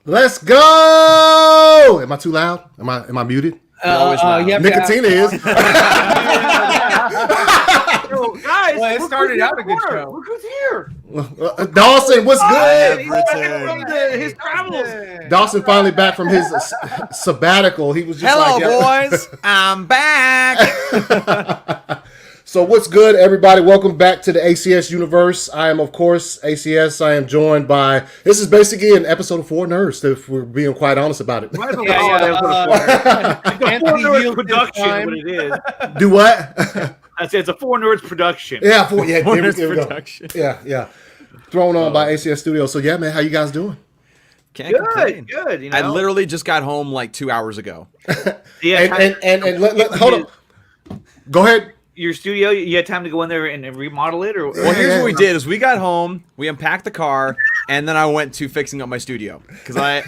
Let's go. Am I too loud? Am I muted? Always loud. Yeah, Nickatina is. Yo, guys, Well, it started out a good show. Look who's here. Dawson, what's good? He's back from his travels. Dawson finally back from his sabbatical. He was just Hello, boys. I'm back. So what's good, everybody? Welcome back to the ACS Universe. I am, of course, ACS. I am joined by, this is basically an episode of Four Nerds, if we're being quite honest about it. The Four Nerds production, what it is. Do what? I said it's a Four Nerds production. Yeah, Four Nerds there we go. production. Yeah. Thrown on by ACS Studios. So yeah, man, how you guys doing? Can't complain. Good. You know? I literally just got home like 2 hours ago. Yeah, Hold on. Go ahead. Your studio, you had time to go in there and remodel it, or Well, here's what we did: is we got home, we unpacked the car, and then I went to fixing up my studio because I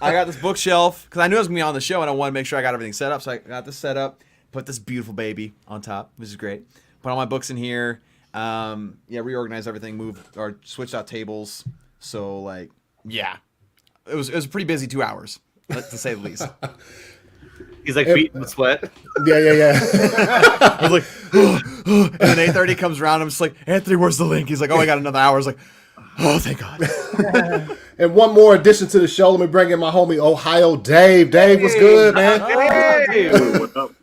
got this bookshelf because I knew I was gonna be on the show and I wanted to make sure I got everything set up. So I got this set up, put this beautiful baby on top, which is great. Put all my books in here. Reorganized everything, moved or switched out tables. So it was a pretty busy 2 hours, to say the least. he's like beating the sweat. Yeah. I was like, and then 8:30 comes around. I'm just like, Anthony, where's the link? He's like, oh, I got another hour. I was like, oh, thank God. And one more addition to the show. Let me bring in my homie Ohio Dave. Dave, what's good, man? Hey. What up?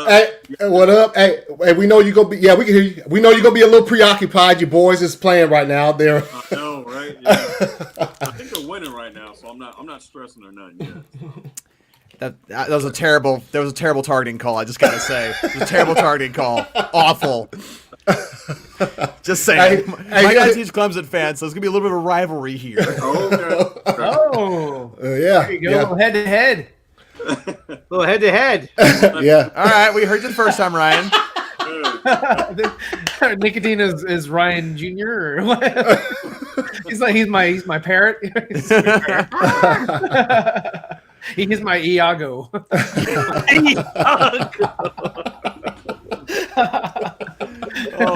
Hey, what up? Hey, we know you're gonna be. Yeah, we can hear you. We know you're gonna be a little preoccupied. Your boys is playing right now. There. I know, right? Yeah. I think they're winning right now, so I'm not stressing or nothing yet. That was a terrible targeting call. I just gotta say, it was a terrible targeting call. Awful. Just saying. My guys teach Clemson fans, so it's gonna be a little bit of a rivalry here. Oh, Yeah. there you go. Head to head. Little head to head. Yeah. All right, we heard you the first time, Ryan. Nickatina is Ryan Jr. or what? he's my parrot. He's my Iago. Oh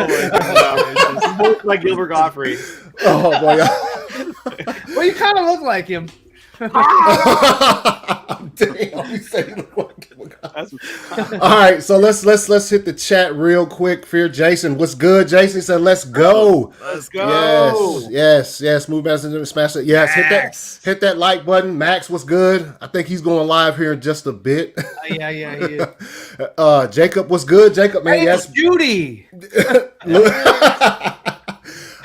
my God! Both like Gilbert Gottfried. Oh boy. Well, you kind of look like him. Damn, you say you look like him. All right, so let's hit the chat real quick. Fear Jason, what's good? Jason said, "Let's go." Let's go. Yes. Move messenger, smash it. Yes, Max. hit that like button. Max, what's good? I think he's going live here in just a bit. Yeah, he is. Jacob, what's good? Jacob, man, Hey, yes. Judy.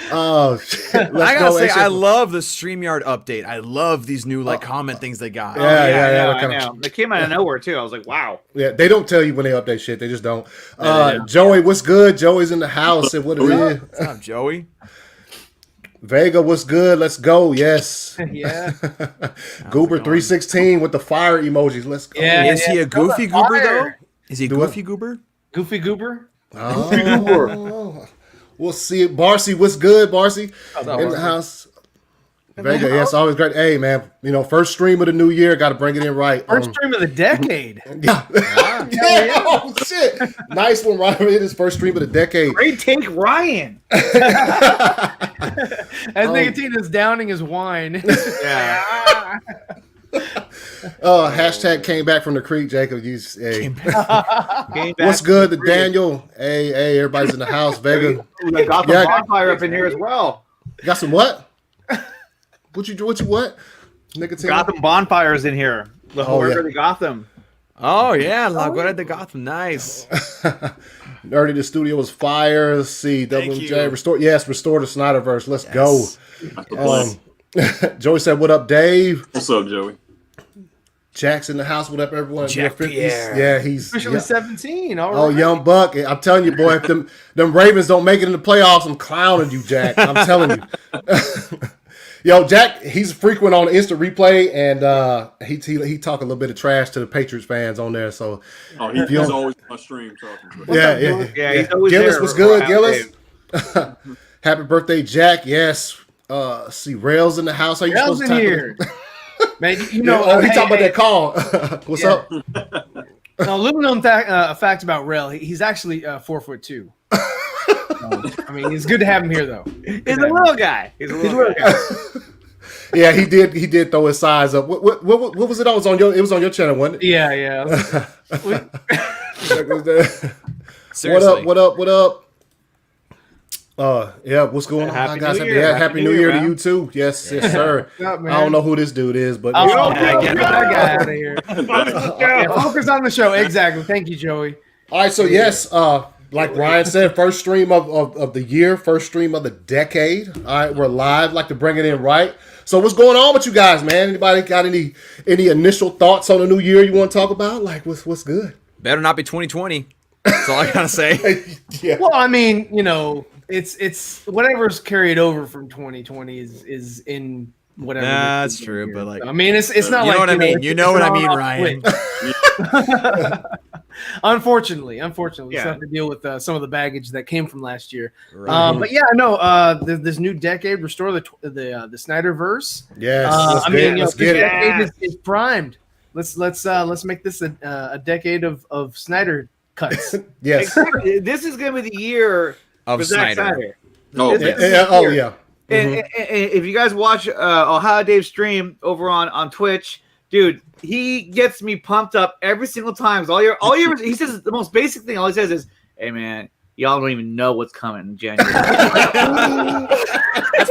Oh shit! I gotta say, I love the StreamYard update. I love these new comment things they got. Yeah. I know. They came out of nowhere too. I was like, wow. Yeah, they don't tell you when they update shit. They just don't. Joey, what's good? Joey's in the house. And what it is? What's up, Joey? Vega, what's good? Let's go. Yes. Yeah. Goober 316 with the fire emojis. Let's go. Yeah. Is he a goofy goober though? Is he a goofy goober? Goofy Goober. Oh. We'll see. Barcy, what's good, Barcy? In the house. Vega, yes, always great. Hey, man, first stream of the new year, got to bring it in right. First stream of the decade. Yeah. Oh, shit. Nice one, Ryan. It is first stream of the decade. Great take, Ryan. As Nickatina's downing his wine. Yeah. Hashtag came back from the creek, Jacob. What's good to Daniel? Hey, everybody's in the house. Vega. We got the bonfire up in here as well. Got some what? What you what? Nickatina? Gotham bonfires in here. The Horror of Gotham. Oh yeah, La Guerra de Gotham. Nice. Nerdy the studio was fire. Let's see. WJ restore the Snyderverse. Let's go. Joey said, "What up, Dave?" What's up, Joey? Jack's in the house. What up, everyone? Jack Pierre. Yeah, he's Officially 17. All right. Oh, young buck. I'm telling you, boy, if them Ravens don't make it in the playoffs, I'm clowning you, Jack. I'm telling you. Yo, Jack, he's frequent on instant replay, and he talk a little bit of trash to the Patriots fans on there. So, he's always on my stream talking. Yeah. He's always Gillis, there. what's good, Gillis? Happy birthday, Jack. Yes. See, Rails in the house. How you Rails supposed in to here. Man, he talking about that call. What's up? No, little known fact about Rail. He's actually 4'2". I mean, it's good to have him here, though. He's a little guy. Yeah, he did. He did throw his size up. What was it on? It was on your channel, wasn't it? Yeah. Seriously. What up? Yeah, what's going on, Happy guys? New Year. Happy New Year to man. you too. Yes, sir. What's up, man? I don't know who this dude is, but Oh, Yeah, get that guy out of here. Yeah, focus on the show. Exactly. Thank you, Joey. all right. So yes, like Ryan said, first stream of the year, first stream of the decade. All right, we're live. Like to bring it in right. So what's going on with you guys, man? Anybody got any initial thoughts on the new year you want to talk about? Like what's good? Better not be 2020. That's all I gotta say. Yeah. Well, I mean, it's whatever's carried over from 2020 is in whatever. Nah, this that's is true, here. but like, I mean, it's not you like know what I mean. it's- You know it's what I an mean, on-off Ryan. switch. Unfortunately, Yeah. still have to deal with some of the baggage that came from last year. Right. But yeah, no, this new decade, restore the Snyderverse. Yes. I mean, let's this get it. decade is primed. Let's make this a decade of Snyder cuts. Yes. Exactly. This is going to be the year Of for Zack Snyder. Snyder. Oh, This is Yeah, the oh year. yeah. And if you guys watch Ohio Dave's stream over on Twitch, dude, he gets me pumped up every single time. 'Cause he says the most basic thing. All he says is, "Hey man, y'all don't even know what's coming in January." That's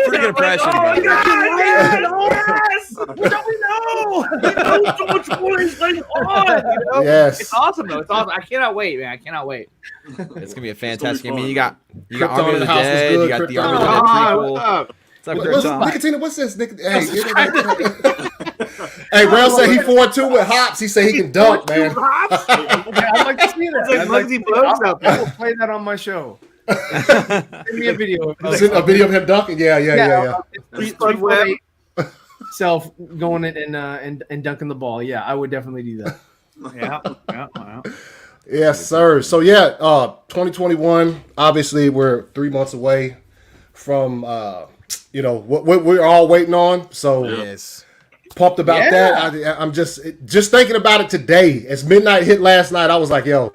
pretty good impression. Oh, man. yes! What don't we know? We know so much more is going on. Yes. It's awesome though. It's awesome. I cannot wait, man. I cannot wait. It's gonna be a fantastic game. I fun, mean, you got Krypton Army of the House was Dead, good, you got the Krypton. Army of the Dead prequel. It's like What's Krypton. Nickatina? What's this? Hey, Rail said he 4-2 with hops. He said he can dunk, man. Yeah, I'd like to see that. It's like I'd like Muggsy to- Bogues I'll- out there. I will play that on my show. Send me a video. Is it a video of him dunking? Yeah. Spud Webb. Self going in and dunking the ball. Yeah, I would definitely do that. Yeah. Yes, sir. So yeah, 2021. Obviously, we're 3 months away from what we're all waiting on. So Yes. pumped about Yeah. that. I'm just thinking about it today. As midnight hit last night, I was like, yo.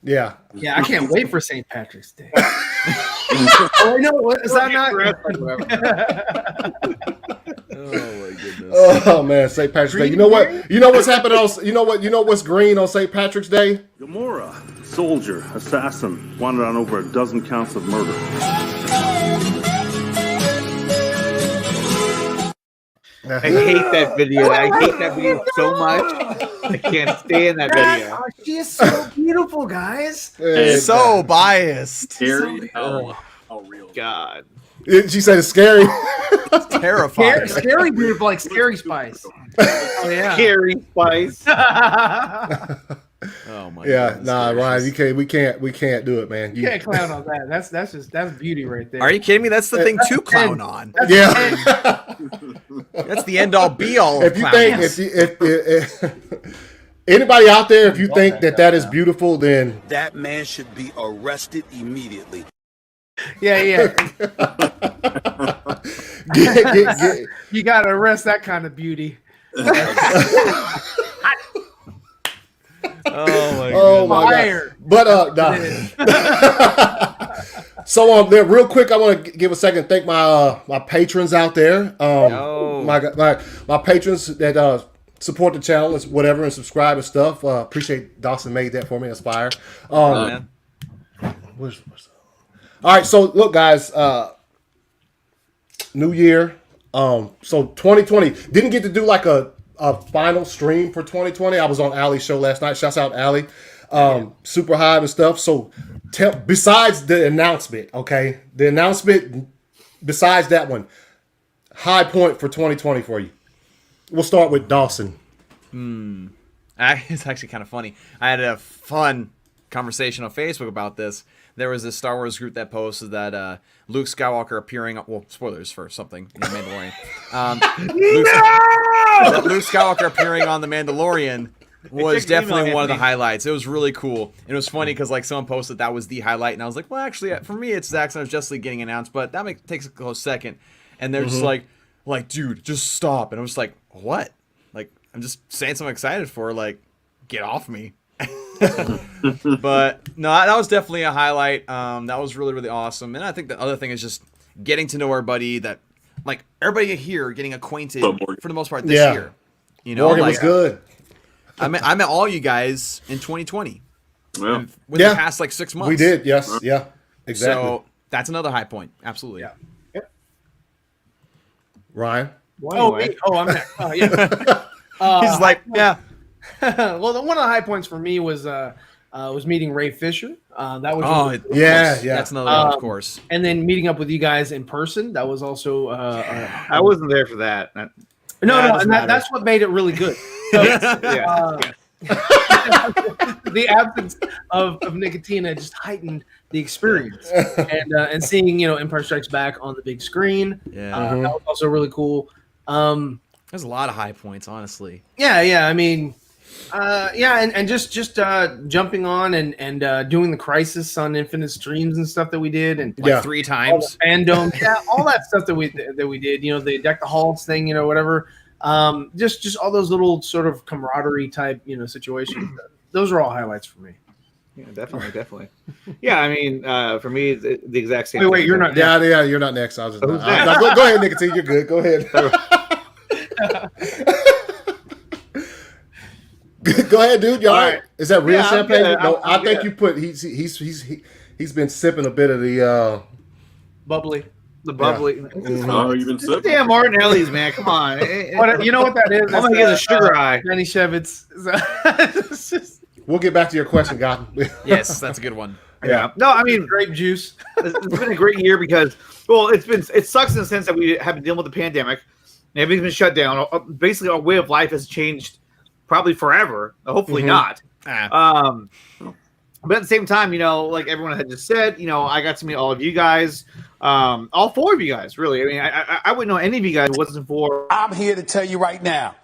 Yeah. Yeah, I can't wait for St. Patrick's Day. Oh, I know. What is that not? Oh my goodness. Oh man, St. Patrick's Day. You know what? You know what's happening on? You know what's green on St. Patrick's Day? Gamora, soldier, assassin, wanted on over a dozen counts of murder. I hate that video. I hate that video so much. I can't stand that video. Oh, she is so beautiful, guys. So biased. Scary. How real. God. She said it's scary. Terrifying. Scary beautiful, like Scary Spice. Oh yeah. Scary Spice. Oh my Yeah, goodness nah, gracious. Ryan, we can't do it, man. You can't clown on that. That's beauty right there. Are you kidding me? That's the thing to clown on. Yeah. That's the end all be all of If you clowning. think if anybody out there, if you think that is beautiful, then That man should be arrested immediately. Yeah. get You gotta arrest that kind of beauty. Oh my oh my Fire. god. But so there, real quick, I want to give a second and thank my patrons out there. My patrons that support the channel and whatever and subscribe and stuff. Appreciate Dawson made that for me. That's fire. man. Where's all right, so look, guys. New year. So 2020 didn't get to do like a final stream for 2020. I was on Allie's show last night. Shouts out Allie. Super high and stuff. So besides the announcement, okay, the announcement. Besides that one, high point for 2020 for you. We'll start with Dawson. It's actually kind of funny. I had a fun conversation on Facebook about this. There was this Star Wars group that posted that Luke Skywalker appearing. Well, spoilers for something in The Mandalorian. Luke Skywalker appearing on The Mandalorian was Check your email, definitely one of the Anthony. highlights. It was really cool. And it was funny because like someone posted that was the highlight, and I was like, well, actually, for me, it's Zack Snyder's Justice League getting announced, but that takes a close second. And they're just like, dude, just stop. And I'm just like, what? Like, I'm just saying something excited for. Like, get off me. But no, that was definitely a highlight. That was really, really awesome. And I think the other thing is just getting to know everybody. That like everybody here getting acquainted for the most part this year. You know, Morgan like, was good. I met all you guys in 2020. Yeah. Within the past like 6 months. We did. Yes. Yeah. Exactly. So that's another high point. Absolutely. Yeah. Ryan. Oh, me. Oh, I'm next. Oh, yeah. He's like, yeah. Well, one of the high points for me was meeting Ray Fisher. That was yeah. That's another one, of course. and then meeting up with you guys in person. That was also. I wasn't there for that. No, doesn't matter. that's what made it really good. So, the absence of Nickatina just heightened the experience, and seeing Empire Strikes Back on the big screen. Yeah. That was also really cool. There's a lot of high points, honestly. Yeah. I mean, and just jumping on and doing the Crisis on Infinite Streams and stuff that we did, and Like 3 times. fandom, all that stuff that we did. The Deck the Halls thing, whatever. Just all those little sort of camaraderie type, situations. Those are all highlights for me. Yeah, definitely. Yeah, I mean, for me, the exact same. Wait, you're not. Yeah, you're not next. I was just. Who's No, go ahead, Nickatina. You're good. Go ahead. Go ahead, dude. Y'all. All right. Is that real Yeah, I'm champagne? good. No, I'm I think good. you put. He's been sipping a bit of the. Bubbly. The bubbly. Oh, you've been sipping. Damn Martinelli's, man. Come on. You know what that is? I'm gonna get a sugar eye. Danny Shevitz. It's just We'll get back to your question, Gotham. Yes, that's a good one. Yeah. No, I mean, grape juice. it's been a great year because, well, it sucks in the sense that we have been dealing with the pandemic. Everything's been shut down. Basically, our way of life has changed probably forever. Hopefully not. But at the same time, like everyone had just said, I got to meet all of you guys, all 4 of you guys, really. I mean, I wouldn't know any of you guys if it wasn't for. I'm here to tell you right now,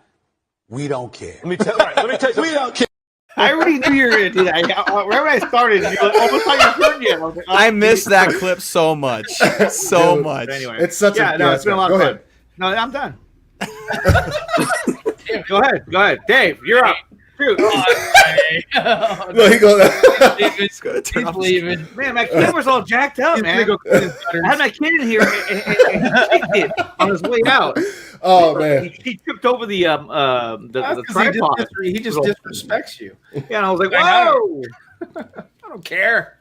we don't care. Let me tell you something. We don't care. I already knew you were going to do that. Right when I started, you almost like you heard me. Like, I missed that clip so much. So Dude, much. But anyway, It's such a. it's been a lot Go of fun. ahead. No, I'm done. Go ahead, Dave. You're up. Shoot. No, he goes. He's leaving. Man, my camera's all jacked up, man. I had my kid in here and kicked it on his way out. Oh man. He tripped over the tripod. He just disrespects you. Yeah, and I was like, I whoa. I don't care.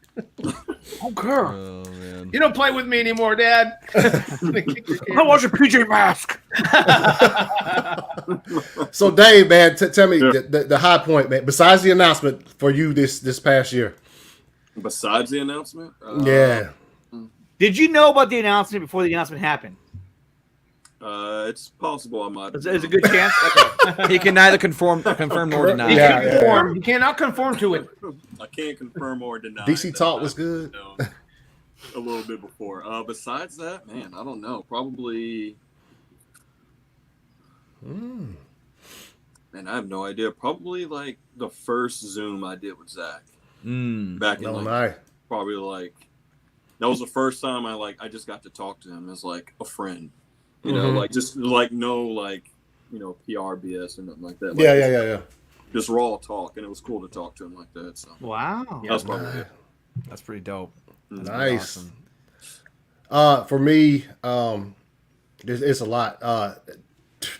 Oh, man. You don't play with me anymore, Dad. I want your PJ Mask. So Dave, man, tell me the high point, man. Besides the announcement for you this past year. Besides the announcement? Yeah. Did you know about the announcement before the announcement happened? It's possible I might. There's a good chance. Okay. He can neither confirm nor deny. He Yeah, can't conform. He cannot conform to it. I can't confirm or deny. DC that Talk I was good. know a little bit before. Besides that, man, I don't know. Probably. Man, I have no idea. Probably like the first Zoom I did with Zach back in probably like that was the first time I just got to talk to him as like a friend. You know, like just like no like PR BS or nothing like that. Like, Yeah. Just raw talk, and it was cool to talk to him like that. So Wow. that was probably it. That's pretty dope. Nice. Awesome. For me, it's a lot.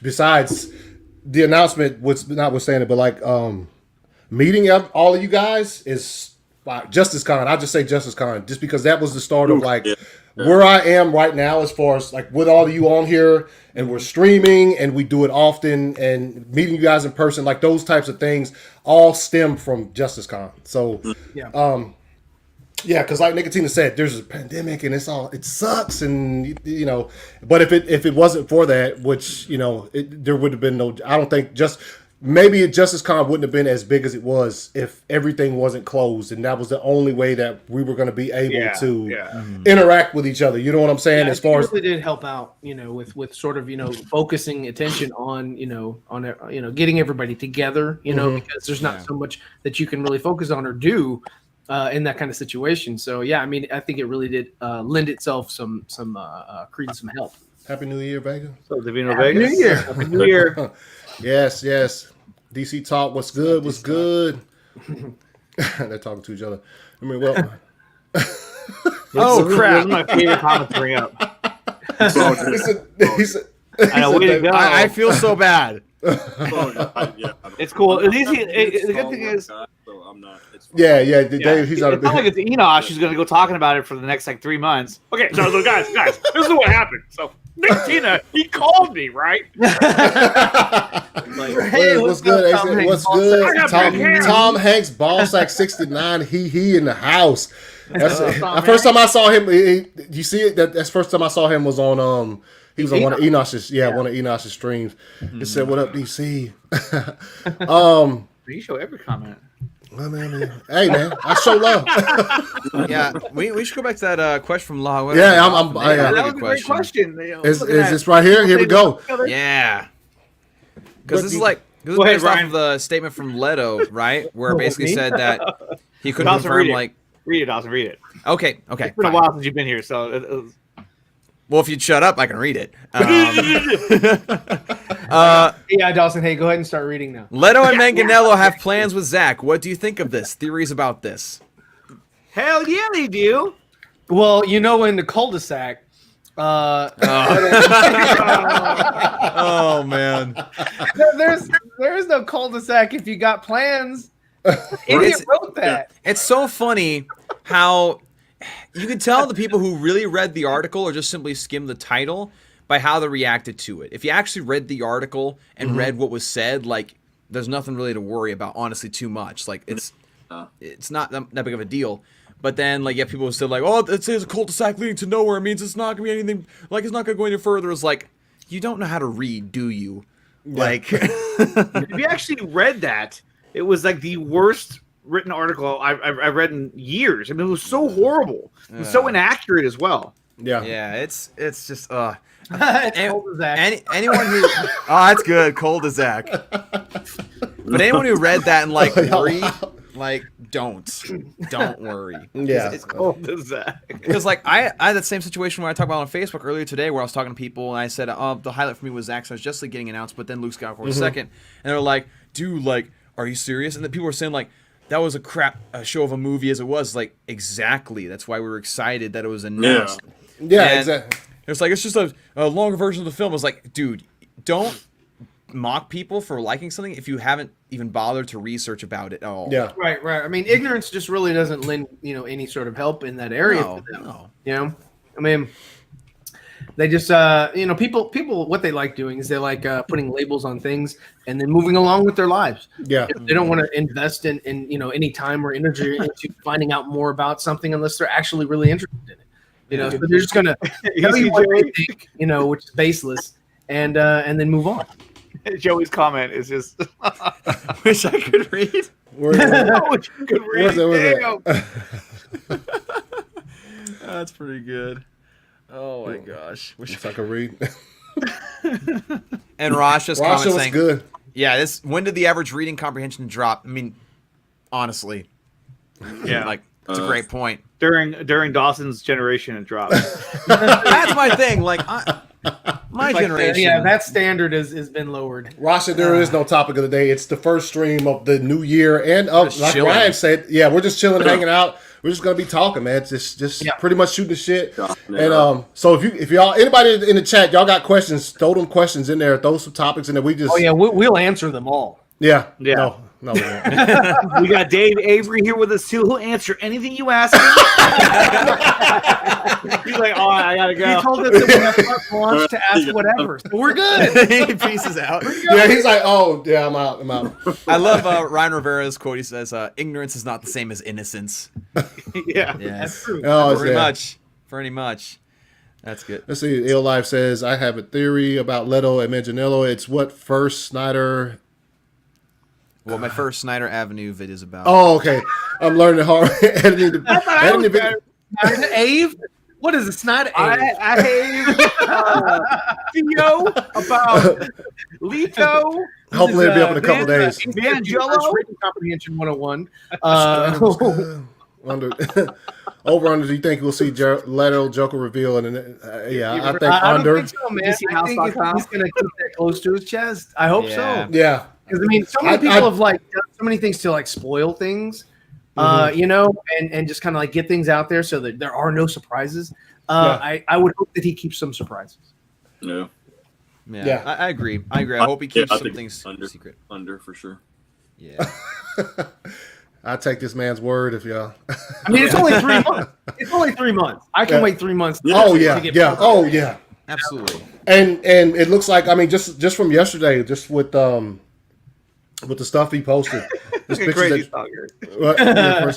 Besides the announcement, was notwithstanding, but like meeting up all of you guys is Justice Con. I'll just say Justice Con, just because that was the start of like where I am right now, as far as like with all of you on here, and we're streaming and we do it often, and meeting you guys in person, like those types of things, all stem from Justice Con. So, because like Nickatina said, there's a pandemic and it sucks, and but if it wasn't for that, which there would have been no. I don't think maybe Justice Con wouldn't have been as big as it was if everything wasn't closed, and that was the only way that we were going to be able to interact with each other. You know what I'm saying? Yeah, as far it as really did help out, with sort of focusing attention on getting everybody together, because there's not so much that you can really focus on or do in that kind of situation. So yeah, I mean, I think it really did lend itself some credence, some help. Happy New Year, Vega. So Davino Happy Vegas. New Year. Happy New Year. Yes. DC Talk. What's good? What's good? They're talking to each other. I mean, well. Oh crap! This is my favorite comment to bring up. he said, I know, way to go. I feel so bad. It's cool. At least the good thing is, so I'm not. Dave, he's out of it's not like it's Enosh. She's gonna go talking about it for the next like 3 months. Okay, so guys, this is what happened. So Nickatina, he called me, right? Hey, what's good? What's good? Tom Hanks, Ballsack 69. He in the house. That's the first time I saw him. You see it? That's the first time I saw him was on. He was on one of Enosh's. One of Enosh's streams. He said, "What up, DC?" You show every comment. Well, man, hey man, I show love. Yeah, we should go back to that question from La. Yeah, that was a great question. Is this right here? Here we go. Yeah, because this is based off of the statement from Leto, right? Where it basically said that he couldn't confirm Read it, Dawson. Read it. Okay. It's been a while since you've been here, so. Well, if you'd shut up, I can read it. Yeah, Dawson. Hey, go ahead and start reading now. Leto and Manganiello have plans with Zach. What do you think of this? Theories about this? Hell yeah, they do. Well, in the cul-de-sac. Oh man. There's no cul-de-sac if you got plans. Idiot wrote that. It's so funny how you can tell the people who really read the article or just simply skimmed the title by how they reacted to it. If you actually read the article and read what was said, like there's nothing really to worry about, honestly, too much. Like it's not that big of a deal. But then people said it says a cul-de-sac leading to nowhere. It means it's not gonna be anything, it's not gonna go any further. It's like, you don't know how to read, do you? Yeah. If you actually read that, it was like the worst written article I've read in years. I mean, it was so horrible. It was so inaccurate as well. Yeah. Yeah, it's just It's cold as Zach. Anyone who that's good, cold as Zach. But anyone who read that and worried, don't worry. Yeah, it's cold as Zach. Because I had that same situation where I talked about on Facebook earlier today, where I was talking to people and I said, the highlight for me was Zach Just getting announced, but then Luke Skywalker was second, and they were like, dude, are you serious? And then people were saying that was a crap show of a movie as it was. Exactly. That's why we were excited that it was announced. Yeah, exactly. It was it's just a longer version of the film. It was dude, don't mock people for liking something if you haven't even bothered to research about it at all. Yeah. Right. I mean, ignorance just really doesn't lend, any sort of help in that area. No. I mean, they just, people, what they like doing is they like putting labels on things and then moving along with their lives. Yeah. They don't want to invest in any time or energy into finding out more about something unless they're actually really interested in it. So they're just going to tell you what they think, which is baseless, and then move on. Joey's comment is just, wish I could read. Where's that? That's pretty good. Oh my gosh. Wish I could read. And Rasha's comment was saying, good. Yeah, when did the average reading comprehension drop? I mean, honestly. Yeah. It's a great point. During Dawson's generation, it dropped. That's my thing. My generation. Yeah, that standard has been lowered. Rasha, there is no topic of the day. It's the first stream of the new year, and like chilling. Ryan said, we're just chilling, hanging out. We're just gonna be talking, man. It's just pretty much shooting the shit. And so if y'all, anybody in the chat, y'all got questions, throw them questions in there. Throw some topics in there. We just we'll answer them all. Yeah. No, we won't. We got Dave Avery here with us too. He'll answer anything you ask him. He's like, I gotta go. He told us that we have carte blanche to ask whatever, so we're good. He pieces out. Yeah, he's like, I'm out. I love Ryan Rivera's quote. He says, "Ignorance is not the same as innocence." Yeah, that's true. Pretty much. That's good. Let's see. Ill Life says, I have a theory about Leto and Manganiello. It's what first Snyder. Well, my first Snyder Avenue vid is about. Oh, okay. I'm learning hard. editing Ave? What is it? Snyder Ave? I Theo about Leto. Hopefully it'll be up in a couple days. Angelo. Rating comprehension 101. Over under, do you think we'll see Leto Joker reveal? And I think under. I don't think so, man. I think he's going to keep that close to his chest. I hope so. Yeah. Because so many people have done so many things to spoil things and just kind of like get things out there so that there are no surprises. I would hope that he keeps some surprises. Yeah. Yeah. I agree. I hope he keeps some things secret. Under for sure. Yeah. I take this man's word if y'all. I mean, it's only 3 months. It's only 3 months. I can wait 3 months. Oh yeah. Absolutely. And it looks like, I mean, just from yesterday, just with the stuff he posted. Just crazy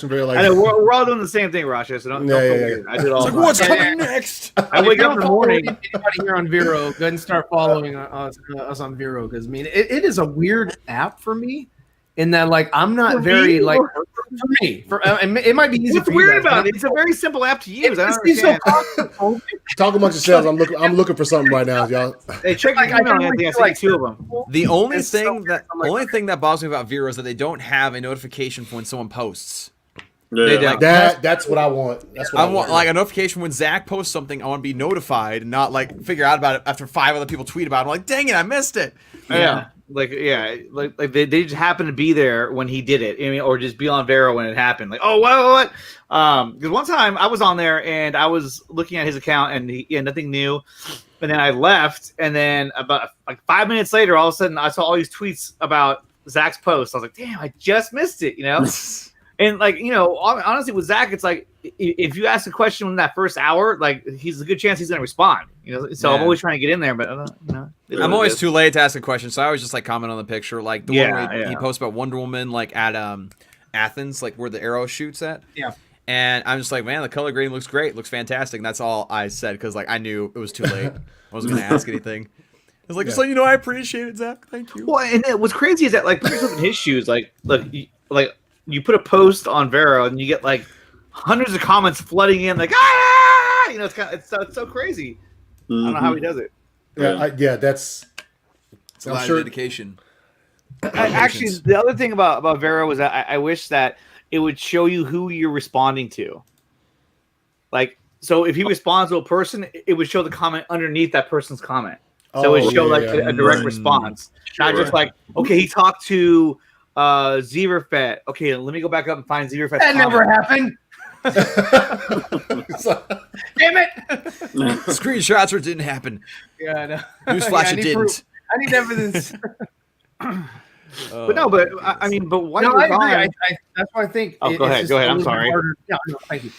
Vero, I know we're all doing the same thing, Rasha. So don't feel weird. I did all. It's like, what's coming next? I wake up in the morning. Anybody here on Vero, go ahead and start following us on Vero, because I mean, it is a weird app for me. In that, like, I'm not very like for me. It might be easy. What's for you weird guys, about it? It's a very simple app to use. I don't understand. Talk amongst yourselves. I'm looking for something right now, y'all. Hey, check your email, Anthony. I sent you 2 of them. The only thing that bothers me about Vero is that they don't have a notification for when someone posts. Yeah. That's what I want. That's what I want, like a notification when Zach posts something. I want to be notified, and not like figure out about it after 5 other people tweet about it. I'm like, dang it, I missed it. Yeah. Like they just happened to be there when he did it, I mean, or just be on Vero when it happened. Like, oh, what? Because one time I was on there and I was looking at his account and he had nothing new, and then I left, and then about like 5 minutes later, all of a sudden I saw all these tweets about Zach's post. I was like, damn, I just missed it, And like, honestly, with Zach, it's like if you ask a question in that first hour, like he's a good chance he's going to respond. So I'm always trying to get in there, but I'm always too late to ask a question, so I always just like comment on the picture, like the one where he posts about Wonder Woman, like at Athens, like where the arrow shoots at. Yeah. And I'm just like, man, the color grading looks great, looks fantastic. And that's all I said because like I knew it was too late. I wasn't going to ask anything. I was like, just letting you know, I appreciate it, Zach. Thank you. Well, and what's crazy is that like put yourself in his shoes, like you put a post on Vero and you get like hundreds of comments flooding in, like it's so crazy. I don't know how he does it. That's a lot of dedication. Actually, the other thing about Vero was that I wish that it would show you who you're responding to. Like, so if he responds to a person, it would show the comment underneath that person's comment. So it would show a direct response, not just like, okay, he talked to Zeeverfett. Okay, let me go back up and find Zeeverfett. That never happened. Damn it! Screenshots or it didn't happen. Yeah, I know. Newsflash, it didn't. Proof. I need evidence. But I mean, why? No, I agree. That's why I think. Oh, go ahead. I'm sorry. Yeah, no, thank you.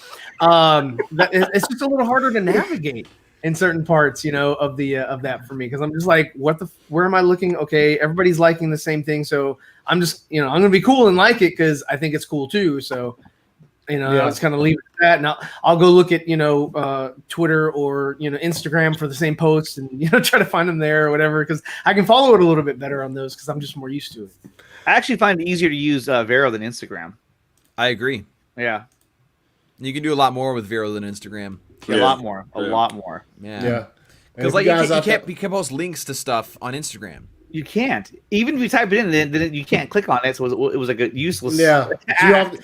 It's just a little harder to navigate in certain parts, of that for me, because I'm just like, where am I looking? Okay, everybody's liking the same thing, so I'm just, I'm gonna be cool and like it because I think it's cool too. So, I'll just kind of leave it at that. Now I'll go look at Twitter or Instagram for the same posts and try to find them there or whatever, because I can follow it a little bit better on those because I'm just more used to it. I actually find it easier to use Vero than Instagram. I agree. Yeah, you can do a lot more with Vero than Instagram. A lot more. Yeah. Because like you can't post links to stuff on Instagram. You can't. Even if you type it in, then you can't click on it. So it was like a useless. Yeah.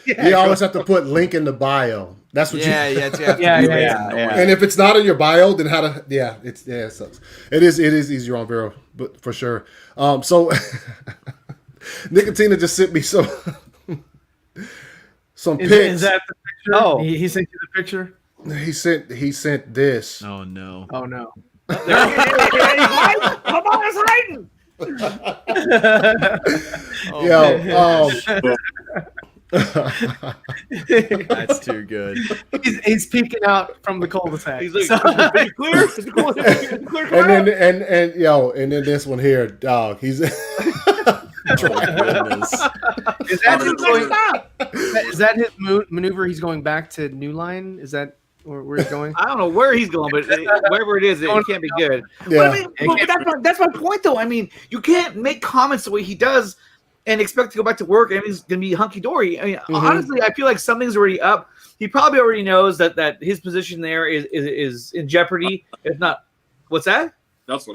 You always have to put link in the bio. That's what yeah. And if it's not in your bio, then how to? Yeah, it sucks. It is easier on Vero, but for sure. So Nickatina just sent me some pics. Is that the picture? Oh, he sent you the picture. He sent this. Oh no. Come on, it's hiding. That's too good. He's peeking out from the cul-de-sac. He's like, is it clear? Is it clear? And then this one here, dog. He's Is that his maneuver? He's going back to New Line. Is that where he's going? I don't know where he's going, but wherever it is, it can't be good. Yeah. But that's my point, though. I mean, you can't make comments the way he does and expect to go back to work and he's going to be hunky-dory. I mean, honestly, I feel like something's already up. He probably already knows that his position there is in jeopardy. If not, what's that? That's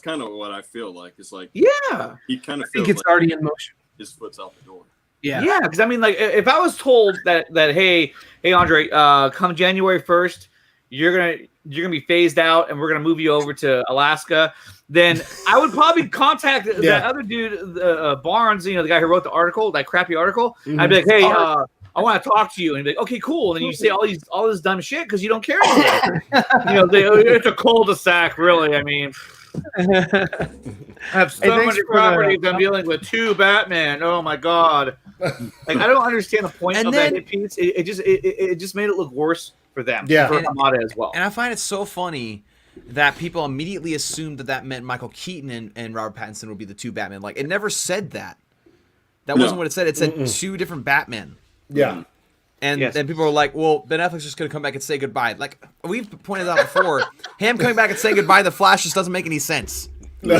kind of what I feel like. It's like, yeah, he kind of I think feels it's like already in motion. His foot's out the door. Yeah, because I mean, like, if I was told that hey Andre, come January 1st, you're gonna be phased out, and we're gonna move you over to Alaska, then I would probably contact that other dude, Barnes, the guy who wrote the article, that crappy article. I'd be like, hey, I want to talk to you, and be like, okay, cool. And then you say all this dumb shit because you don't care anymore. It's a cul-de-sac, really. I mean, I have so many properties. I'm dealing with 2 Batman. Oh my god! Like I don't understand the point of that hit piece. It just made it look worse for them. Yeah, for Hamada as well. And I find it so funny that people immediately assumed that meant Michael Keaton and Robert Pattinson would be the 2 Batman. Like it never said that. That wasn't what it said. It said 2 different Batmen. Yeah. And then people are like, well, Ben Affleck's just going to come back and say goodbye. Like, we've pointed out before, him coming back and saying goodbye to the Flash just doesn't make any sense. No.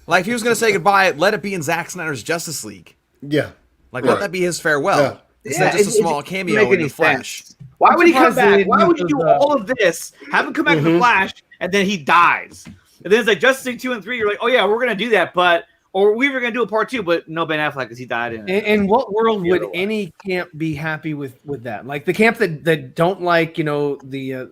Like, if he was going to say goodbye, let it be in Zack Snyder's Justice League. Yeah. Like, let that be his farewell. Yeah. Instead of just a small cameo in the Flash. Why would he come back? Why would you do all of this, have him come back in the Flash, and then he dies? And then it's like Justice League 2 and 3, you're like, oh yeah, we're going to do that, but... Or we were going to do a part 2, but no Ben Affleck because he died in it. In what world would any camp be happy with that? Like the camp that don't like, the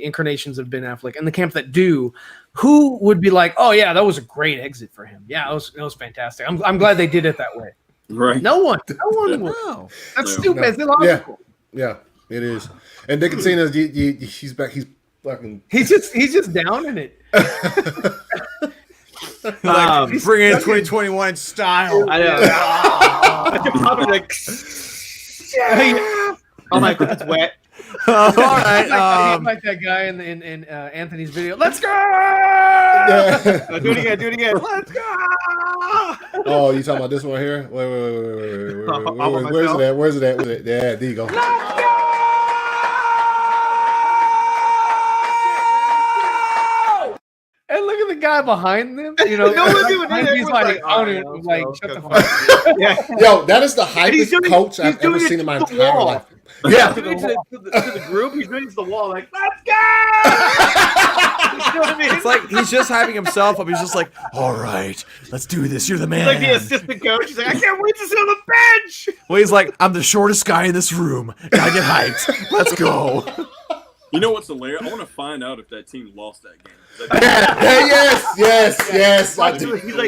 incarnations of Ben Affleck, and the camp that do, who would be like, oh yeah, that was a great exit for him. Yeah, it was fantastic. I'm glad they did it that way. Right. No one would. No. That's stupid. It's illogical. Yeah, it is. And Nickatina, he's back. He's fucking. He's just down in it. Like, bring in 2021 style. I know. Oh my god, it's wet. All right. Like that guy in Anthony's video. Let's go! Yeah. Do it again. Let's go! Oh, you talking about this one here? Wait. Where's it at? Yeah, there you go. And look at the guy behind them. He's like, shut the fuck up. Yeah. Yo, that is the hypest coach I've ever seen in my entire life. Yeah. To the group, he's doing it to the wall, like, let's go! You know what I mean? It's like he's just hyping himself up. He's just like, all right, let's do this. You're the man. He's like the assistant coach. He's like, I can't wait to sit on the bench. Well, he's like, I'm the shortest guy in this room. Gotta get hyped. Let's go. You know what's hilarious? I want to find out if that team lost that game. Yes.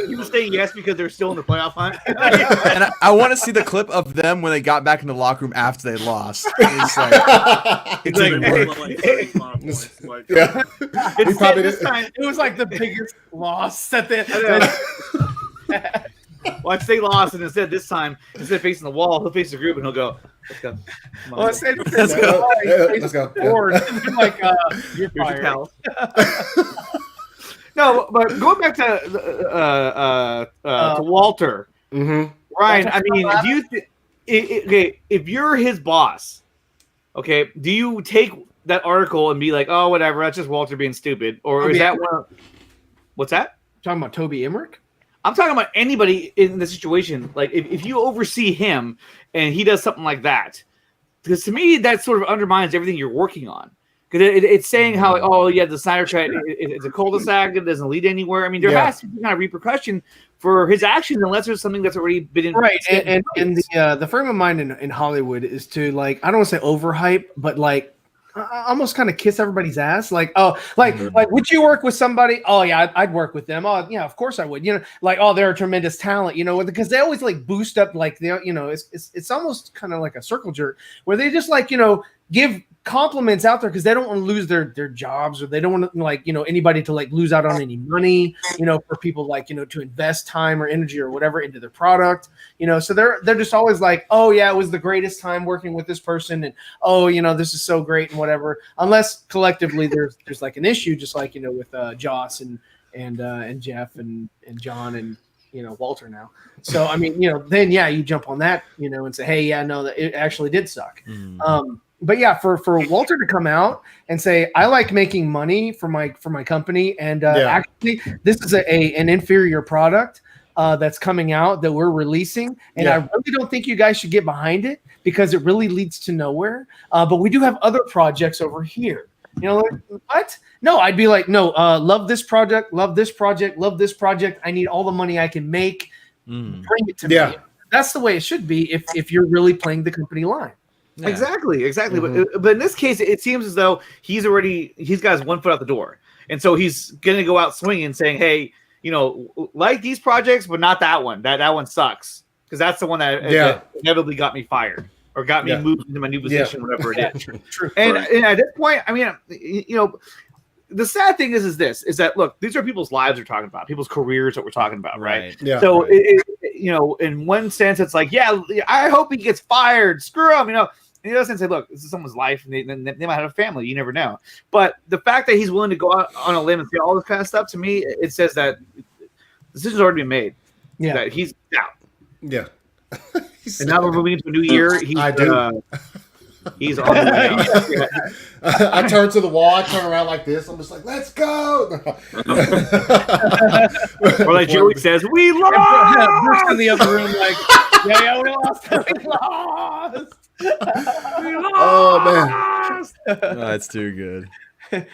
He was saying yes because they're still in the playoff hunt. And I want to see the clip of them when they got back in the locker room after they lost. It's like, It was like the biggest loss that they. Watch they lost, and instead this time, instead of facing the wall, he'll face the group and he'll go, let's go. Let's go. Like, you're fired. No, but going back to Walter, Ryan. I mean, do you if you're his boss, okay, do you take that article and be like, oh, whatever, that's just Walter being stupid, or is that one? What's that? Talking about Toby Emmerich? I'm talking about anybody in the situation. Like, if you oversee him and he does something like that, because to me, that sort of undermines everything you're working on. Because it's saying how, the Snyder Cut, it's a cul-de-sac, it doesn't lead anywhere. I mean, there has to be kind of repercussion for his actions unless there's something that's already been in. Right, and the frame of mind in Hollywood is to, like, I don't want to say overhype, but, like, almost kind of kiss everybody's ass, like would you work with somebody? Oh yeah, I'd work with them. Oh yeah, of course I would. Like, oh, they're a tremendous talent, because they always like boost up, like it's almost kind of like a circle jerk where they just like give compliments out there because they don't want to lose their jobs, or they don't want to anybody to like lose out on any money, for people like to invest time or energy or whatever into their product, so they're just always like, oh yeah, it was the greatest time working with this person, and oh this is so great and whatever, unless collectively there's like an issue, just like with Joss and Jeff and John and Walter now. So I mean then you jump on that and say, hey, yeah, no, that it actually did suck. But yeah, for Walter to come out and say, I like making money for my company, and actually this is an inferior product that's coming out that we're releasing, and I really don't think you guys should get behind it because it really leads to nowhere. But we do have other projects over here. Like, what? No, I'd be like, no, love this project, love this project, love this project. I need all the money I can make. Bring it to me. That's the way it should be if you're really playing the company line. Yeah. Exactly. But in this case, it seems as though he's got his 1 foot out the door, and so he's gonna go out swinging, saying, "Hey, like these projects, but not that one. That one sucks because that's the one that inevitably got me fired." or got me moved into my new position, whatever it is. True. And at this point, I mean, the sad thing is that look, these are people's lives we're talking about, people's careers that we're talking about, right? Yeah. So in one sense, it's like, yeah, I hope he gets fired. Screw him, In the other sense, say, look, this is someone's life, and they might have a family. You never know. But the fact that he's willing to go out on a limb and say all this kind of stuff, to me, it says that the decision's already been made. Yeah, that he's out. Yeah. And now we're moving into a new year. He's on the way out. I turn to the wall. I turn around like this. I'm just like, let's go. Or like Joey says, we lost. Bruce in the other room, like, yeah, we lost. We lost. Oh man, that's too good.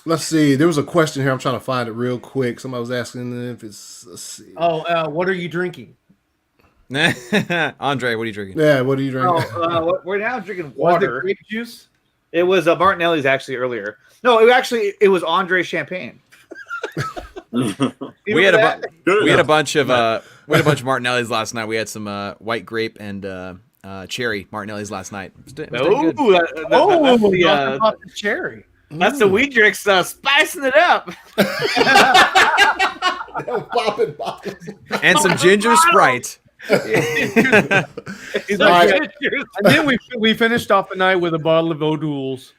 Let's see. There was a question here. I'm trying to find it real quick. Somebody was asking if it's. Let's see. What are you drinking? Andre, what are you drinking? Yeah, what are you drinking? We're now drinking water. Was it grape juice? It was Martinelli's actually earlier. No, it was Andre champagne. We had a bunch of Martinelli's last night. We had some white grape and cherry Martinelli's last night. That's the cherry. That's the weed drinks spicing it up. Popping. And some ginger Sprite. And then we finished off the night with a bottle of O'Doul's.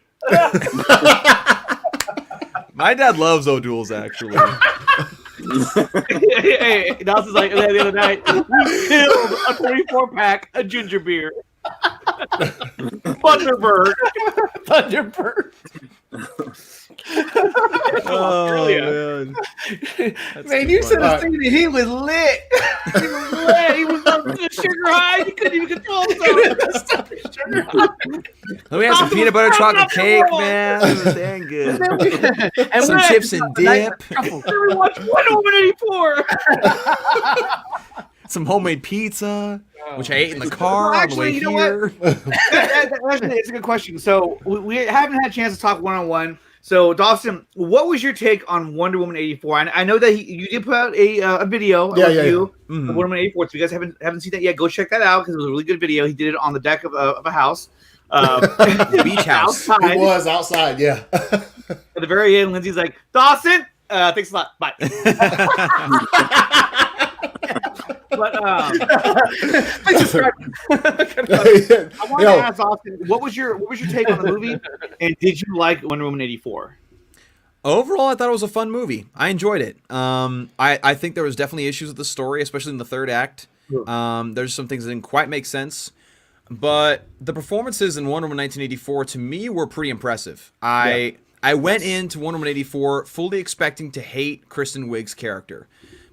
My dad loves O'Doul's, actually. Hey, Nelson's like, the other night, we killed a 24-pack of ginger beer. Thunderbird. Oh, man. Man, you should have seen it. He was lit. He was lit. He was on the sugar high. He couldn't even control himself. We had some peanut butter chocolate cake, man. It was dang good. And some chips and dip. We watched Wonder Woman 84. Some homemade pizza, which I ate in the car on the way you know here. It's a good question. So we haven't had a chance to talk one-on-one. So Dawson, what was your take on Wonder Woman 84? I know that you did put out a video of you of Wonder Woman 84. So if you guys haven't seen that yet, go check that out because it was a really good video. He did it on the deck of a house. The beach house. Outside. It was outside, yeah. At the very end, Lindsay's like, Dawson, thanks a lot. Bye. But I want to ask Austin, what was your take on the movie, and did you like Wonder Woman 84? Overall, I thought it was a fun movie. I enjoyed it. I think there was definitely issues with the story, especially in the third act. There's some things that didn't quite make sense, but the performances in Wonder Woman 1984 to me were pretty impressive. I went into Wonder Woman 84 fully expecting to hate Kristen Wiig's character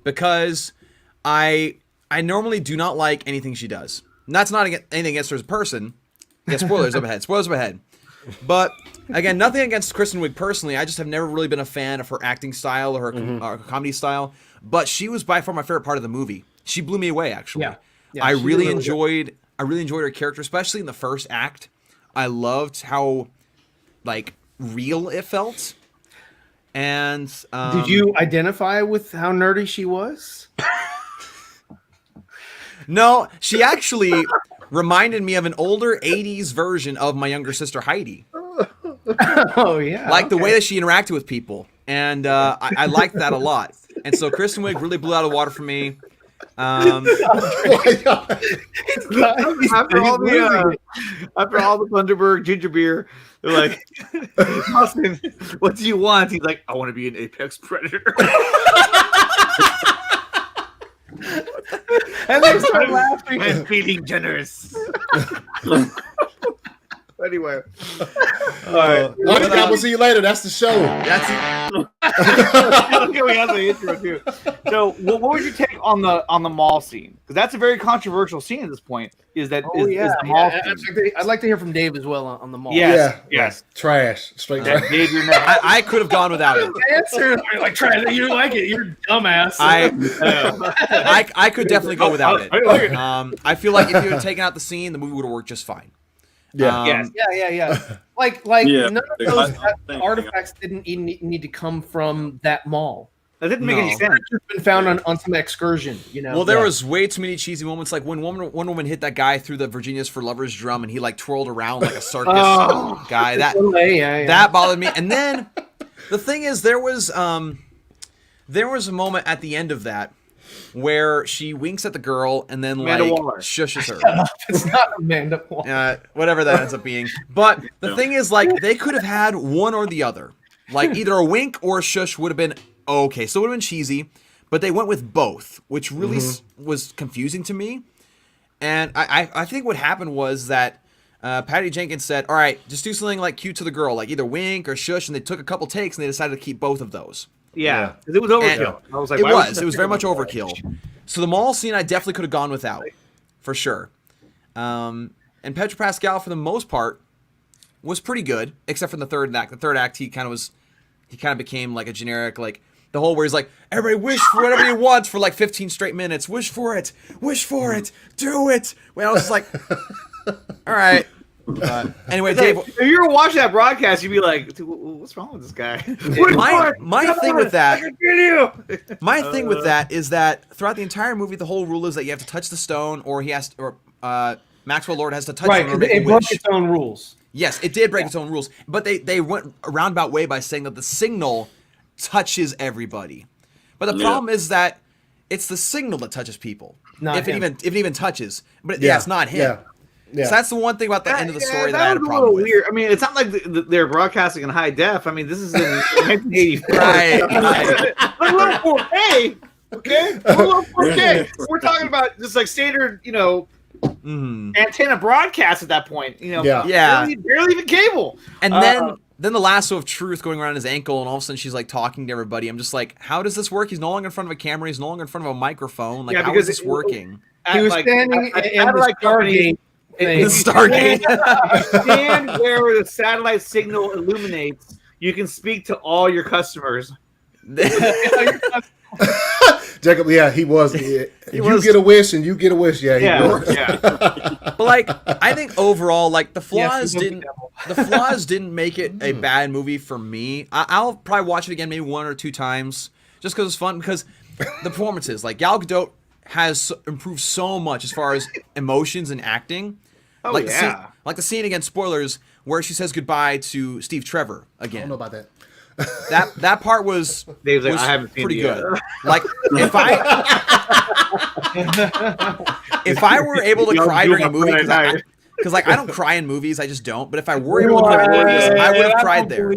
because I normally do not like anything she does. And that's not anything against her as a person. Yeah, spoilers up ahead. Spoilers up ahead. But again, nothing against Kristen Wiig personally. I just have never really been a fan of her acting style or her comedy style. But she was by far my favorite part of the movie. She blew me away, actually. Yeah, I really enjoyed her character, especially in the first act. I loved how real it felt. And did you identify with how nerdy she was? No, she actually reminded me of an older 80s version of my younger sister Heidi. Oh, yeah. Like the way that she interacted with people. And I liked that a lot. And so Kristen Wiig really blew out of the water for me. After all the Thunderbird ginger beer, they're like, Austin, what do you want? He's like, I want to be an apex predator. And they start laughing. I'm feeling generous. Anyway. All right. We'll see you later. That's the show. That's it. Okay, we have the intro too. So, what was your take on the mall scene? Because that's a very controversial scene at this point. Is the mall scene? I'd like to hear from Dave as well on the mall. Yes. Trash. Straight trash. Dave, you're next. I could have gone without it. Answer like trash. You like it? You're a dumbass. I could definitely go without it. I like it. I feel like if you had taken out the scene, the movie would have worked just fine. Yeah. Yeah. Like none of those artifacts didn't need to come from that mall. That didn't make any sense. It's been found on some excursion, you know. Well, there was way too many cheesy moments, like when one woman hit that guy through the Virginia's for Lovers drum, and he like twirled around like a circus guy. That bothered me. And then the thing is, there was a moment at the end of that where she winks at the girl and then Amanda like Waller. shushes her. It's not Amanda Waller. Whatever that ends up being. But the thing is, like, they could have had one or the other. Like either a wink or a shush would have been okay. So it would have been cheesy, but they went with both, which really was confusing to me. And I think what happened was that Patty Jenkins said, all right, just do something like cute to the girl, like either wink or shush. And they took a couple takes and they decided to keep both of those. Yeah. It was overkill. And I was like, it was very much overkill. So the mall scene I definitely could have gone without, for sure. And Pedro Pascal, for the most part, was pretty good, except for the third act. The third act, he kind of became like a generic, like the whole where he's like, everybody wish for whatever you want for like 15 straight minutes. Wish for it, do it. Well, I was just like, all right. Anyway, Dave, if you were watching that broadcast, you'd be like, dude, what's wrong with this guy? my thing with that is that throughout the entire movie, the whole rule is that you have to touch the stone, or Maxwell Lord has to touch it. It broke its own rules. Yes, it did break its own rules, but they went a roundabout way by saying that the signal touches everybody. But the problem is that it's the signal that touches people, if it even touches. But it's not him. Yeah. So that's the one thing about the end of the story that I had a problem with. Weird. I mean, it's not like they're broadcasting in high def. I mean, this is in 1984. Right. Let alone 4K. Okay, let alone 4K. We're talking about just like standard, antenna broadcast at that point. Barely even cable. And then the lasso of truth going around his ankle, and all of a sudden she's like talking to everybody. I'm just like, how does this work? He's no longer in front of a camera. He's no longer in front of a microphone. Like, how is this working? He was standing in the Stargate. Stand where the satellite signal illuminates. You can speak to all your customers. Jacob, he was. You get a wish and you get a wish. Yeah. But like, I think overall, like the flaws didn't make it a bad movie for me. I'll probably watch it again, maybe 1 or 2 times, just because it's fun. Because the performances, like Gal Gadot, has improved so much as far as emotions and acting. The scene again, spoilers, where she says goodbye to Steve Trevor again. I don't know about that. That part was Dave's like, I haven't seen pretty it good. yet. Like if I were able to cry during a movie, because like I don't cry in movies, I just don't. But if I were able to cry in movies, I would have cried there.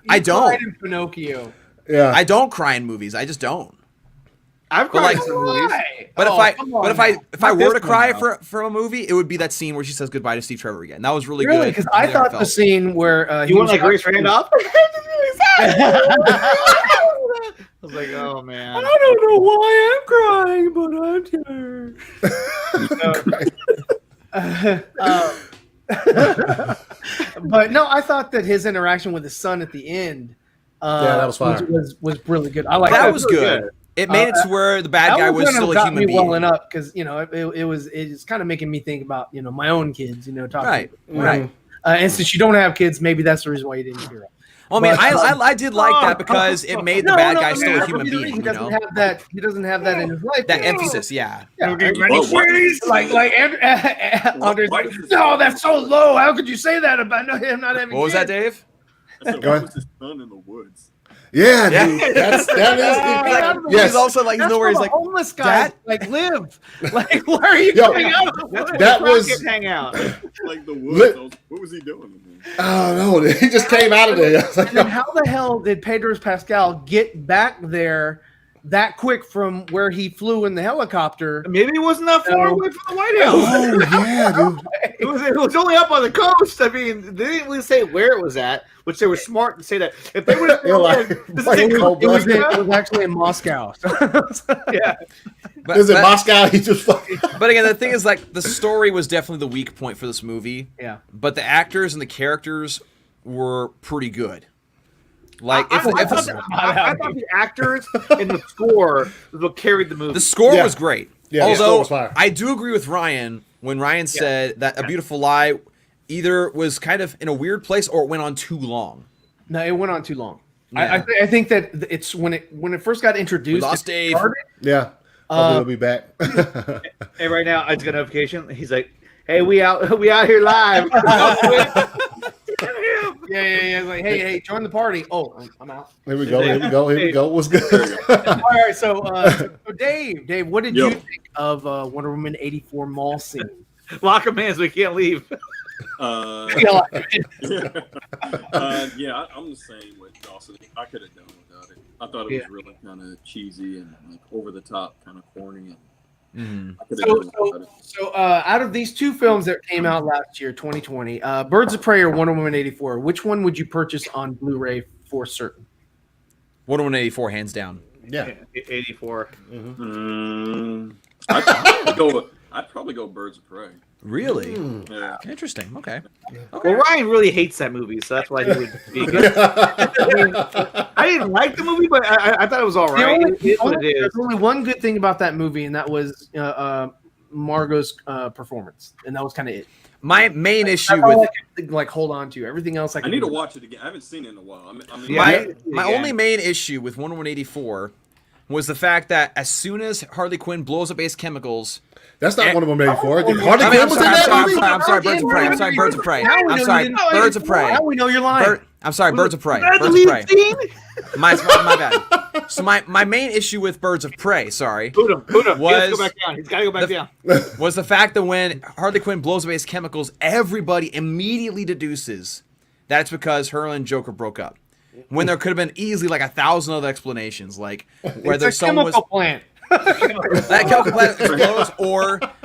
I don't. Cried in Pinocchio. Yeah, I don't cry in movies. I just don't. I've cried in some movies. But if I were to cry for a movie, it would be that scene where she says goodbye to Steve Trevor again. That was really good. Because I thought the scene where you want like Grace Randolph. I was like, oh man, I don't know why I'm crying, but I'm here. But no, I thought that his interaction with his son at the end, that was fire. Was really good. I like that. Was good. It made it to where the bad guy was still a human being. Well enough because it's kind of making me think about my own kids. Talking right. And since you don't have kids, maybe that's the reason why you didn't hear it. Well, I mean, I did like that because it made the bad guy still a human being. He doesn't have that. He doesn't have that in his life. That emphasis, yeah. Andre's like, no, that's so low. How could you say that about him not having? What was that, Dave? I said, what was his son in the woods? Yeah, dude. That is. Yes. He's also like, that's where he's like, homeless guys live. Like, where are you going out? That was hang out. Like the woods. What was he doing? Oh no, he just came out of there. Like, and then how the hell did Pedro Pascal get back there that quick from where he flew in the helicopter? Maybe it wasn't that far away from the White House. Oh yeah, dude. It was only up on the coast. I mean, they didn't really say where it was at, which they were smart to say that. If they would have it was actually in Moscow. Yeah. Is it Moscow? He just fucking. But again, the thing is, like, the story was definitely the weak point for this movie. Yeah. But the actors and the characters were pretty good. Like, I thought the actors and the score was what carried the movie. The score was great. Yeah, although I do agree with Ryan when Ryan said that A Beautiful Lie either was kind of in a weird place or it went on too long. No, it went on too long. Yeah. I think that it's when it first got introduced. We lost Dave. Yeah. Hopefully he'll be back. Hey, right now I just got a notification. He's like, "Hey, we out here live." Yeah. Like, hey, join the party. Oh, I'm out. Here we go. What's good? All right, so Dave, what did you think of Wonder Woman 84 mall scene? Lock him in so we can't leave. Yeah, I'm the same with Dawson. I could have done without it. I thought it was really kind of cheesy and like over the top, kind of corny. And I could have done without it. So out of these two films that came out last year, 2020, Birds of Prey or Wonder Woman 84, which one would you purchase on Blu-ray for certain? Wonder Woman 84, hands down. Yeah. 84. I'd probably go Birds of Prey. Really? Yeah. Interesting. Okay. Well, Ryan really hates that movie, so that's why he would be good. I didn't like the movie, but I thought it was all right. There's only one good thing about that movie, and that was Margot's performance, and that was kind of it. My main issue with hold on to everything else. I need to watch it again. I haven't seen it in a while. My only main issue with Wonder Woman 84 was the fact that as soon as Harley Quinn blows up Ace Chemicals. That's not Wonder Woman 84. Harley Quinn was in that movie? I'm sorry, Birds of Prey. Birds of Prey. Now we know you're lying. I'm sorry, Birds of Prey. Birds of Prey. My bad. So my main issue with Birds of Prey, sorry, Boot him. He's got to go back down. Was the fact that when Harley Quinn blows up Ace Chemicals, everybody immediately deduces that it's because her and Joker broke up. When there could have been easily like 1,000 other explanations, like whether someone was plant. that chemical plant explodes,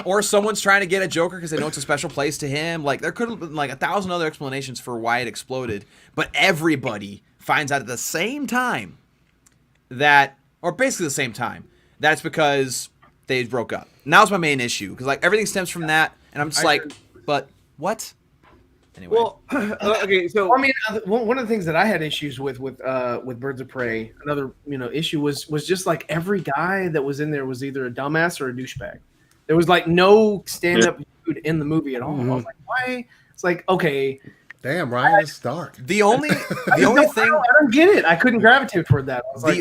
or someone's trying to get at Joker because they know it's a special place to him. Like there could have been like 1,000 other explanations for why it exploded, but everybody finds out at the same time or basically the same time, that's because they broke up. And that was my main issue because like everything stems from that, and I'm just but what? Anyway. Well, okay, so I mean, one of the things that I had issues with Birds of Prey, another issue was just like every guy that was in there was either a dumbass or a douchebag. There was like no stand-up dude in the movie at all. I was like, why? It's like, okay, damn, Ryan, it's dark. The only thing I don't get it. I couldn't gravitate toward that. I was I'm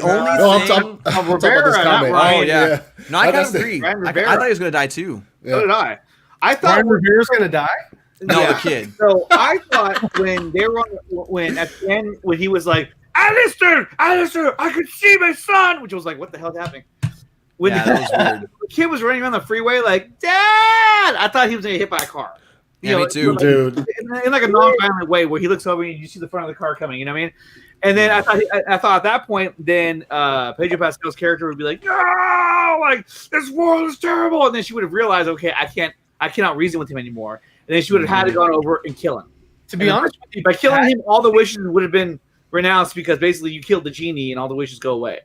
talking about this comment. Oh yeah. No, I kind of agree. I thought he was gonna die too. So did I. I thought Ryan Rivera's gonna die. No, the kid. So I thought when they were at the end when he was like, Alistair, I could see my son, which was like, what the hell is happening? When that was weird. The kid was running around the freeway like, Dad! I thought he was gonna get hit by a car. Me too, dude. In like a non-violent way, where he looks over and you see the front of the car coming. You know what I mean? And then I thought at that point, then Pedro Pascal's character would be like, no, like this world is terrible, and then she would have realized, okay, I cannot reason with him anymore. And then she would have had to go over and kill him. To be honest with you, by killing him, all the wishes would have been renounced because basically you killed the genie and all the wishes go away.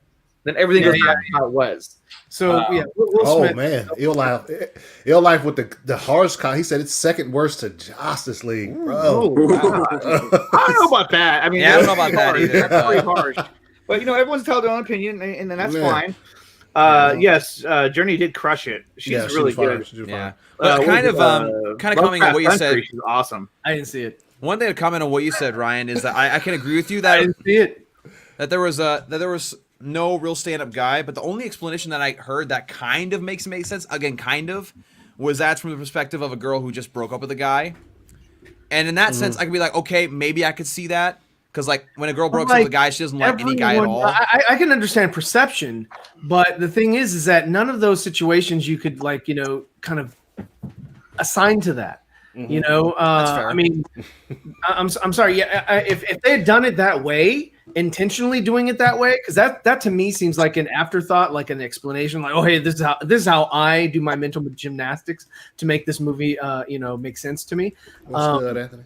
Then everything goes back to how it was. So Will Smith, man, ill life with the harsh con. He said it's second worst to Justice League, bro. Wow. I don't know about that. I mean, I don't know about that either. That's pretty harsh. But everyone's entitled to their own opinion, and that's fine. Yes, Journey did crush it. She's really good. Yeah. But kind of commenting on what you said. She's awesome. I didn't see it. One thing to comment on what you said, Ryan, is that I can agree with you that I didn't see it. That there was no real stand-up guy, but the only explanation that I heard that kind of makes sense, again, kind of, was that's from the perspective of a girl who just broke up with a guy. And in that sense, I could be like, okay, maybe I could see that. Because, like, when a girl breaks up with a guy, she doesn't like any guy at all. I can understand perception, but the thing is that none of those situations you could, like, kind of assign to that. That's fair. I mean, I'm sorry. Yeah, if they had done it that way, intentionally doing it that way, because that to me seems like an afterthought, like an explanation, like, oh hey, this is how I do my mental gymnastics to make this movie, make sense to me. What's good, Anthony?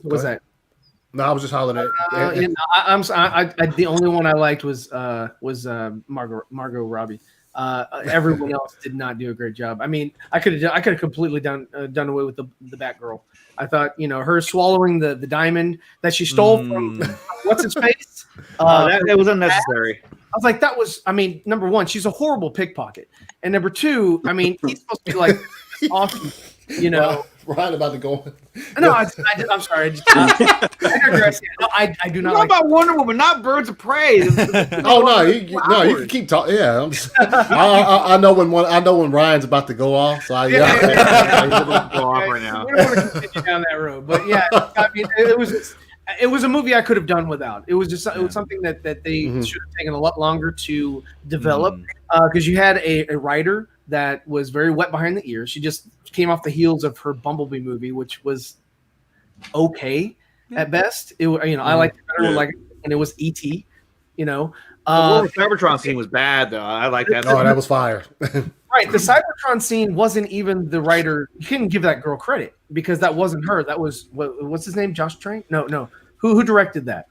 What was that? No, I was just hollering at. The only one I liked was Margot Robbie. Everyone else did not do a great job. I mean, I could have completely done away with the Batgirl. I thought, her swallowing the diamond that she stole from what's his face. That was unnecessary. I was like, that was. I mean, number one, she's a horrible pickpocket, and number two, I mean, he's supposed to be like awesome. Ryan about to go. No, I'm sorry. I digress. No, I do not. What Like about Wonder Woman, not Birds of Prey? Oh no, you can keep talking. Yeah, I know when Ryan's about to go off. So Go off right now. We don't want to continue down that road, but yeah, I mean, it was a movie I could have done without. It was just it was something that they should have taken a lot longer to develop because you had a writer that was very wet behind the ears. She just came off the heels of her Bumblebee movie, which was okay at best. It I liked it better when it was E.T. The Cybertron scene was bad though. I like that. Oh, that was fire. Right, the Cybertron scene wasn't even the writer. You couldn't give that girl credit because that wasn't her. That was what's his name? Josh Trank? No. Who directed that?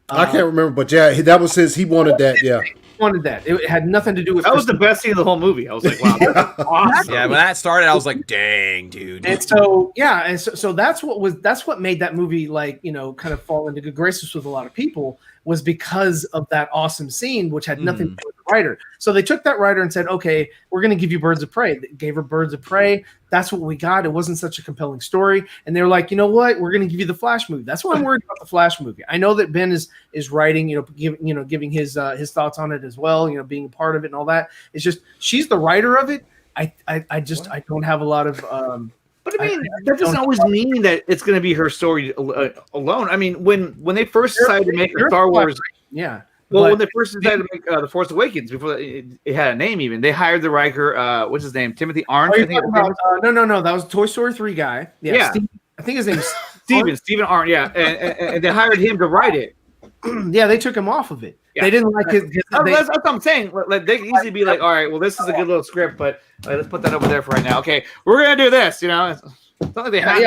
I can't remember, but yeah, that was his. He wanted that. Yeah, he wanted that. It had nothing to do with. That was the best scene of the whole movie. I was like, wow, that's awesome. Yeah, when that started, I was like, dang, dude. And so so that's what made that movie kind of fall into good graces with a lot of people was because of that awesome scene, which had nothing to do with the writer. So they took that writer and said, okay, we're going to give you Birds of Prey. They gave her Birds of Prey. That's what we got. It wasn't such a compelling story. And they were like, you know what? We're going to give you the Flash movie. That's why I'm worried about the Flash movie. I know that Ben is writing, giving his thoughts on it as well, being a part of it and all that. It's just, she's the writer of it. I don't have a lot of, but I mean, that doesn't always mean that it's going to be her story alone. I mean, when they first decided to make a Star Wars, when they first decided to make The Force Awakens, before it had a name, even they hired the writer. What's his name? Timothy Arndt. No, that was Toy Story 3 guy. Yeah. Steve, I think his name is Stephen Arndt. Yeah, and they hired him to write it. Yeah, they took him off of it. Yeah. They didn't like it. That's what I'm saying. Like, they could easily be like, all right, well, this is a good little script, but let's put that over there for right now. Okay, we're gonna do this. It's not like they have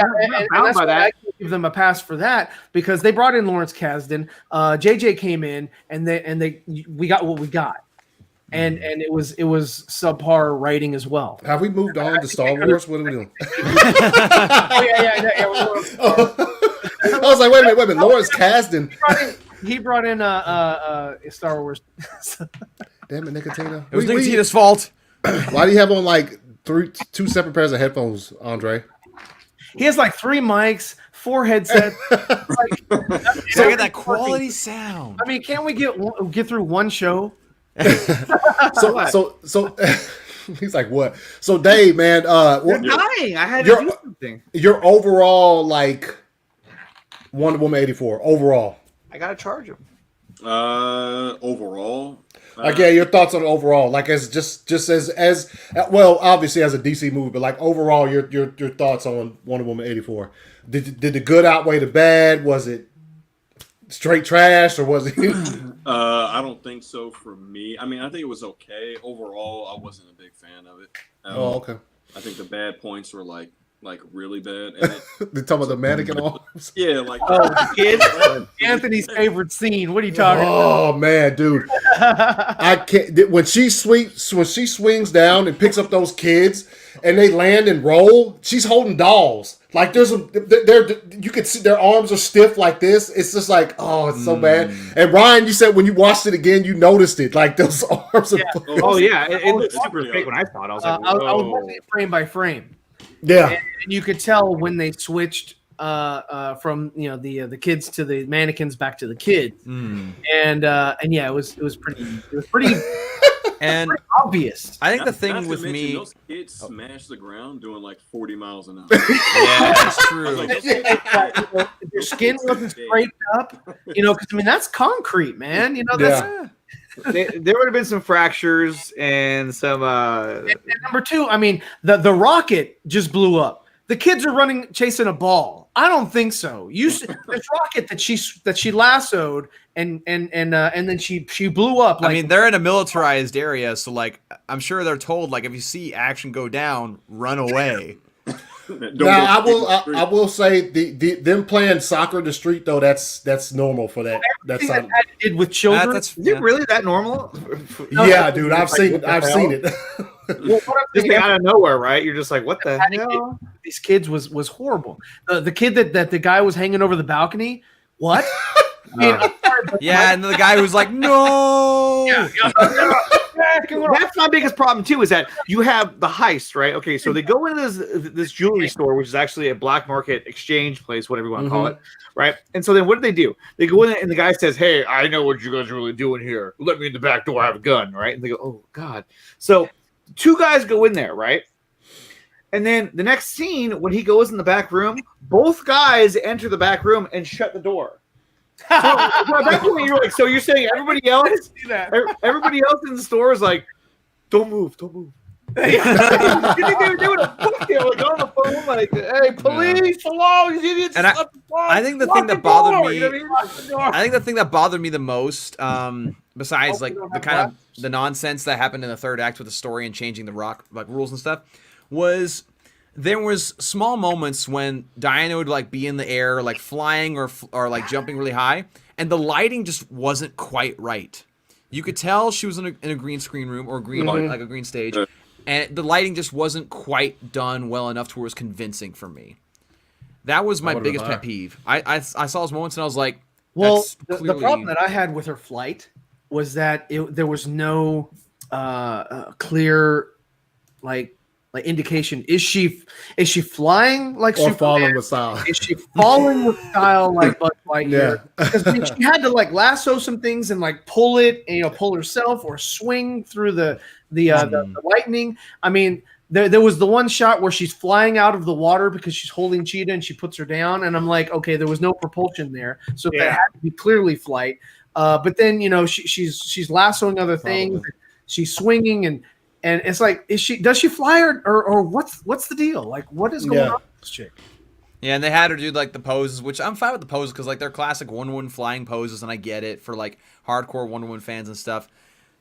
bound by that. I can give them a pass for that because they brought in Lawrence Kasdan. JJ came in, and we got what we got, and it was subpar writing as well. Have we moved on to Star Wars? What are we doing? Yeah. I was like, wait a minute. Lawrence Kasdan. He brought in Star Wars. Damn it, Nickatina. It was Nickatina's fault. Why do you have on like two separate pairs of headphones, Andre? He has like 3 mics, 4 headsets. So I get that quality sound. I mean, can't we get through one show? So he's like, what? So Dave, man, you're dying. I had to do something. Your overall Wonder Woman 84 overall. I gotta charge him. Overall. Your thoughts on overall, like as well, obviously as a DC movie, but like overall, your thoughts on Wonder Woman 84. Did the good outweigh the bad? Was it straight trash or was it? I don't think so for me. I mean, I think it was okay overall. I wasn't a big fan of it. Okay. I think the bad points were like really bad. And They're talking about the mannequin arms. Yeah, like kids. Anthony's favorite scene. What are you talking about? Oh man, dude, I can't. When she swings down and picks up those kids and they land and roll, she's holding dolls. Like you could see their arms are stiff like this. It's just like, oh, it's so bad. And Ryan, you said when you watched it again, you noticed it. Like those arms. Yeah. It looked super fake when I saw it. I was like, I was watching it frame by frame. Yeah, and you could tell when they switched from the kids to the mannequins back to the kids, and yeah, it was pretty and pretty obvious. I think the thing with me, those kids smash the ground doing like 40 miles an hour. Yeah, that's true. Their skin wasn't scraped up, because I mean that's concrete, man. That's. There would have been some fractures and some. And number 2, I mean, the rocket just blew up. The kids are chasing a ball. I don't think so. This rocket that she lassoed and then she blew up. I mean, they're in a militarized area, so like I'm sure they're told like if you see action go down, run away. Now I will say them playing soccer in the street though that's normal for that. That's that did with children. Is it really that normal? Yeah, dude, I've seen it. Well, just out of nowhere, right? You're just like, what the hell? These kids was horrible. The kid that the guy was hanging over the balcony. What? Yeah, and the guy who's like, no. That's my biggest problem too. Is that you have the heist, right? Okay, so they go into this jewelry store, which is actually a black market exchange place, whatever you want to call it, right? And so then what do? They go in and the guy says, "Hey, I know what you guys are really doing here. Let me in the back door. I have a gun, right?" And they go, "Oh God!" So 2 guys go in there, right? And then the next scene, when he goes in the back room, both guys enter the back room and shut the door. So at that point, you're like, so you're saying everybody else in the store is like, don't move. They were doing a book there, like on the phone, like, hey, police, hello, these idiots. And I think the thing that bothered me, I think the thing that bothered me the most, besides like the kind of the nonsense that happened in the third act with the story and changing the rock like rules and stuff, was there was small moments when Diana would like be in the air, like flying or like jumping really high, and the lighting just wasn't quite right. You could tell she was in a green screen room or green like a green stage, and the lighting just wasn't quite done well enough to where it was convincing for me. That was my biggest pet peeve. I saw those moments and I was like, well, the problem that I had with her flight was that there was no clear like indication. Is she flying like or Superman? falling with style? Is she falling with style like Buzz Lightyear? Because she had to like lasso some things and like pull it, and pull herself or swing through the lightning. I mean, there was the one shot where she's flying out of the water because she's holding Cheetah and she puts her down, and I'm like, okay, there was no propulsion there, so that had to be clearly flight. But then she's lassoing other things, she's swinging and it's like, does she fly or what's the deal? Like, what is going on with this chick? Yeah, and they had her do like the poses, which I'm fine with the poses because like they're classic Wonder Woman flying poses, and I get it for like hardcore Wonder Woman fans and stuff.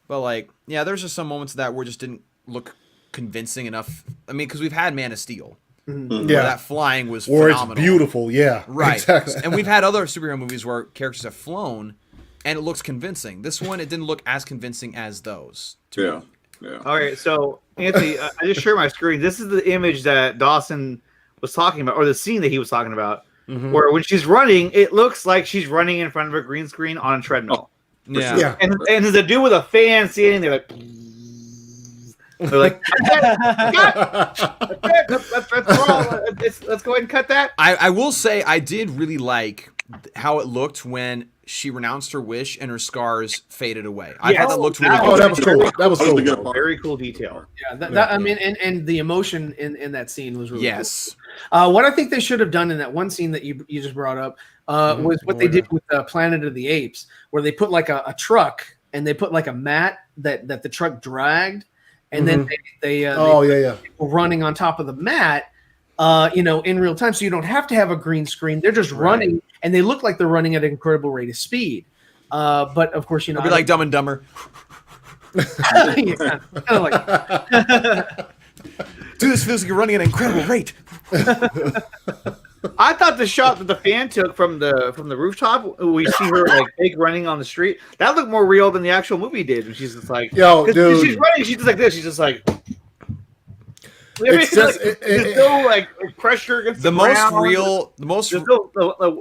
But like, yeah, there's just some moments that just didn't look convincing enough. I mean, because we've had Man of Steel, where that flying was phenomenal. It's beautiful, right? Exactly. And we've had other superhero movies where characters have flown, and it looks convincing. This one, it didn't look as convincing as those. Yeah. All right, so Anthony, I just shared my screen. This is the image that Dawson was talking about, or the scene that he was talking about, where when she's running, it looks like she's running in front of a green screen on a treadmill. Yeah. And there's a dude with a fan standing there like, they're like, let's go ahead and cut that. I will say I did really like how it looked when she renounced her wish and her scars faded away. I thought that looked really good. Oh, that was cool. That was cool. Very cool detail. Yeah, I mean, and the emotion in that scene was really cool. What I think they should have done in that one scene that you just brought up was what they did with Planet of the Apes, where they put like a truck and they put like a mat that the truck dragged, and then they were running on top of the mat. In real time, so you don't have to have a green screen. They're just running, and they look like they're running at an incredible rate of speed. But of course, it'll be like Dumb and Dumber. Kind of like. Dude, this feels like you're running at an incredible rate. I thought the shot that the fan took from the rooftop, we see her like fake running on the street, that looked more real than the actual movie did. And she's just like, yo, dude, she's running, she's just like this. She's just like. It's just, there's no like pressure against the ground. There's no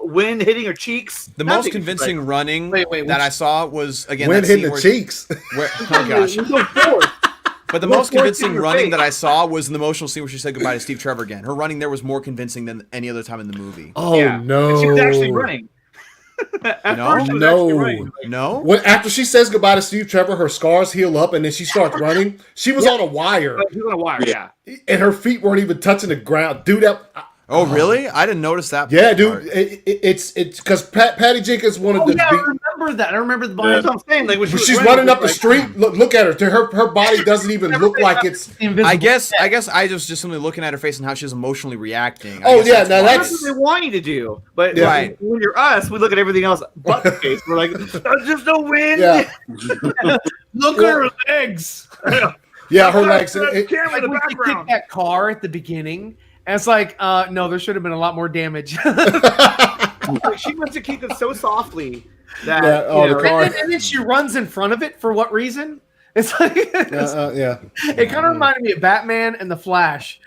wind hitting her cheeks. The most convincing running that I saw was again wind hitting the cheeks. Oh gosh! But the most convincing running that I saw was in the emotional scene where she said goodbye to Steve Trevor again. Her running there was more convincing than any other time in the movie. Oh no! She was actually running. No. When after she says goodbye to Steve Trevor, her scars heal up, and then she starts running. She was on a wire. She was on a wire, yeah. And her feet weren't even touching the ground, dude. Oh, really? I didn't notice that. Yeah, dude. It's because Patty Jenkins wanted to. Yeah, I remember that. I remember the. That's what I'm saying. Like when she's running up the street, look at her. Her body doesn't even look like it's. I guess I was just simply looking at her face and how she's emotionally reacting. That's what they want you to do. But when you're us, we look at everything else but the face. We're like, there's just no wind. Yeah. Look at her legs. Yeah, her legs. Like when she kicked that car at the beginning. And it's like, no, there should have been a lot more damage. She wants to keep it so softly that the car. And then she runs in front of it for what reason? It's like, It kind of reminded me of Batman and the Flash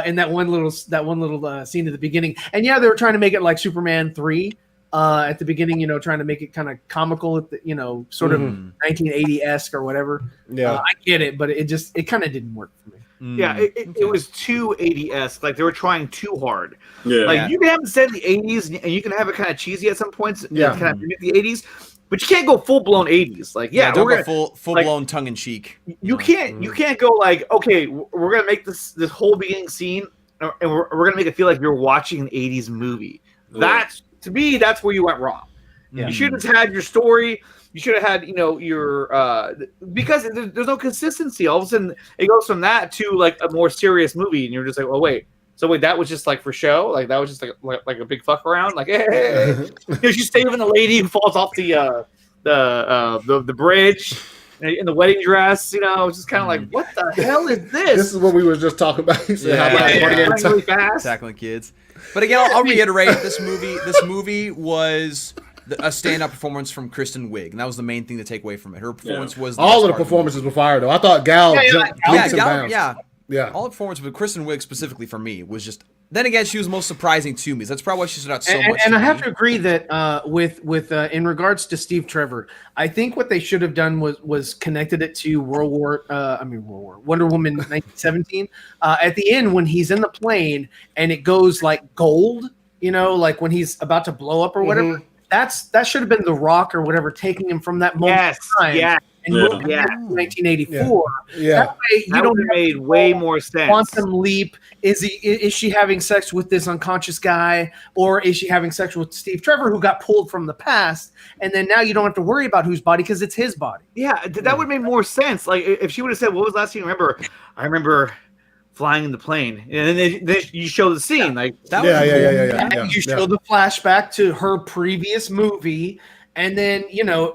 in that one little scene at the beginning. And yeah, they were trying to make it like Superman 3, at the beginning, trying to make it kind of comical, at the, sort of 1980-esque or whatever. Yeah, I get it, but it kind of didn't work for me. Yeah, it was too 80-esque. Like they were trying too hard. Yeah. Like you can have it set in the 80s, and you can have it kind of cheesy at some points. Yeah, kind of mimic the 80s, but you can't go full blown 80s. Like don't we're go full blown tongue in cheek. You can't go like, okay, we're gonna make this whole beginning scene, and we're gonna make it feel like you're watching an 80s movie. That's to me, that's where you went wrong. Yeah. You should have had your story. You should have had, your because there's no consistency. All of a sudden, it goes from that to like a more serious movie, and you're just like, oh wait, that was just like for show, like that was just like a big fuck around, like hey. She's saving the lady who falls off the bridge in the wedding dress. It's just kind of like, what the hell is this? This is what we were just talking about. Really fast, tackling kids. But again, I'll reiterate, this movie was a stand-up performance from Kristen Wiig, and that was the main thing to take away from it. Her performance was all of the performances were fire, though. I thought Gal yeah. All the performance, but Kristen Wiig specifically for me was just. Then again, she was most surprising to me. That's probably why she stood out so much. And I have to agree that with in regards to Steve Trevor, I think what they should have done was connected it to Wonder Woman 1917. At the end, when he's in the plane and it goes like gold, like when he's about to blow up or whatever. That should have been The Rock or whatever taking him from that moment. And 1984. Yeah. That way you don't made way more sense. Quantum leap. Is she having sex with this unconscious guy, or is she having sex with Steve Trevor, who got pulled from the past? And then now you don't have to worry about whose body because it's his body. Yeah, that would have made more sense. Like if she would have said, "What was the last thing you remember?" I remember flying in the plane, and then you show the scene like that. You show the flashback to her previous movie. And then,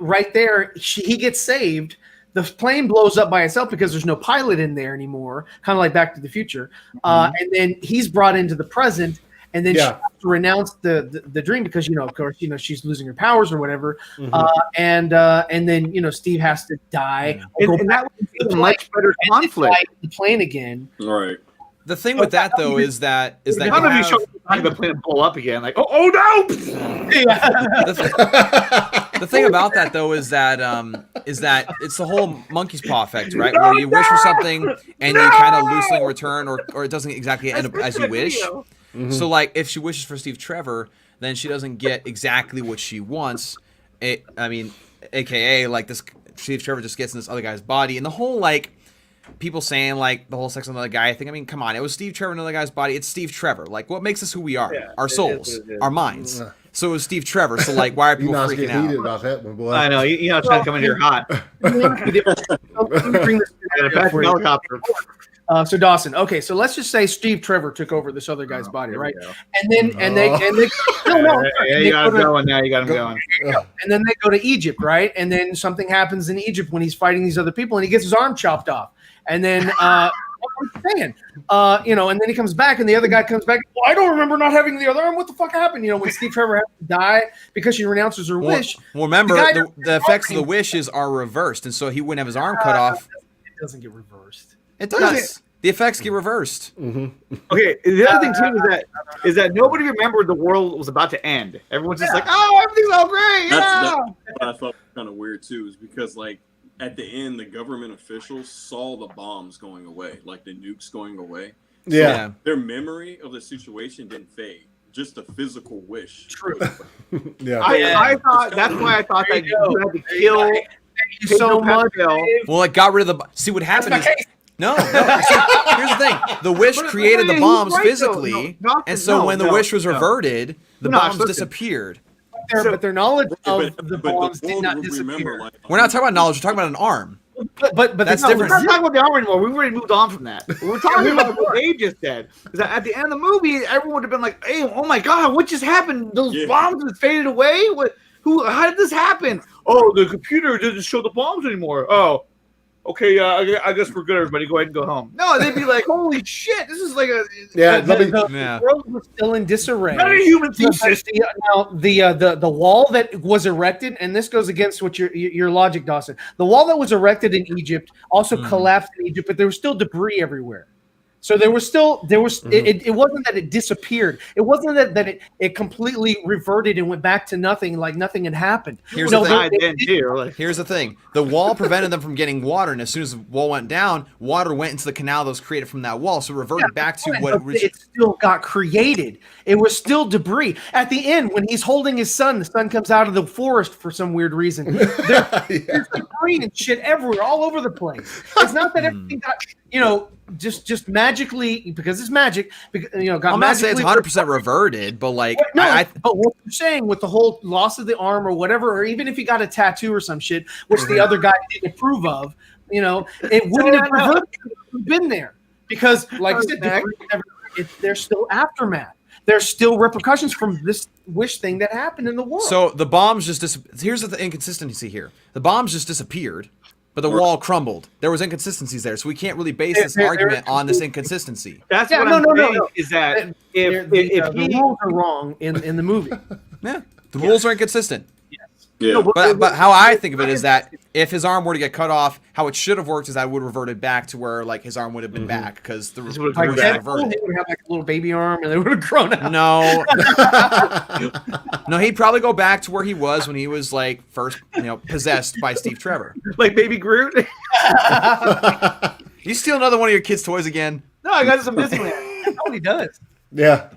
right there, he gets saved. The plane blows up by itself because there's no pilot in there anymore, kind of like Back to the Future. And then he's brought into the present, and then she has to renounce the dream because, of course, she's losing her powers or whatever. And then, Steve has to die. And that would be a much better conflict. The plane again. All right. The thing with that though is that you show the plane blow up again, like oh no. The thing about that though is that it's the whole monkey's paw effect, right? Where you wish for something and you kind of loosely return, or it doesn't exactly end up as you wish. So like if she wishes for Steve Trevor, then she doesn't get exactly what she wants. AKA like this Steve Trevor just gets in this other guy's body, and the whole like. People saying like the whole sex on another guy thing. I mean, come on, it was Steve Trevor in another guy's body. It's Steve Trevor. Like, what makes us who we are? Our souls, our minds. So it wasEve Trevor. So like, why are people freaking out? About that one, boy. I know you're not trying to come in here hot. Bring this helicopter. So Dawson, okay, so let's just say Steve Trevor took over this other guy's body, right? And then they you got him going now. You got him going. And then they go to Egypt, right? And then something happens in Egypt when he's fighting these other people, and he gets his arm chopped off. And then, and then he comes back, and the other guy comes back. Well, I don't remember not having the other arm. What the fuck happened? When Steve Trevor has to die because she renounces her wish. Well, remember the effects of the wishes are reversed, and so he wouldn't have his arm cut off. It doesn't get reversed. It does. The effects get reversed. Okay. The other thing too is that nobody remembered the world was about to end. Everyone's just like, "Oh, everything's all great." That's what I thought was kind of weird too, is because like at the end, the government officials saw the bombs going away, like the nukes going away. Yeah. So their memory of the situation didn't fade. Just a physical wish. True. I thought that's why I thought that you had to kill. Thank you so much. Well, it got rid of the. See what happened is. No. Here's the thing: the wish created the bombs physically, and so when the wish was reverted, the bombs disappeared. But their knowledge of the bombs did not disappear. We're not talking about knowledge. We're talking about an arm. But that's We're different. not talking about the arm anymore. We've already moved on from that. We're talking about what they just said. Because at the end of the movie, everyone would have been like, "Hey, oh my god, what just happened? Those bombs just faded away. How did this happen? Oh, the computer doesn't show the bombs anymore. Oh, okay, I guess we're good, everybody. Go ahead and go home." No, they'd be like, "Holy shit, this is like a the world was still in disarray." Not a human thesis. Now, the wall that was erected, and this goes against what your logic, Dawson. The wall that was erected in Egypt also collapsed in Egypt, but there was still debris everywhere. So there was Mm-hmm. it wasn't that it disappeared. It wasn't that it completely reverted and went back to nothing, like nothing had happened. Here's the thing. Here's the thing. The wall prevented them from getting water, and as soon as the wall went down, water went into the canal that was created from that wall. So it reverted back to what it still got created. It was still debris. At the end, when he's holding his son, the son comes out of the forest for some weird reason. There's debris and shit everywhere, all over the place. It's not that everything got, just magically, because it's magic, got I'm not saying it's 100% reverted, but like, but what you're saying with the whole loss of the arm or whatever, or even if he got a tattoo or some shit, which the other guy didn't approve of, it wouldn't have reverted, been there, because like I said, there's still aftermath. There's still repercussions from this wish thing that happened in the world. So the bombs here's the inconsistency here. The bombs just disappeared, but the wall crumbled. There was inconsistencies there, so we can't really base this argument on this inconsistency. That's what I'm saying is that if the rules are wrong in the movie. Yeah, the rules are inconsistent. Yeah. But how I think of it is that if his arm were to get cut off, how it should have worked is that it would have reverted back to where like his arm would have been back, because the rules reverted. They would have like a little baby arm and they would have grown out. No, he'd probably go back to where he was when he was like first, possessed by Steve Trevor. Like Baby Groot. You steal another one of your kids' toys again? No, I got some Disneyland. That's what he does. Yeah.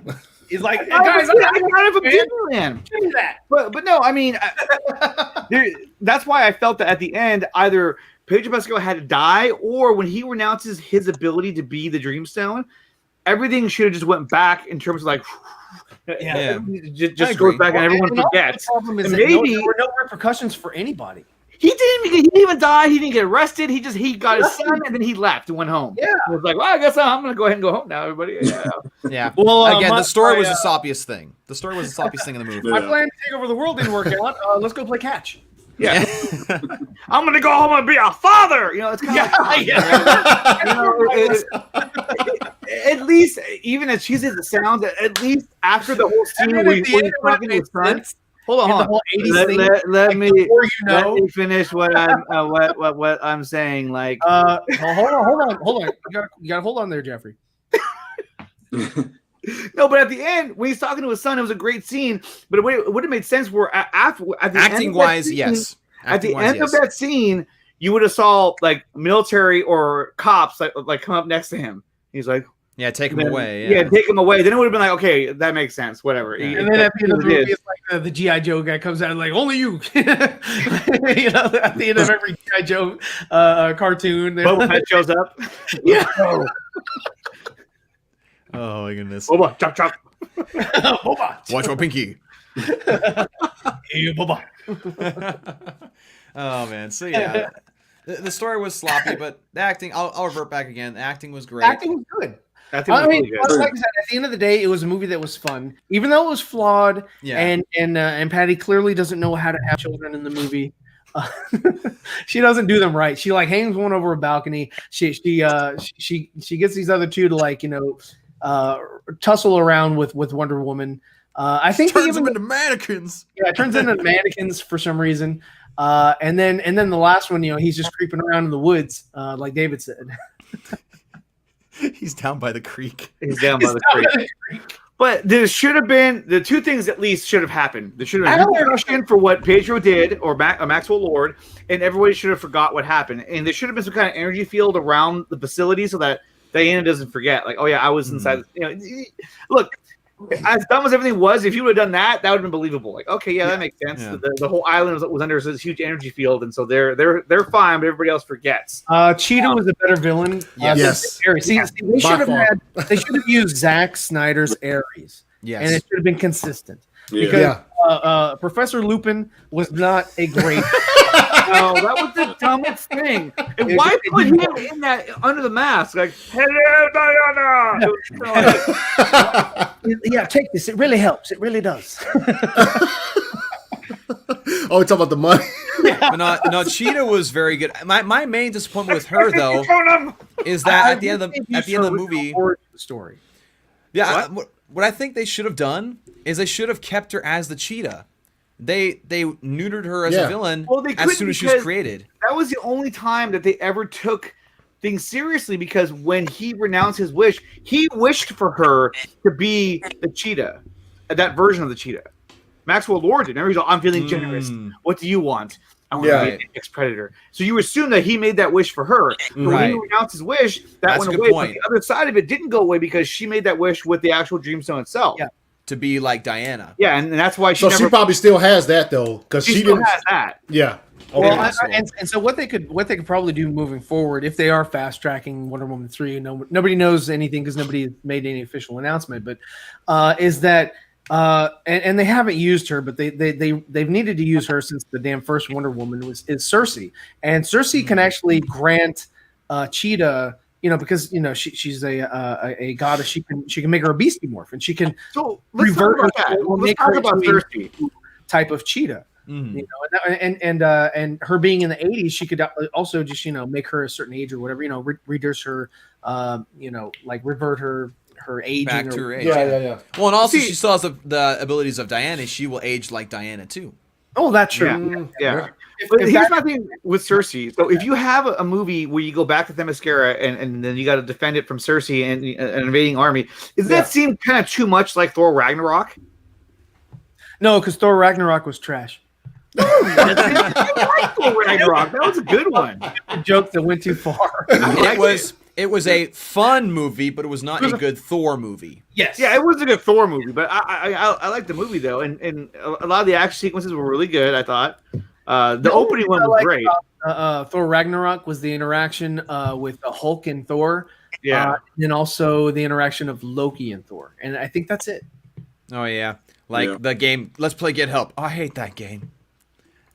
He's like, hey, guys, I got a Disneyland. Give me that. But no, I mean, that's why I felt that at the end, either Pedro Pascal had to die, or when he renounces his ability to be the Dreamstone, everything should have just went back in terms of like, just goes back and everyone forgets. The problem is that there were no repercussions for anybody. He didn't even die. He didn't get arrested. He got his son and then he left and went home. Yeah, it was like, well, I guess I'm gonna go ahead and go home now, everybody. Yeah. Well, again, the story was the sloppiest thing. The story was the sloppiest thing in the movie. My plan to take over the world didn't work out. Let's go play catch. Yeah. I'm gonna go home and be a father. It's kind of at least, even as cheesy as it sounds, at least after the whole scene where he's talking to his son. Hold on. Let me finish what I'm saying. Like, hold on. You gotta hold on there, Jeffrey. No, but at the end, when he's talking to his son, it was a great scene. But it would have made sense where acting wise, yes. At the end of that scene, you would have saw like military or cops like come up next to him. He's like, yeah, take him away. Yeah, take him away. Then it would have been like, okay, that makes sense. Whatever. Yeah. And then at the end of the movie, it's like the G.I. Joe guy comes out and like, only you. At the end of every G.I. Joe cartoon, Boba Fett shows up. Yeah. Oh my goodness. Boba, chop. Boba. Watch my pinky. Hey, Boba. Oh man. So yeah, the story was sloppy, but the acting. I'll revert back again. The acting was great. Acting was good. Like I said, at the end of the day, it was a movie that was fun, even though it was flawed. Yeah. And Patty clearly doesn't know how to have children in the movie. She doesn't do them right. She like hangs one over a balcony. She gets these other two to like tussle around with Wonder Woman. I think turns them into mannequins. Yeah, it turns into mannequins for some reason. And then the last one, he's just creeping around in the woods, like David said. He's down by the creek. He's down by the creek. But there should have been the two things at least should have happened. There should have been a question for what Pedro did or Maxwell Lord, and everybody should have forgot what happened. And there should have been some kind of energy field around the facility so that Diana doesn't forget. Like, oh yeah, I was inside. Look, as dumb as everything was, if you would have done that, that would have been believable. Like, okay, yeah, that makes sense. Yeah. The whole island was under this huge energy field, and so they're fine, but everybody else forgets. Cheetah was a better villain. Yes. See, they should have used Zack Snyder's Ares. Yes. And it should have been consistent. Because Professor Lupin was not a great. No, that was the dumbest thing. And why put him in that under the mask? Like, hello, Diana. Yeah, take this. It really helps. It really does. Oh, it's about the money. But no, Cheetah was very good. My main disappointment with her though is that at the end of the movie, story. Yeah, what I think they should have done is they should have kept her as the Cheetah. They neutered her as a villain as soon as she was created. That was the only time that they ever took things seriously because when he renounced his wish, he wished for her to be the cheetah, that version of the cheetah. Maxwell Lord did. Remember, he's like, I'm feeling generous. What do you want? I want to be an ex-predator. So you assume that he made that wish for her. But when he renounced his wish, that went away. But the other side of it didn't go away because she made that wish with the actual Dreamstone itself. Yeah. To be like Diana. Yeah, and that's why she probably still has that though, because she still didn't has that. Yeah. Well, and so what they could probably do moving forward, if they are fast tracking Wonder Woman 3, nobody knows anything because nobody made any official announcement, but is that and they haven't used her, but they've needed to use her since the damn first Wonder Woman is Cersei, and Cersei can actually grant Cheetah, because she's a goddess. She can make her a beastie morph, and she can revert her. Let's talk about Cersei type of cheetah. And her being in the 80s, she could also just make her a certain age or whatever, reduce her, like revert her aging back to her age. Yeah. Well, and also she still has the abilities of Diana. She will age like Diana too. Oh, that's true. Yeah. But here's my thing with Cersei. So if you have a movie where you go back to Themyscira and then you got to defend it from Cersei and an invading army, does that seem kind of too much like Thor Ragnarok? No, because Thor Ragnarok was trash. Ragnarok. That was a good one. A joke that went too far. It was a fun movie, but it was not a good Thor movie. Yes. Yeah, it was a good Thor movie, but I liked the movie though, and a lot of the action sequences were really good. I thought the opening one was great. Thor Ragnarok was the interaction with the Hulk and Thor. Yeah, and also the interaction of Loki and Thor, and I think that's it. Oh yeah, the game. Let's play Get Help. Oh, I hate that game.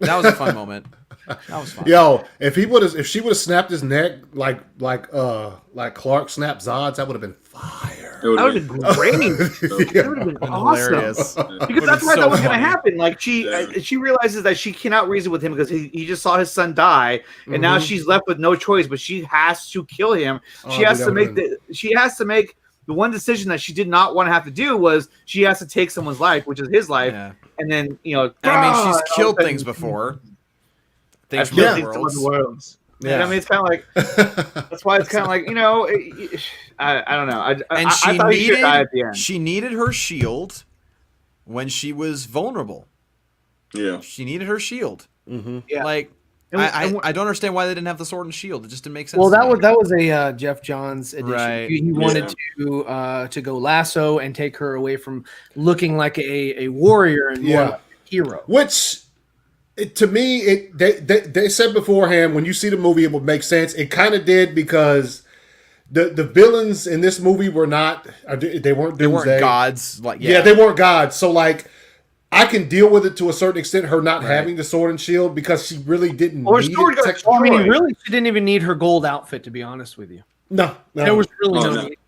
That was a fun moment. That was fun. Yo, if she would have snapped his neck like Clark snapped Zod's, that would have been fire. That would have been great. That would have been awesome. Hilarious. Because that's what I thought was going to happen. Like she realizes that she cannot reason with him because he just saw his son die, and now she's left with no choice. But she has to kill him. She has to make the one decision that she did not want to have to do was she has to take someone's life, which is his life, and then she's killed things before. I've killed things in other worlds. Yeah, I mean it's kind of like that's why it's kind of like I don't know. I thought he should die at the end. She needed her shield when she was vulnerable. Yeah, she needed her shield. Mm-hmm. Yeah, like. I don't understand why they didn't have the sword and shield. It just didn't make sense. Well, that was a Jeff Johns edition. Right. He wanted to go lasso and take her away from looking like a warrior and more like a hero. Which, to me, they said beforehand when you see the movie it would make sense. It kind of did because the villains in this movie were not they weren't gods. They weren't gods. So like. I can deal with it to a certain extent, her not having the sword and shield because she really didn't need it. I mean, really, she didn't even need her gold outfit, to be honest with you. No. There was really no need.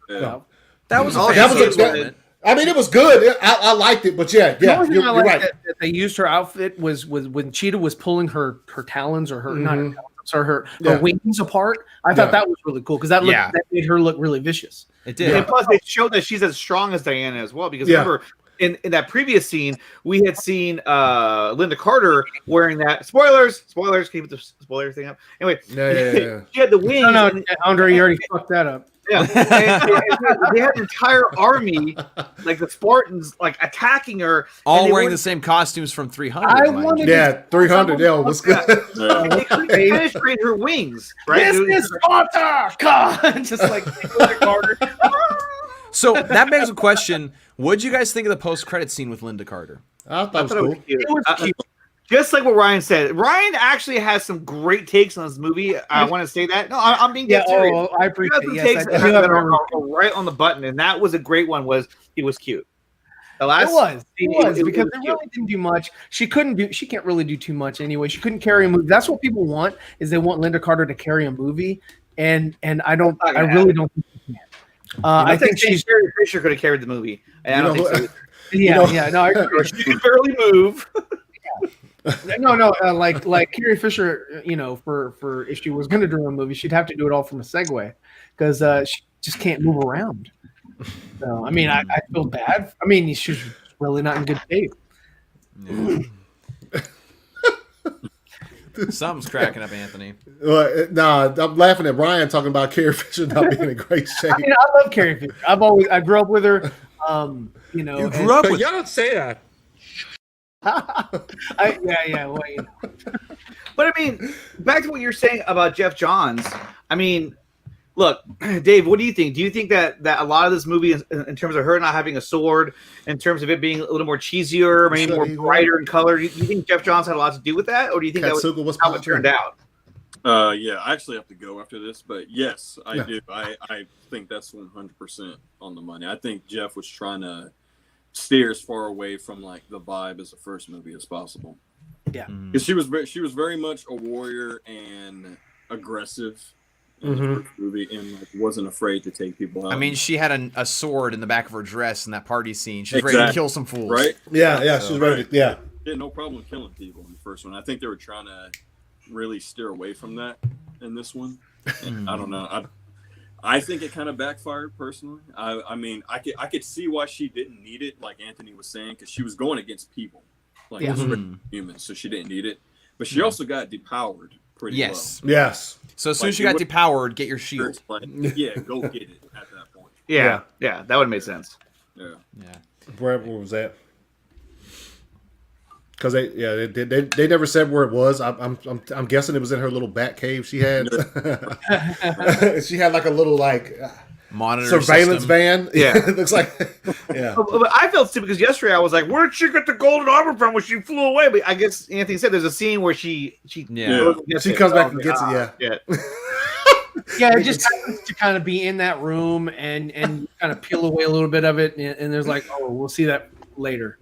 That was I mean, it was good. I liked it, but you're right. That they used her outfit was when Cheetah was pulling her talons or her not her talons, her wings apart. I thought that was really cool because that made her look really vicious. It did. And plus, it showed that she's as strong as Diana as well because remember. In that previous scene, we had seen Linda Carter wearing that. Spoilers. Can you put the spoiler thing up? Anyway, she had the wings. No, Andre, you already fucked that up. Yeah, and they had an entire army, like the Spartans, like attacking her, all wearing the same costumes from 300. 300. Yeah, was good. They couldn't penetrate her wings. Right? This is Sparta. God, just like Linda Carter. So that begs a question. What did you guys think of the post-credit scene with Linda Carter? I thought it was cool. It was cute. Just like what Ryan said. Ryan actually has some great takes on this movie. I want to say that. No, I'm being dead serious. I appreciate it. Yes, that are right on the button, and that was a great one. It was cute. It was because they really didn't do much. She can't really do too much anyway. She couldn't carry a movie. That's what people want is they want Linda Carter to carry a movie, and I really don't think she can. I think Carrie Fisher could have carried the movie. And I don't think so. No, I agree. She could barely move. Like Carrie Fisher, for if she was going to do a movie, she'd have to do it all from a Segway because she just can't move around. So I mean, I feel bad. I mean, she's really not in good shape. Something's cracking up, Anthony. Nah, I'm laughing at Ryan talking about Carrie Fisher not being in great shape. I mean, I love Carrie Fisher. I grew up with her. You know, You grew up with. Y'all don't say that. yeah. Well, you know. But I mean, back to what you're saying about Jeff Johns. I mean, look, Dave, what do you think? Do you think that a lot of this movie, in terms of her not having a sword, in terms of it being a little more cheesier, maybe more brighter in color, do you think Jeff Johns had a lot to do with that, or do you think that was how it turned out? Yeah, I actually have to go after this, but yes, I do. I think that's 100% on the money. I think Jeff was trying to steer as far away from like the vibe as the first movie as possible. Yeah, because she was very much a warrior and aggressive in the first movie, and like, wasn't afraid to take people out. I mean, she had a sword in the back of her dress in that party scene. She's ready to kill some fools, right? Yeah, she's ready. Yeah, no problem killing people in the first one. I think they were trying to really steer away from that in this one. And I don't know. I think it kind of backfired personally. I mean, I could see why she didn't need it, like Anthony was saying, because she was going against people, like humans, so she didn't need it. But she also got depowered pretty well. Yes. So as soon as you got depowered, get your shield. Yeah, go get it at that point. Yeah, that would make sense. Yeah. Where was that? Because they never said where it was. I'm guessing it was in her little bat cave she had. She had like a little monitor surveillance system. van. Yeah, it looks like. Yeah. But I felt stupid because yesterday I was like, "Where'd she get the golden armor from when she flew away?" But I guess Anthony said there's a scene where she she comes back and gets it. Yeah, it just happens to kind of be in that room and kind of peel away a little bit of it, and there's like, oh, we'll see that later.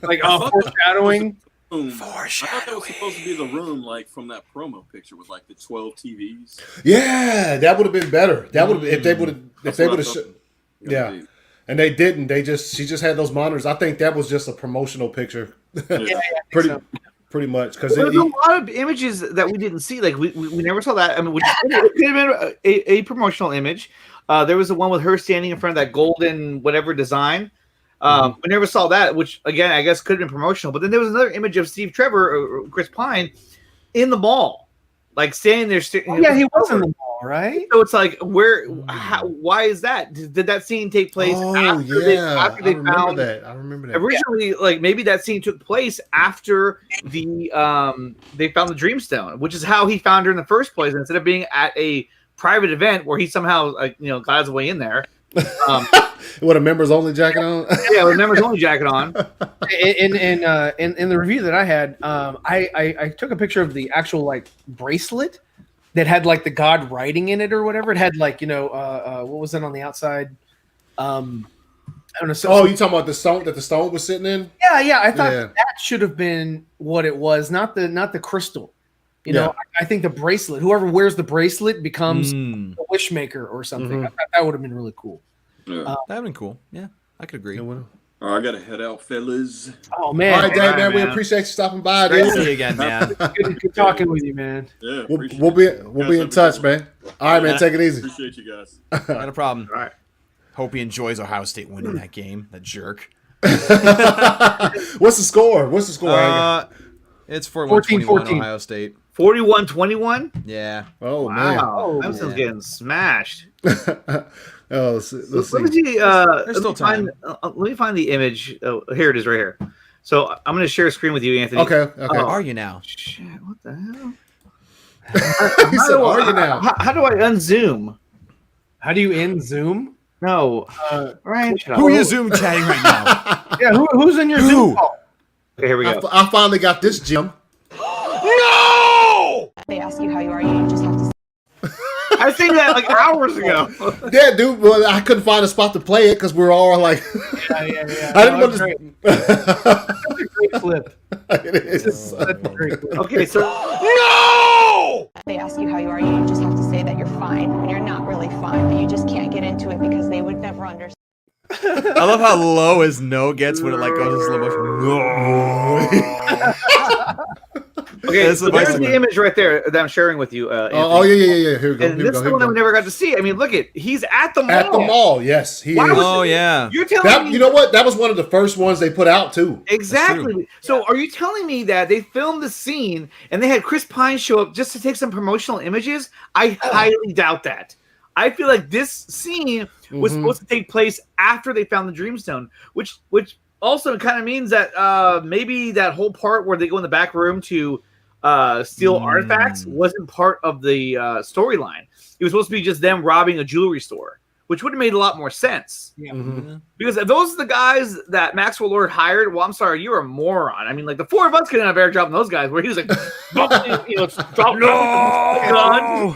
Like, foreshadowing. I thought that was supposed to be the room, like from that promo picture with like the 12 TVs. Yeah, that would have been better. That would have if they would have yeah. And they didn't. She just had those monitors. I think that was just a promotional picture. Pretty much, because there's a lot of images that we didn't see. Like we never saw that. I mean, it could have been a promotional image. There was the one with her standing in front of that golden whatever design. We never saw that, which again I guess could have been promotional. But then there was another image of Steve Trevor or Chris Pine in the mall, like standing there. He was in the mall, right? So it's like, why is that? Did that scene take place after they found that? I remember that. Originally, like maybe that scene took place after they found the Dreamstone, which is how he found her in the first place. Instead of being at a private event where he somehow got his way in there. What, a members only jacket on? Yeah, with a members only jacket on. In the review that I had, I took a picture of the actual like bracelet that had like the God writing in it or whatever. It had like what was it on the outside? I don't know. You talking about the stone that the stone was sitting in? Yeah. I thought that should have been what it was, not the crystal. You know, I think the bracelet. Whoever wears the bracelet becomes a wish maker or something. I thought that would have been really cool. Yeah. That would have been cool. Yeah, I could agree. All right, I gotta head out, fellas. Oh man! All right, Dave, man, we appreciate you stopping by. Great to see you again, man. Good talking with you, man. Yeah, we'll be in touch, man. All right, man, take it easy. Appreciate you guys. Not a problem. All right. Hope he enjoys Ohio State winning that game. That jerk. What's the score? It's 41-21 Ohio State. 41-21? Yeah. Oh, wow. Man. Clemson's getting smashed. Let's let me see. There's still time. Let me find the image. Oh, here it is right here. So I'm going to share a screen with you, Anthony. Okay. Where are you now? Shit, what the hell? He said, are you now? How do I unzoom? How do you end Zoom? No. Ryan, who are you Zoom chatting right now? Yeah, who's in your Zoom call? Okay, here we go. I finally got this, Jim. No! They ask you how you are, you just have to. I was saying that like hours ago. Yeah, dude. Well, I couldn't find a spot to play it because we're all like. Yeah. I didn't want to. That's a great clip. It is. That's a great clip. Okay, so No! They ask you how you are, you just have to say that you're fine when you're not really fine, but you just can't get into it because they would never understand. I love how low his no gets when it like goes in slow motion. No. Okay, so there's the image right there that I'm sharing with you. Yeah. Here we go. And this is the one that we never got to see. I mean, look he's at the mall. At the mall, yes, he is. You're telling me, you know what? That was one of the first ones they put out too. Exactly. So, are you telling me that they filmed the scene and they had Chris Pine show up just to take some promotional images? I highly doubt that. I feel like this scene was supposed to take place after they found the Dreamstone, which also kind of means that maybe that whole part where they go in the back room to steal artifacts wasn't part of the storyline. It was supposed to be just them robbing a jewelry store, which would have made a lot more sense. Yeah. Because if those are the guys that Maxwell Lord hired, well, I'm sorry, you're a moron. I mean, like the four of us couldn't have air dropped those guys where he was like, drop, no.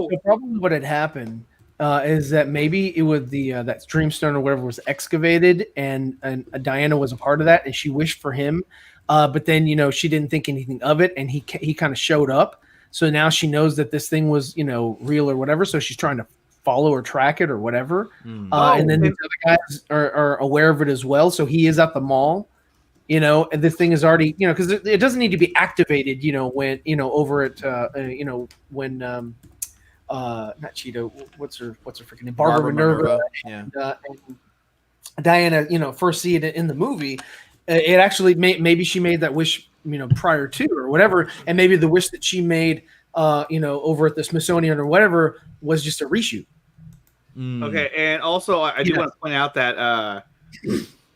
The problem what had happened is that maybe it was that Dreamstone or whatever was excavated, and Diana was a part of that, and she wished for him. But then, she didn't think anything of it, and he kind of showed up. So now she knows that this thing was, real or whatever. So she's trying to follow or track it or whatever. And then the other guys are aware of it as well. So he is at the mall, and this thing is already, because it doesn't need to be activated, when, over at, when, not Cheeto, what's her freaking name? Barbara Minerva. And Diana, first see it in the movie. It actually maybe she made that wish, prior to or whatever, and maybe the wish that she made, over at the Smithsonian or whatever was just a reshoot. Okay, and also I do want to point out that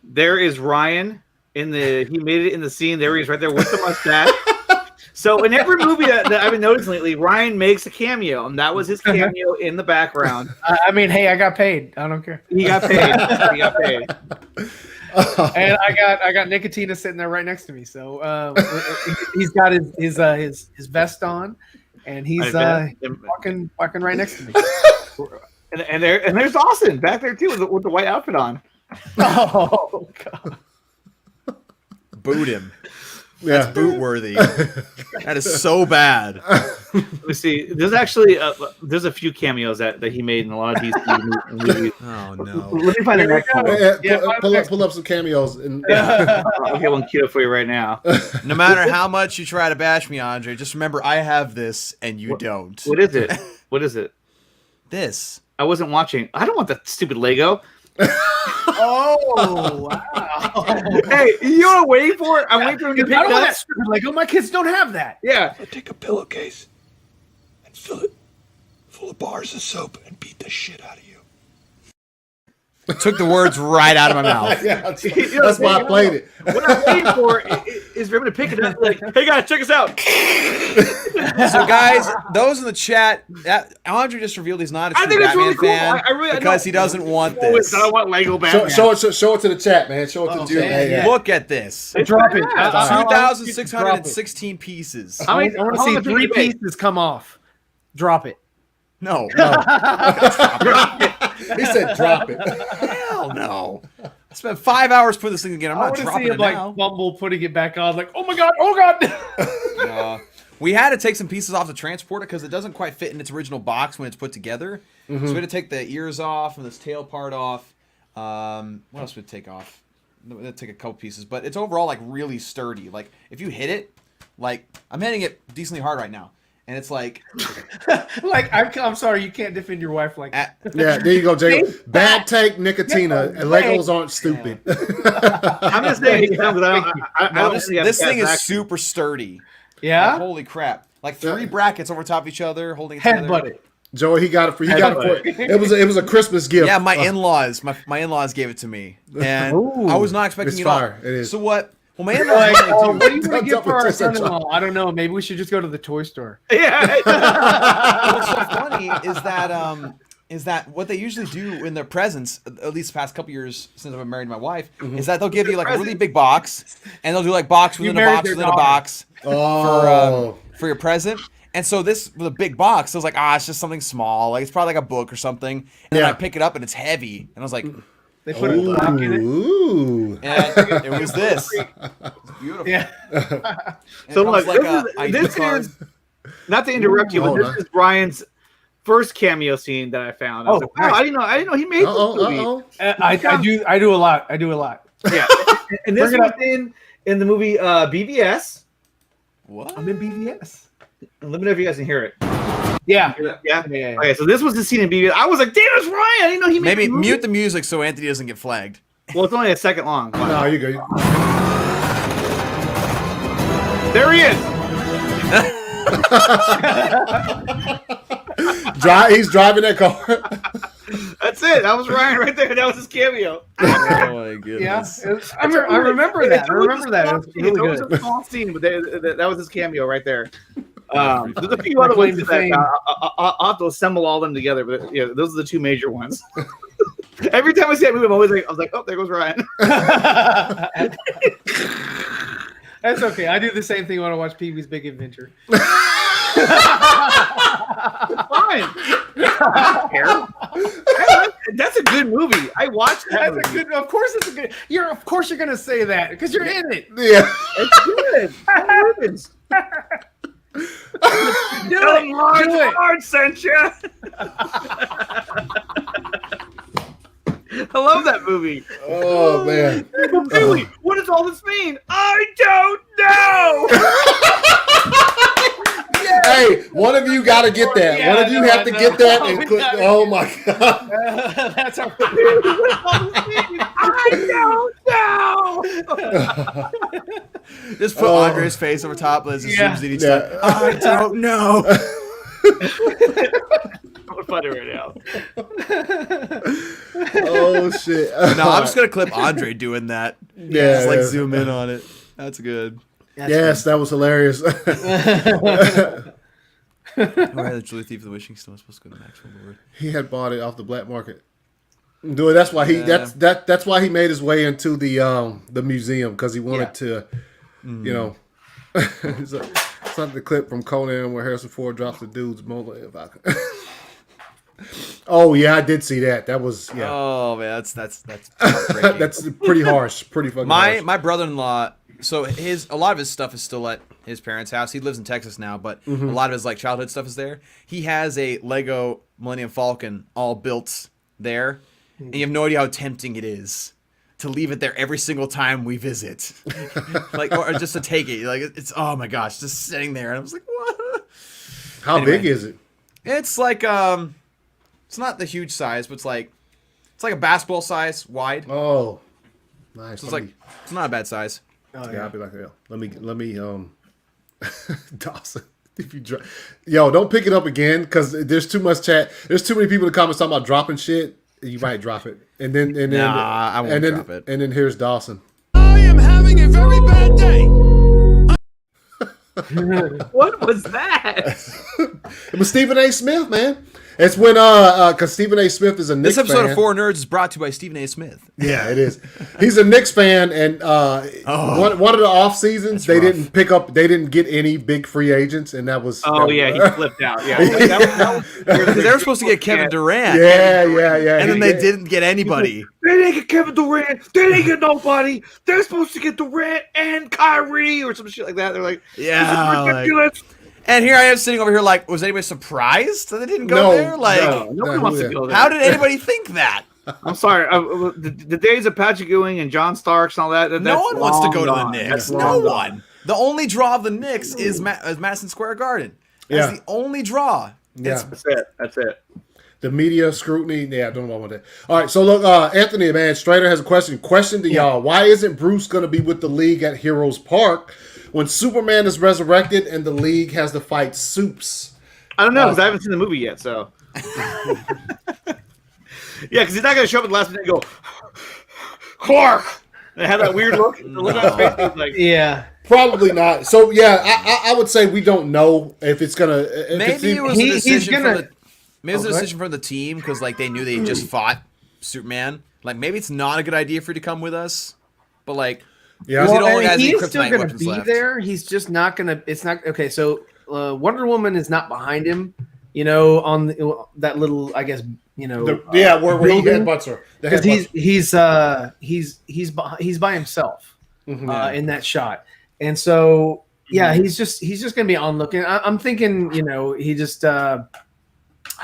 there is Ryan he made it in the scene. There he is, right there with the mustache. So in every movie that I've been noticing lately, Ryan makes a cameo, and that was his cameo in the background. I mean, hey, I got paid. I don't care. He got paid. And I got Nickatina sitting there right next to me. So he's got his vest on, and he's walking right next to me. And there's Austin back there too with the white outfit on. Oh God! Boot him. That's boot worthy. That is so bad. Let me see. There's actually there's a few cameos that he made in a lot of these movies. Oh no! Let me find the next one. Pull up some cameos. I'll get one queued for you right now. No matter how much you try to bash me, Andre, just remember I have this and you don't. What is it? What is it? This. I wasn't watching. I don't want that stupid Lego. Oh wow! Hey, you know what I'm waiting for? I'm waiting for him to pick I don't want up. that stupid Lego. My kids don't have that. Yeah. So take a pillowcase and fill it full of bars of soap and beat the shit out of you. Took the words right out of my mouth. Yeah, that's why I played it. What I'm waiting for is for him to pick it up. Like, hey guys, check us out. So guys, those in the chat, Andre just revealed he's not a true Batman really cool. fan because he doesn't want this. I don't want Lego Batman. Show it to the chat, man. Show it to the chat. Hey, look at this. Drop it. 2,616 pieces. I want to see 3 pieces come off. Drop it. No. He said drop it. Hell no. I spent 5 hours putting this thing together. I'm not dropping it now. Like Bumble putting it back on, like, oh my god. We had to take some pieces off to transport it because it doesn't quite fit in its original box when it's put together. So we had to take the ears off and this tail part off. What else would take off? We'd take a couple pieces, but it's overall like really sturdy. Like if you hit it, like I'm hitting it decently hard right now. And it's like, I'm sorry, you can't defend your wife like that. Yeah, there you go, Jacob. Bad take, Nickatina. Legos aren't stupid. I'm just saying, this thing is super sturdy. Yeah. Like, holy crap! Like 3 brackets over top of each other, holding it together. Headbutt it. Joey, he got it for it was a Christmas gift. Yeah, my in-laws, my in-laws gave it to me, and I was not expecting it all. It is. So what? Well, my in-laws what do you want to give for our son-in-law? I don't know. Maybe we should just go to the toy store. Yeah. What's so funny is that what they usually do in their presents, at least the past couple years since I've been married to my wife, is that they'll give you like a really big box, and they'll do like box within a box within a box for your present. And so this was a big box. So I was like, it's just something small. Like it's probably like a book or something. And then I pick it up and it's heavy. And I was like, they put a block in it. And it was this. It's beautiful. Yeah. So look, this is not to interrupt you, but this is Brian's first cameo scene that I found. I was like, wow, I didn't know he made this movie. I do a lot. Yeah. And this was in the movie BVS. What? I'm in BVS. Let me know if you guys can hear it. Yeah. Yeah. Okay, so this was the scene in BVS. I was like, damn, it's Ryan. I didn't know he made Maybe the movie. mute the music so Anthony doesn't get flagged. Well, it's only a second long. No, you go. There he is. He's driving that car. That's it. That was Ryan right there. That was his cameo. Oh my goodness. Yeah. I remember that. I remember that. It was really It was good. a small scene, but that was his cameo right there. There's a few other ones that I'll have to assemble all of them together, but yeah, those are the two major ones. Every time I see that movie, I was like, oh, there goes Ryan. That's okay. I do the same thing when I watch Pee-wee's Big Adventure. Fine. I don't care. That's a good movie. I watched that. That's a good. Of course, it's a good. Of course, you're gonna say that because you're in it. Yeah. It's good. What happens? Do it. Lord sent you. I love that movie. Oh man. Really? What does all this mean? I don't know. Hey, one of you got to get that. Yeah, one of you have to get that. And click. Oh my god. That's our. I don't know. Just put Andre's face over top as it zooms in each time. Yeah. I don't know. I'm funny right now. Oh shit. No, I'm just gonna clip Andre doing that. Yeah. Just like zoom in on it. That's good. Yes, that was hilarious. All right, the Julie Thief of the Wishing Stone was supposed to go to Maxwell Lord. He had bought it off the black market. Dude, that's why he that's why he made his way into the museum, because he wanted to, you know, it's like the clip from Conan where Harrison Ford drops the dude's molar. Oh yeah, I did see that. That was Oh man, that's heartbreaking. that's pretty harsh, pretty fucking harsh. My brother-in-law. So a lot of his stuff is still at his parents' house. He lives in Texas now, but a lot of his like childhood stuff is there. He has a Lego Millennium Falcon all built there, and you have no idea how tempting it is to leave it there every single time we visit, like or just to take it. Like it's oh my gosh, just sitting there, and I was like, what? How big is it? It's like it's not the huge size, but it's like a basketball size wide. Oh, nice. So it's not a bad size. Oh, yeah, I'll be like, yeah. Let me Dawson. If you don't pick it up again, because there's too much chat. There's too many people in the comments talking about dropping shit. You might drop it, and then I won't drop it. And then here's Dawson. I am having a very bad day. What was that? It was Stephen A. Smith, man. It's when because Stephen A. Smith is a Knicks fan. This episode of Four Nerds is brought to you by Stephen A. Smith. Yeah, it is. He's a Knicks fan, and one of the off seasons they didn't get any big free agents, and that was. He flipped out. Yeah, Because they were supposed to get Kevin Durant. Yeah. And then they didn't get anybody. They didn't get Kevin Durant. They didn't get nobody. They're supposed to get Durant and Kyrie or some shit like that. They're like, Yeah, this is ridiculous. And here I am sitting over here like, was anybody surprised that they didn't go there? Like, Nobody wants to go there. how did anybody think that? I'm sorry. The days of Patrick Ewing and John Starks and all that. No one wants to go to the gone. Knicks. That's No long gone. one. The only draw of the Knicks is Madison Square Garden. That's the only draw. Yeah. That's it. The media scrutiny. Yeah, I don't know about that. All right, so look, Anthony, man, Strader has a question. Question to y'all: why isn't Bruce going to be with the League at Heroes Park when Superman is resurrected and the League has to fight Supes? I don't know because I haven't seen the movie yet. So yeah, because he's not going to show up at the last minute and go, Clark. And have that weird look. The look on his face. He's like, Yeah. Probably not. So yeah, I would say we don't know if it's gonna. Maybe it was a decision gonna- from the. Maybe it was a decision from the team because like they knew they just fought Superman. Like maybe it's not a good idea for you to come with us, but like Yeah. he Well, only has the he's still kryptonite going to weapons be left. there. He's just not going to. It's not okay. So Wonder Woman is not behind him. You know, on that little, I guess, you know, where he building. headbutts her. The because headbutts. he's by himself Mhm. in that shot, and so yeah, he's just going to be on looking. I'm thinking, you know, he just I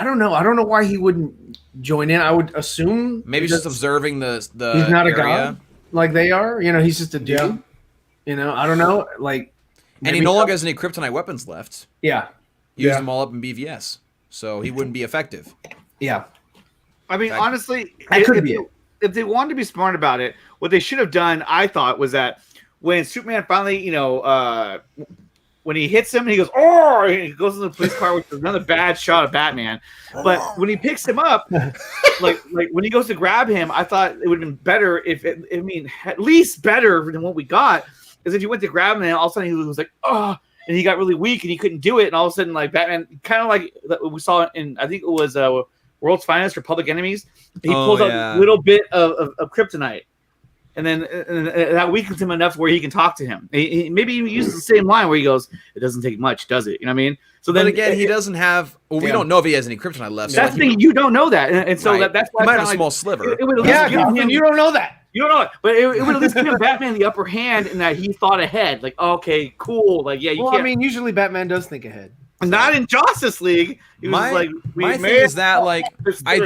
don't know why he wouldn't join in. I would assume Maybe he's just observing the he's not area. a god like they are. You know, he's just a dude. Yeah. You know, I don't know. Like And he no longer has any kryptonite weapons left. Yeah. He used them all up in BVS, so he wouldn't be effective. Yeah. I mean, honestly, if they wanted to be smart about it, what they should have done, I thought, was that when Superman finally, when he hits him, he goes, "Oh!" and he goes in the police car, which is another bad shot of Batman. But when he picks him up, like when he goes to grab him, I thought it would have been better at least better than what we got, is if you went to grab him and all of a sudden he was like, "Oh!" and he got really weak and he couldn't do it, and all of a sudden, like Batman, kind of like we saw in, I think it was World's Finest or Public Enemies, he pulls out a little bit of kryptonite. And then that weakens him enough where he can talk to him. Maybe he uses the same line where he goes, "It doesn't take much, does it?" You know what I mean? So then again, he doesn't have. Well, we don't know if he has any kryptonite left. That's the thing. You don't know that, and so that's why he might have a small sliver. It would at least and you don't know that. You don't know it, but it would at least give Batman the upper hand in that he thought ahead. Like, okay, cool. Like, yeah, you can't. I mean, usually Batman does think ahead. Not in Justice League. My thing is that, like, I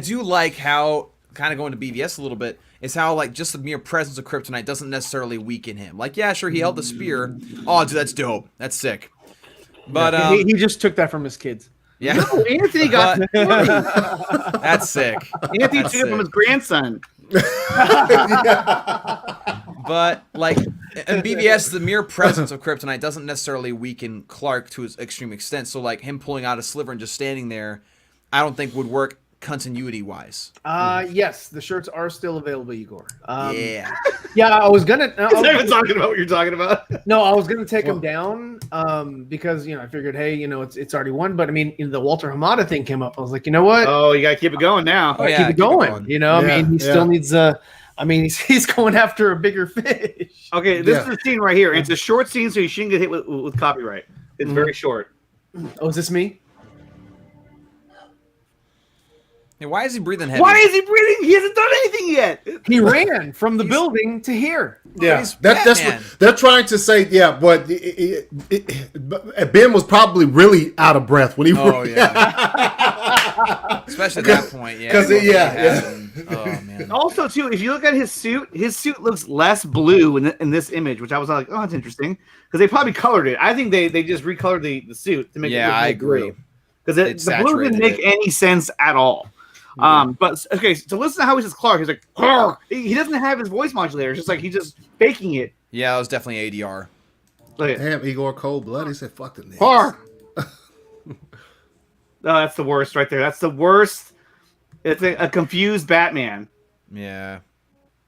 do like how, kind of going to BVS a little bit, is how, like, just the mere presence of kryptonite doesn't necessarily weaken him. Like, yeah, sure, he held the spear. Oh, dude, that's dope. That's sick. But he just took that from his kids. Yeah. No, Anthony got that's sick. Anthony took it from his grandson. But, like, in BVS, the mere presence of kryptonite doesn't necessarily weaken Clark to his extreme extent. So, like, him pulling out a sliver and just standing there, I don't think would work continuity-wise. Yes, the shirts are still available, Igor. Yeah, I was gonna. He's not even talking about what you're talking about. No, I was gonna take them down because I figured, hey, it's already won. But I mean, the Walter Hamada thing came up. I was like, you know what? Oh, you gotta keep it going now. Keep it going. I mean, he still needs he's going after a bigger fish. Okay, this is the scene right here. It's a short scene, so you shouldn't get hit with copyright. It's very short. Oh, is this me? Hey, why is he breathing heavy? Why is he breathing? He hasn't done anything yet. He ran from the building to here. Yeah, that's what they're trying to say. Yeah, but Ben was probably really out of breath when he. Especially at that point. Yeah. Because Oh man. Also, too, if you look at his suit looks less blue in this image, which I was like, oh, that's interesting, because they probably colored it. I think they just recolored the suit to make it look I agree. Because the blue didn't make any sense at all. But okay, so listen to how he says Clark. He's like, Clark. He doesn't have his voice modulator. It's just like he's just faking it. Yeah, it was definitely ADR. Damn, Igor Cold Blood. He said, "Fuck the Knicks." Clark. Oh, that's the worst right there. That's the worst. It's a confused Batman. Yeah.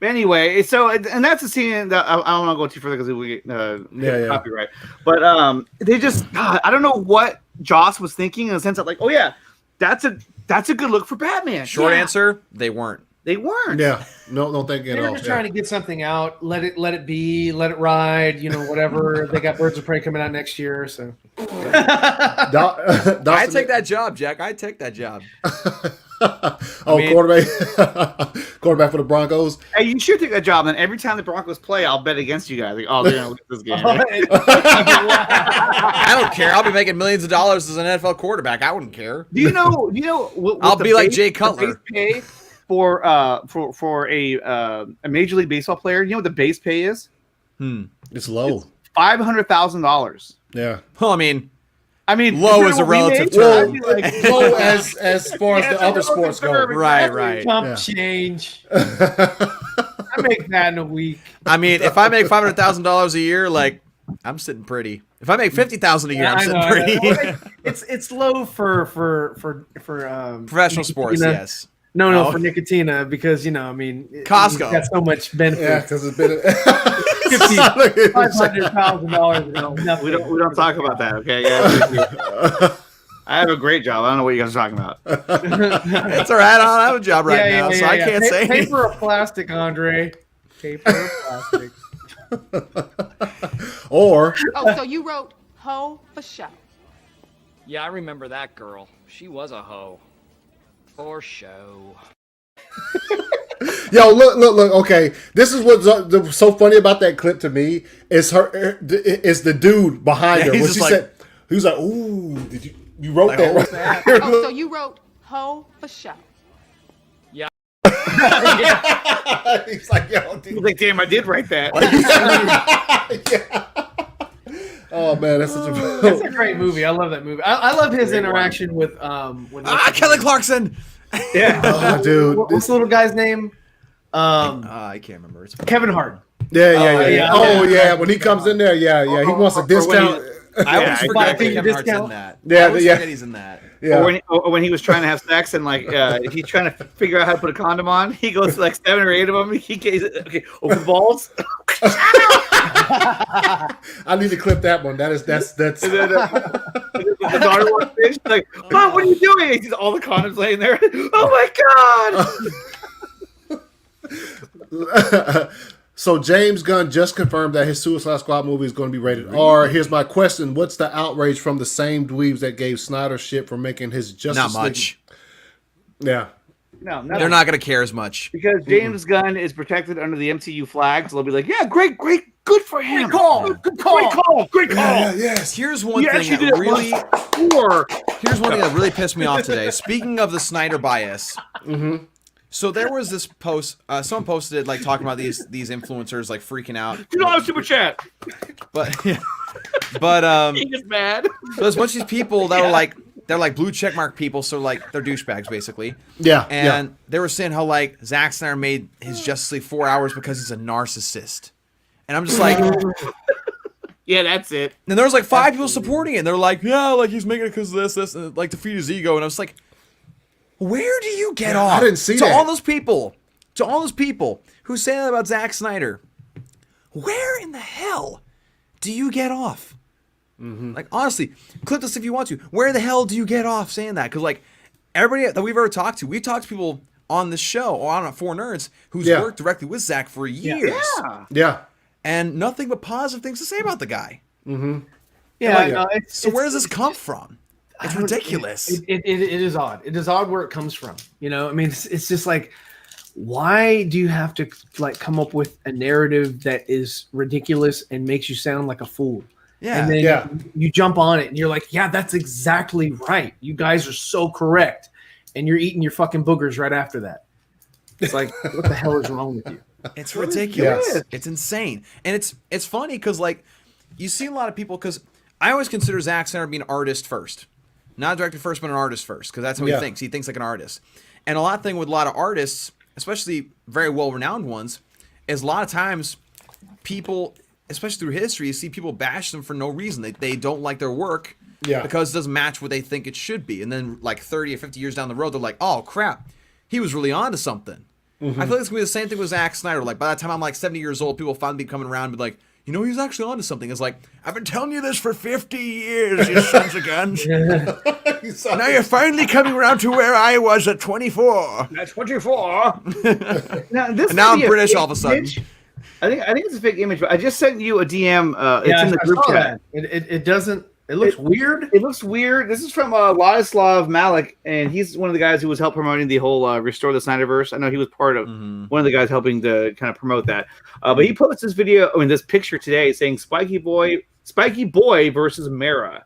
Anyway, so and that's a scene that I don't want to go too further because we get copyright. But they just I don't know what Joss was thinking in the sense of like, oh yeah, that's a good look for Batman. Short answer, they weren't. They weren't. Yeah. No, don't think They were just trying to get something out. Let it be. Let it ride. Whatever. They got Birds of Prey coming out next year, so. I'd take that job, Jack. I'd take that job. Quarterback for the Broncos. Hey, you should take that job. And every time the Broncos play, I'll bet against you guys. Like, oh, they're gonna lose this game. I don't care. I'll be making millions of dollars as an NFL quarterback. I wouldn't care. Do you know? What I'll be like Jay Cutler. Pay for a Major League Baseball player. You know what the base pay is? It's low. It's $500,000. Yeah. Well, I mean, low is a relative term. Low as far as the other sports go. Right. Chump change. I make that in a week. I mean, if I make $500,000 a year, like, I'm sitting pretty. If I make $50,000 a year, I'm sitting pretty. It's low for professional sports. Yes. No, for Nickatina because Costco got so much benefit. Yeah, because it's been $500,000. We don't talk about that, okay? Yeah. I have a great job. I don't know what you guys are talking about. It's all right. I don't have a job right now, so I can't say. Paper or plastic, Andre. Paper or plastic. Or. Oh, so you wrote "Ho" for show. Yeah, I remember that girl. She was a hoe. For show. Yo, look. Okay, this is what's so funny about that clip to me is is the dude behind her. When she said, he was like, "Ooh, did you wrote that right?" Oh, so you wrote "Ho" for show. Yeah. He's like, "Yo, dude." He's like, damn, I did write that. Oh man, that's such That's a great movie. I love that movie. I love his interaction with Kelly Clarkson. Yeah, Oh, dude. What's the little guy's name? I can't remember. It's Kevin Hart. Yeah. Oh yeah, when he comes in there, yeah. He wants a discount. I always forget that Kevin Hart's in that. I always forget he's in that. Yeah. Or when he was trying to have sex and like he's trying to figure out how to put a condom on, he goes to like 7 or 8 of them. He gets open balls. I need to clip that one. That's. And then, the daughter walks in. She's like, "Mom, what are you doing?" He sees all the condoms laying there. Oh my god! So James Gunn just confirmed that his Suicide Squad movie is going to be rated R. Here's my question: what's the outrage from the same dweebs that gave Snyder shit for making his Justice Not much. League? Yeah. No, they're not going to care as much because James Gunn is protected under the MCU flag. So they'll be like, "Yeah, great, good for him. Great call. Good call. Great call." Yeah, yes. Here's one thing that really pissed me off today. Speaking of the Snyder bias. So there was this post. Someone posted it, like talking about these influencers like freaking out. You know, super chat. But he is mad. So there's a bunch of these people that were like, they're like blue checkmark people, so like they're douchebags basically. Yeah. And they were saying how like Zack Snyder made his Justice League 4 hours because he's a narcissist. And I'm just like, yeah, that's it. And there was like 5 people supporting it. And they're like, yeah, like he's making it because of this, and like to feed his ego. And I was like, where do you get off? I didn't see that. To all those people who say that about Zack Snyder, where in the hell do you get off? Like, honestly, clip this if you want to. Where the hell do you get off saying that? Because, like, everybody that we've ever talked to, we've talked to people on the show or on 4 Nerds who's worked directly with Zack for years. Yeah. And nothing but positive things to say about the guy. Yeah. So where does this come from? It's ridiculous. It is odd. It is odd where it comes from. You know, I mean, it's just like, why do you have to like come up with a narrative that is ridiculous and makes you sound like a fool? Yeah. And then you jump on it and you're like, yeah, that's exactly right. You guys are so correct. And you're eating your fucking boogers right after that. It's like, what the hell is wrong with you? It's ridiculous. It's insane. And it's funny because like you see a lot of people, because I always consider Zack Snyder being an artist first. Not a director first, but an artist first, because that's how he thinks. He thinks like an artist. And a lot of thing with a lot of artists, especially very well-renowned ones, is a lot of times people, especially through history, you see people bash them for no reason. They don't like their work because it doesn't match what they think it should be. And then like 30 or 50 years down the road, they're like, oh, crap, he was really onto something. I feel like it's going to be the same thing with Zack Snyder. Like by the time I'm like 70 years old, people finally be coming around and be like, you know, he's actually onto something. It's like, I've been telling you this for 50 years, you sons of guns. Now you're finally coming around to where I was at 24. At 24. now I'm British all of a sudden. I think it's a fake image, but I just sent you a DM. It's in the group chat. It doesn't. It looks weird. It looks weird. This is from Ladislav Malik, and he's one of the guys who was helped promoting the whole Restore the Snyderverse. I know he was part of one of the guys helping to kind of promote that. But he posted this picture today saying Spiky Boy versus Mara.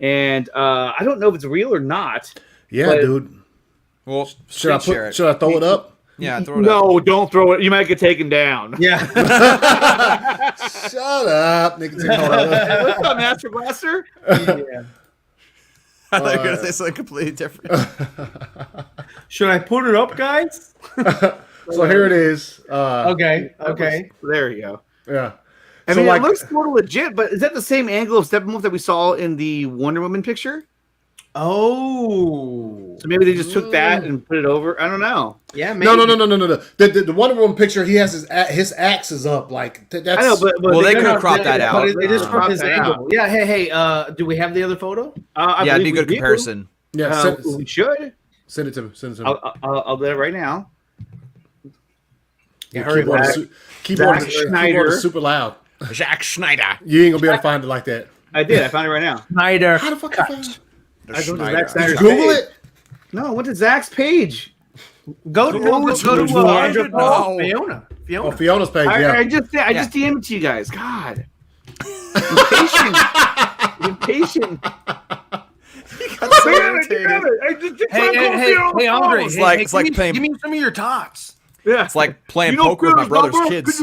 And I don't know if it's real or not. Yeah, dude. Well, should I throw it up? Yeah, throw it up. No, don't throw it. You might get taken down. Yeah. Shut up, Nickatina. What's up, Master Blaster? Yeah. I thought you were going to say something completely different. Should I put it up, guys? So here it is. Okay. There you go. Yeah. I mean, it looks sort of legit, but is that the same angle of Steppenwolf that we saw in the Wonder Woman picture? Oh. So maybe they just took that and put it over. I don't know. Yeah, maybe. No. The Wonder Woman picture, he has his axe is up. Like that's. I know, but they could have cropped that out. They just cropped his angle. Yeah. Hey. Do we have the other photo? Yeah, it'd be a good comparison. Yeah, we should send it to me. I'll do it right now. Yeah, hurry, keyboard is super loud. Zack Snyder. You ain't gonna be able to find it like that. I did. I found it right now. Snyder. How the fuck you find it? I go to Zack Snyder's Google page. it. No, I went to Zach's page. Go to Fiona. Oh, Fiona's page. Yeah. I just DM'd it to you guys. God. Impatient. Hey, Andre. It's like playing. Give me some of your tots. Yeah. It's like playing poker with my brother's kids.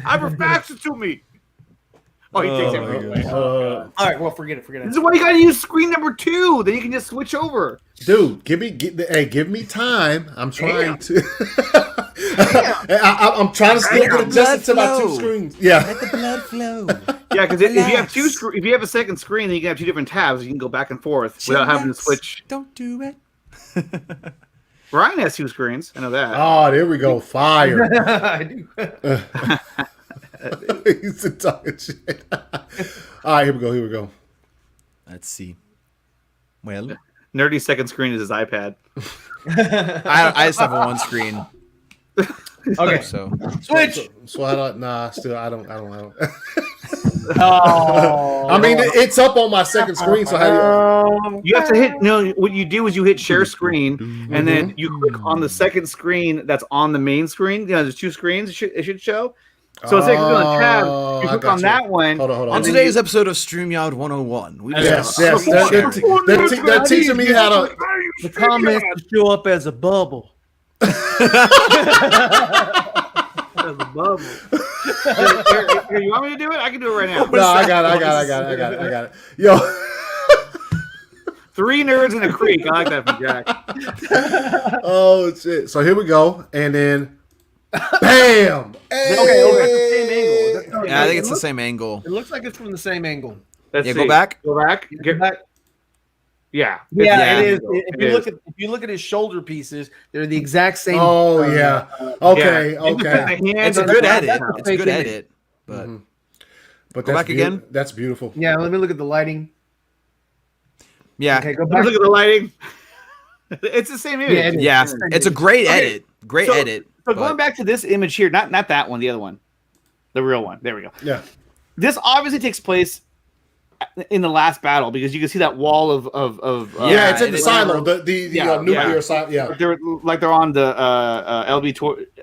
Ever fax it to me. Oh, he takes everything away. All right, well, forget it. This is why you gotta use screen number 2. Then you can just switch over. Dude, give me time. I'm trying to. I'm trying to still get adjusted to my 2 screens. Yeah. Let the blood flow. Yeah, because if you have if you have a second screen, then you can have 2 different tabs. You can go back and forth without having to switch. Don't do it. Brian has 2 screens. I know that. Oh, there we go. Fire. I do. He's talking shit. All right, here we go. Let's see. Well, Nerdy's second screen is his iPad. I just have one screen. Okay, So switch. So I don't. Nah, still I don't. Oh, I mean, it's up on my second screen. So how do You have to hit. No, what you do is you hit share screen, and then you click on the second screen that's on the main screen. You know, there's 2 screens. It should show. So instead of clicking on the tab, you click on that one. Hold on. on today's episode of StreamYard 101, we Yes. discuss They're teaching me how to. the comments show up as a bubble. As a bubble. Here, you want me to do it? I can do it right now. No, I got it. Yo. 3 nerds in a creek. I like that from Jack. Oh shit! So here we go, and then, bam! Hey! Okay, Yeah, I think it's the same angle. It looks like it's from the same angle. Let's Yeah, see. go back. Go back. Get back. Yeah. Yeah. It is. It If you look at his shoulder pieces, they're the exact same. Oh yeah. Okay. Yeah. Okay. It's a good edit. It's a good edit. But But Go back again. That's beautiful. Yeah, let me look at the lighting. yeah, Okay, go Look back. at the lighting. It's the same image. Yeah, it is. yeah, it's a great Okay. edit. Great So- edit. So but- going back to this image here, not that one, the other one, the real one. There we go. Yeah. This obviously takes place in the last battle because you can see that wall of Yeah, it's in and the it's- silo. The Yeah, nuclear yeah. silo. Yeah. they're on the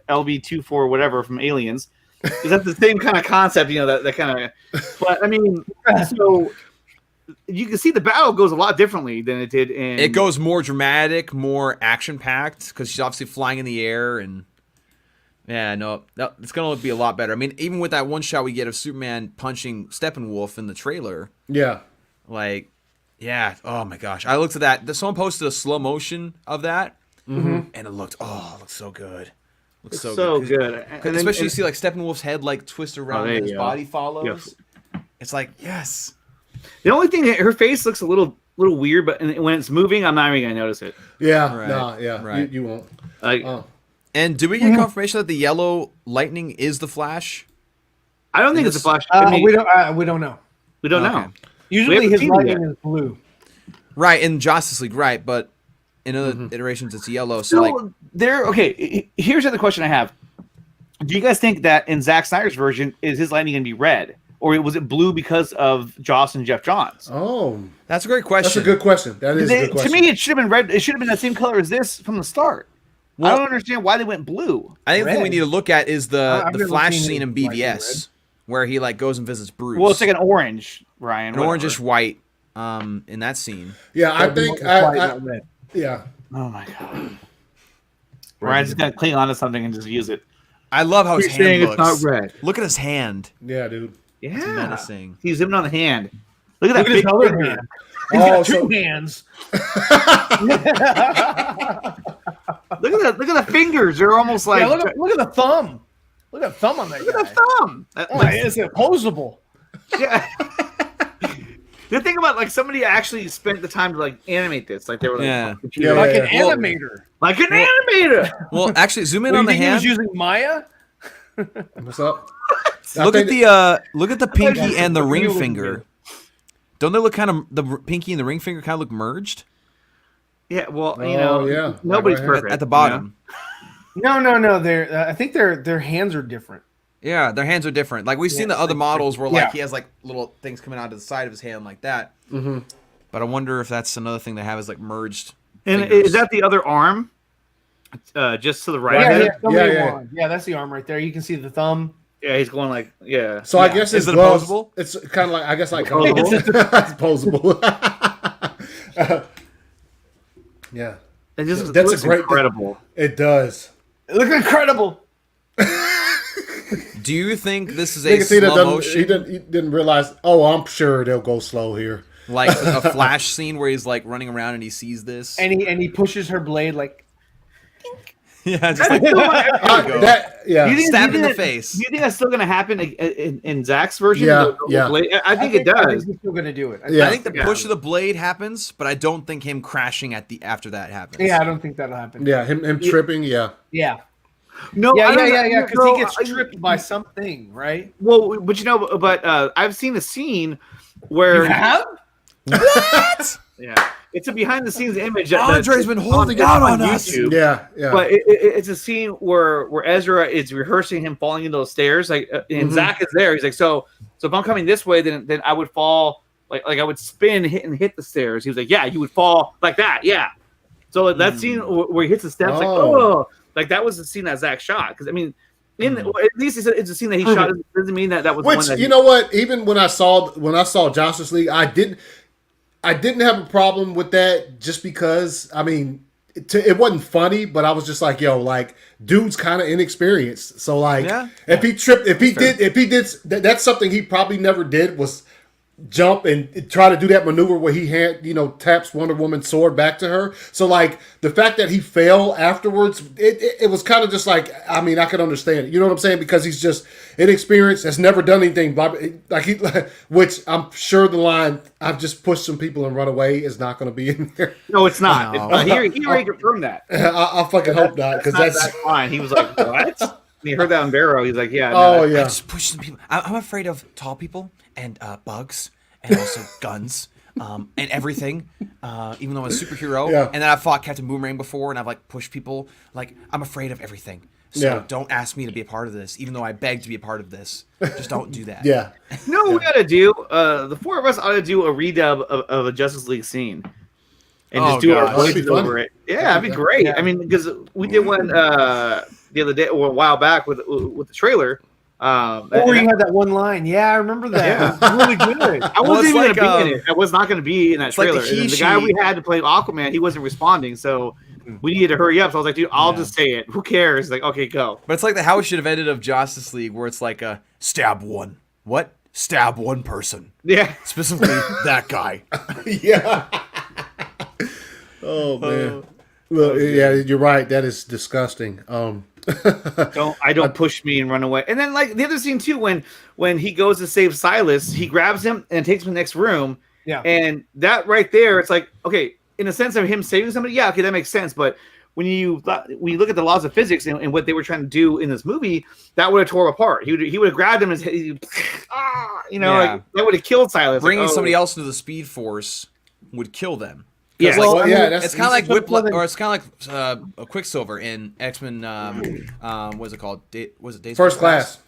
LB-24 whatever from Aliens. Is that the same kind of concept? You know that kind of. But I mean, so you can see the battle goes a lot differently than it did in. It goes more dramatic, more action packed because she's obviously flying in the air and. Yeah, no, it's gonna be a lot better. I mean, even with that one shot we get of Superman punching Steppenwolf in the trailer, Yeah. like, yeah, oh my gosh, I looked at that. Someone posted a slow motion of that, and it looked so good. Looks so so good. good. And Especially you then- see like Steppenwolf's head like twist around there and his you go. body follows. Yep. It's like yes, The only thing her face looks a little weird, but when it's moving, I'm not even gonna notice it. Yeah. Right, No. Yeah. right. You won't. Like Oh. And do we get confirmation that the yellow lightning is the Flash? I don't think it's a Flash. We don't know. We don't Okay. know. Usually haven't his seen it lighting yet. is blue. Right, in Justice League, right, but in other iterations it's yellow. So like Okay. Here's the other question I have: do you guys think that in Zack Snyder's version is his lightning gonna be red, or was it blue because of Joss and Jeff Johns? Oh, that's a great question. that's a good question. That is a good question. To me, it should have been red. It should have been the same color as this from the start. I don't understand why they went blue. I think the thing we Red. need to look at is the I've never Flash seen scene in it like BVS where he like goes and visits Bruce. Well, it's like an orange, Ryan. an orangish white in that scene. Yeah, I think. White, not red. Yeah. Oh my god. Ryan's just gonna cling onto something and just use it. I love how his You're saying hand it's looks. not red. Look at his hand. Yeah, dude. Yeah. It's menacing. He's zooming on the hand. Look at that Look at his big other finger. hand. He's Oh, got two so- hands. Look at the fingers. They're almost like Yeah, look at the thumb. Look at the thumb on that look guy. at the thumb. Oh, it's opposable. Yeah. The thing about like somebody actually spent the time to like animate this, like they were like, Yeah. Yeah, Like yeah, an yeah. animator. like an animator. Well, actually, zoom in What, on you the think he was hand. using Maya? What's up? Look at the pinky that's and the what ring you would finger. do. Don't they look kind of the pinky and the ring finger kind of look merged Yeah, well, you Oh, know, yeah. nobody's Right, right. perfect at the bottom? No. They're. I think their hands are different. Yeah, their hands are different. Like we've seen the Yeah, other models where like yeah. he has like little things coming out of the side of his hand like that. Mm-hmm. But I wonder if that's another thing they have is like merged. And fingers. is that the other arm? Just to the right. Yeah, of it? yeah, somebody Yeah, yeah. won. Yeah, that's the arm right there. You can see the thumb. Yeah, he's going like, yeah. So I Yeah. guess Is his it gloves, opposable? it's kind of like I guess like Opposable? it's opposable. Yeah, It just That's a looks great- incredible. it does. It looks incredible. Do you think this is a Nickatina slow motion? He didn't realize. Oh, I'm sure they'll go slow here. Like a flash scene where he's like running around and he sees this. And he pushes her blade like. Yeah, just like Stab in the face. Do you think that's still going to happen in Zach's version? Yeah, I think it does. I think he's still going to do it. I think the push of the blade happens, but I don't think him crashing after that happens. Yeah, I don't think that'll happen. Yeah, him tripping. Yeah. No, yeah. Because he gets I- tripped by something, right? Well, but I've seen a scene where You have? What? Yeah, it's a behind the scenes image. Andre's been holding out on us. YouTube. Yeah. But it's a scene where Ezra is rehearsing him falling into those stairs, like, and Zach is there. He's like, so if I'm coming this way, then I would fall, like I would spin, hit the stairs. He was like, yeah, you would fall like that, yeah. So that scene where he hits the steps, like, oh, like that was the scene that Zach shot. Because I mean, at least it's a scene that he shot. Doesn't mean that was Which, one that you know what? Even when I saw Justice League, I didn't have a problem with that, just because, I mean, it wasn't funny, but I was just like, yo, like, dude's kind of inexperienced. So like, if he did, that's something he probably never did, was jump and try to do that maneuver where he taps Wonder Woman's sword back to her. So like, the fact that he fell afterwards, it was kind of just like, I mean, I could understand it. You know what I'm saying? Because he's just inexperienced, has never done anything, which I'm sure the line, I've just pushed some people and run away, is not going to be in there. No, it's not. No. He already confirmed that. I fucking hope not, because that's that line. He was like, what? And he heard that on Vero. He's like, yeah. Oh, no, yeah. I just push some people. I'm afraid of tall people and bugs and also guns and everything. Even though I'm a superhero, and then I've fought Captain Boomerang before, and I've like pushed people. Like, I'm afraid of everything. So don't ask me to be a part of this, even though I beg to be a part of this. Just don't do that. Yeah. No, we got to do. The four of us ought to do a redub of a Justice League scene. And just do our voices over it. Yeah, that'd be great. Yeah. I mean, because we did one the other day, or a while back, with the trailer. You had that one line. Yeah, I remember that. Yeah. It was really good. I wasn't even going to be in it. I was not going to be in that trailer. Like the guy we had to play Aquaman, he wasn't responding, so we needed to hurry up. So I was like, dude, I'll just say it. Who cares? Like, okay, go. But it's like how it should have ended of Justice League, where it's like a stab one. What? Stab one person. Yeah. Specifically that guy. Yeah. Oh man. Look, yeah, you're right. That is disgusting. Don't push me and run away. And then like the other scene too, when he goes to save Silas, he grabs him and takes him to the next room. Yeah. And that right there, it's like, okay, in the sense of him saving somebody, yeah, okay, that makes sense. But when you look at the laws of physics and what they were trying to do in this movie, that would have tore him apart. He would have grabbed him and like, that would have killed Silas. Bringing somebody else into the Speed Force would kill them. Yeah, it's kind of like Whiplash, or it's kind of like a Quicksilver in X-Men. What is it called? Was it Days First Class?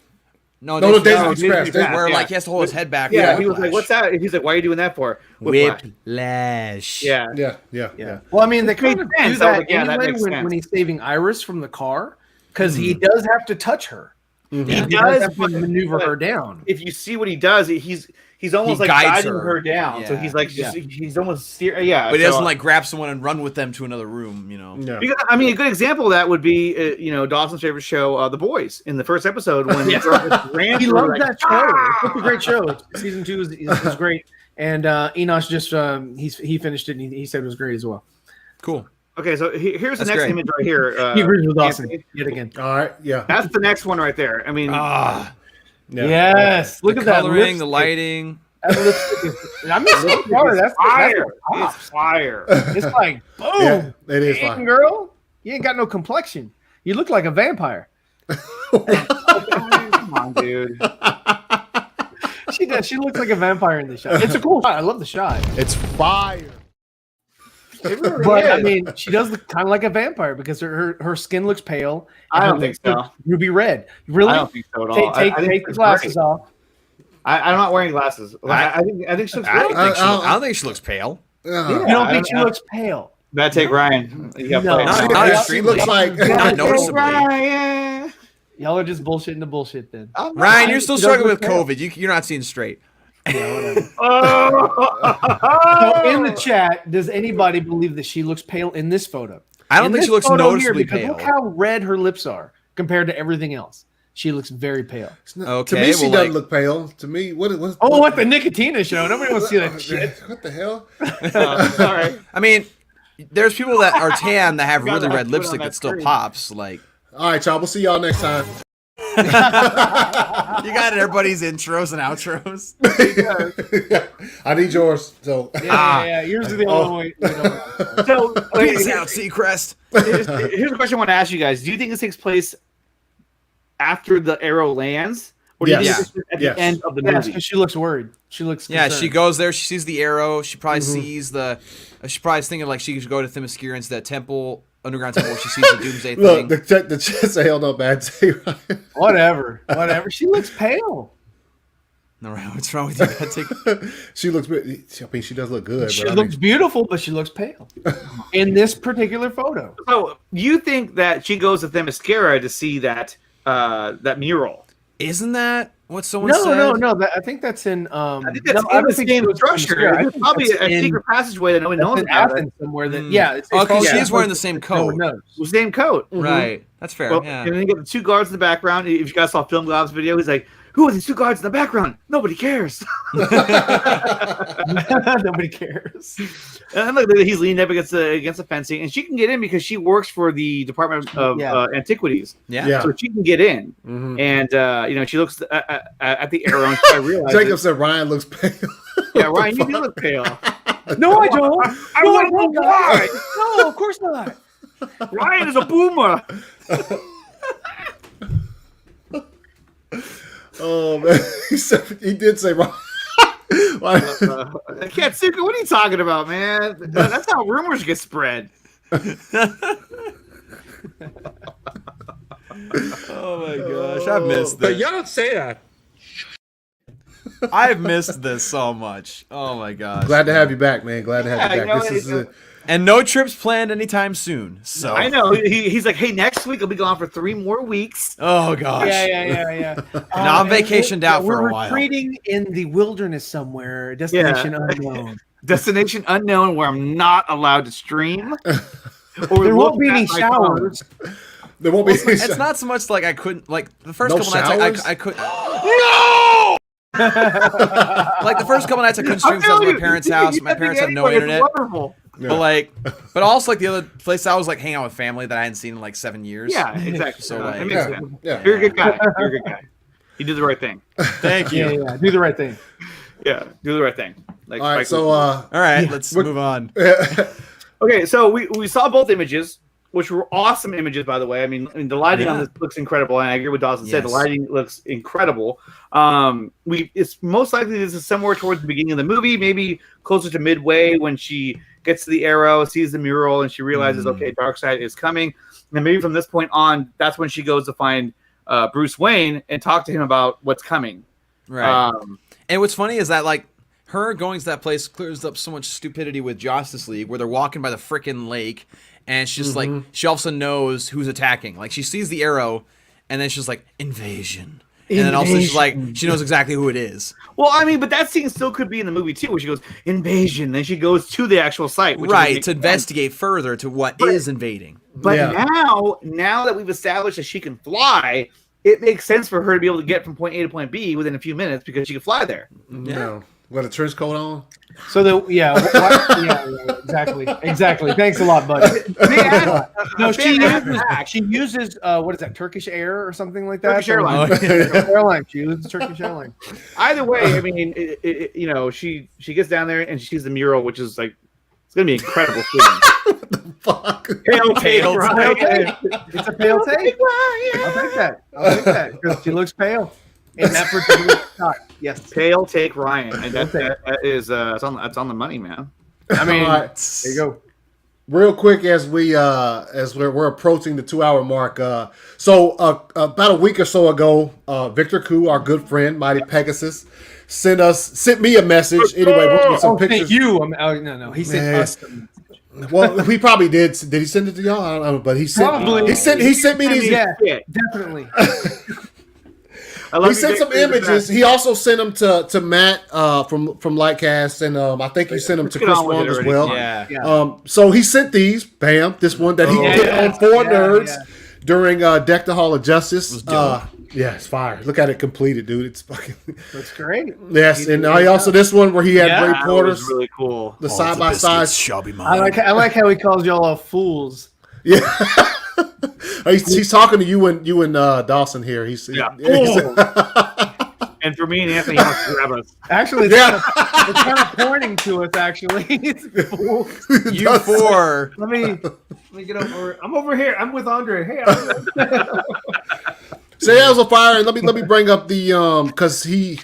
No, Days of Express. Where like he has to hold his head back. Yeah, he was like, "What's that?" He's like, "Why are you doing that for?" Whiplash. Yeah. Well, I mean, they kind of do that like, that anyway makes sense. when he's saving Iris from the car, because he does have to touch her. Mm-hmm. He does have to maneuver her down. If you see what he does, he's almost like guiding her down. Yeah. So he's like, he's almost steer. Yeah, but he doesn't like grab someone and run with them to another room. You know. Yeah. Because, I mean, a good example of that would be, Dawson's favorite show, The Boys. In the first episode, when he loves that show. It's a great show. Season 2 is great, and Enosh just he finished it and he said it was great as well. Cool. Okay, so here's the next image right here. He agrees with Dawson yet again. All right, yeah. That's the next one right there. I mean, yes. Look at that coloring, the lighting. I mean, so far, that's fire. It's fire. It's like, boom. Yeah, it is fire. Girl, you ain't got no complexion. You look like a vampire. Come on, dude. She does. She looks like a vampire in the shot. It's a cool shot. I love the shot. It's fire. But I mean, she does look kind of like a vampire because her skin looks pale. I don't think so. Ruby red. Really? I don't think so at all. Take the glasses off. I'm not wearing glasses. I think she looks great. I don't think she looks pale. You don't think she looks pale? Bad take, Ryan. You got not extremely. She looks like not noticeably. Ryan. Y'all are just bullshitting the bullshit then. Ryan, you're still struggling with COVID. You're not seeing straight. Yeah, whatever. So in the chat, does anybody believe that she looks pale in this photo? I don't think she looks noticeably pale. Look how red her lips are compared to everything else. She looks very pale. To me, she doesn't look pale. To me, what the Nickatina Show? Nobody wants to see that shit. What the hell? All right. I mean, there's people that are tan that have really red lipstick that still pops. Like, all right, y'all. We'll see y'all next time. You got everybody's intros and outros. I need yours. So yeah. Yours is the only way. So peace out, Seacrest. Here's a question I want to ask you guys: do you think this takes place after the arrow lands, or do you think this is at the end of the movie? Because she looks worried. She looks concerned. concerned. She goes there. She sees the arrow. She probably sees the. She probably is thinking like she could go to Themyscira into that temple. Underground temple. She sees the doomsday thing. Look, the chat say hell no bad day. Whatever. She looks pale. No, what's wrong with you? She looks. I mean, she does look good. She looks beautiful, but she looks pale in this particular photo. So you think that she goes to Themyscira to see that that mural? Isn't that what someone said? No. I think that's in. I think that's in the same structure. It's probably a secret passageway that no one knows about. Athens somewhere. That she's wearing the same coat. Same coat. Right. That's fair. Well, yeah. And then you get the two guards in the background. If you guys saw Film Glob's video, he's like, "Who are these two guards in the background? Nobody cares." Nobody cares. And look, he's leaning up against the fencing, and she can get in because she works for the Department of Antiquities. Yeah. So she can get in, and she looks at the arrow and I realize Jacob said Ryan looks pale. Yeah, Ryan, you do look pale. No, I don't. I want to lie. No, of course not. Ryan is a boomer. Oh man, he did say Ryan. Katsuka, what are you talking about, man? That's how rumors get spread. Oh my gosh, I've missed this. But y'all don't say that. I've missed this so much. Oh my gosh. Glad to have you back, man. Glad to have you back. And no trips planned anytime soon. So I know he's like, hey, next week I'll be gone for 3 more weeks. Oh gosh. Yeah. Now I'm vacationed out for a while. We're retreating in the wilderness somewhere, destination unknown. Destination unknown, where I'm not allowed to stream. Or there won't be any showers. There won't be. It's not so much like I couldn't like the first couple nights I couldn't. No. Like the first couple nights I couldn't stream because I was at my parents' house. My parents have no internet. Wonderful. Yeah. But also like the other place I was like hanging out with family that I hadn't seen in like 7 years. Yeah, exactly. So it makes sense. Yeah. You're a good guy. You did the right thing. Thank you. Yeah. Do the right thing. Yeah, do the right thing. Like, all right, so all right, let's move on. Okay, so we saw both images, which were awesome images, by the way. I mean the lighting on this looks incredible, and I agree with Dawson said. The lighting looks incredible. It's most likely this is somewhere towards the beginning of the movie, maybe closer to midway when she gets to the arrow, sees the mural, and she realizes, okay, Darkseid is coming. And maybe from this point on, that's when she goes to find Bruce Wayne and talk to him about what's coming. Right. And what's funny is that like her going to that place clears up so much stupidity with Justice League, where they're walking by the freaking lake, and she's like, she also knows who's attacking. Like she sees the arrow, and then she's like, invasion. And then also she's like, she knows exactly who it is. Well, I mean, but that scene still could be in the movie too, where she goes, invasion. Then she goes to the actual site. Which right, to investigate further to what is invading. But now that we've established that she can fly, it makes sense for her to be able to get from point A to point B within a few minutes because she can fly there. Yeah. Got a trench coat on? So exactly. Thanks a lot, buddy. No, she uses what is that? Turkish Air or something like that? Turkish Airlines. Airline. She uses Turkish Airline. Either way, I mean, she gets down there and she sees the mural, which is like it's gonna be incredible. What the fuck? Pale take, right? It's a pale take. I'll take that because she looks pale. In that particular shot, yes. Pale take Ryan, and that is that's on the money, man. I mean, right. There you go. Real quick, as we're approaching the 2-hour mark. So about a week or so ago, Victor Koo, our good friend, Mighty Pegasus, sent me a message. Anyway, with some pictures. Thank you. No. He sent us. Well, he probably did. Did he send it to y'all? I don't know, but he sent me these. Yeah, definitely. He sent some images. He also sent them to Matt from Lightcast, and I think he sent them to Chris Wong as well. Yeah. So he sent these. Bam! This one that he did on 4 Nerds during Deck the Hall of Justice. Yeah, it's fire. Look at it completed, dude. It's fucking. That's great. Yes, and I also this one where he had Ray Porter's really cool. The side by side shall be mine. I like how he calls y'all all fools. Yeah, he's talking to you and Dawson here. He's And for me and Anthony, he wants to grab us. Actually, it's kind of pointing to us. Actually, You four. Let me get over. I'm over here. I'm with Andre. Hey, Andre. So yeah, it was a fire. And let me bring up the because he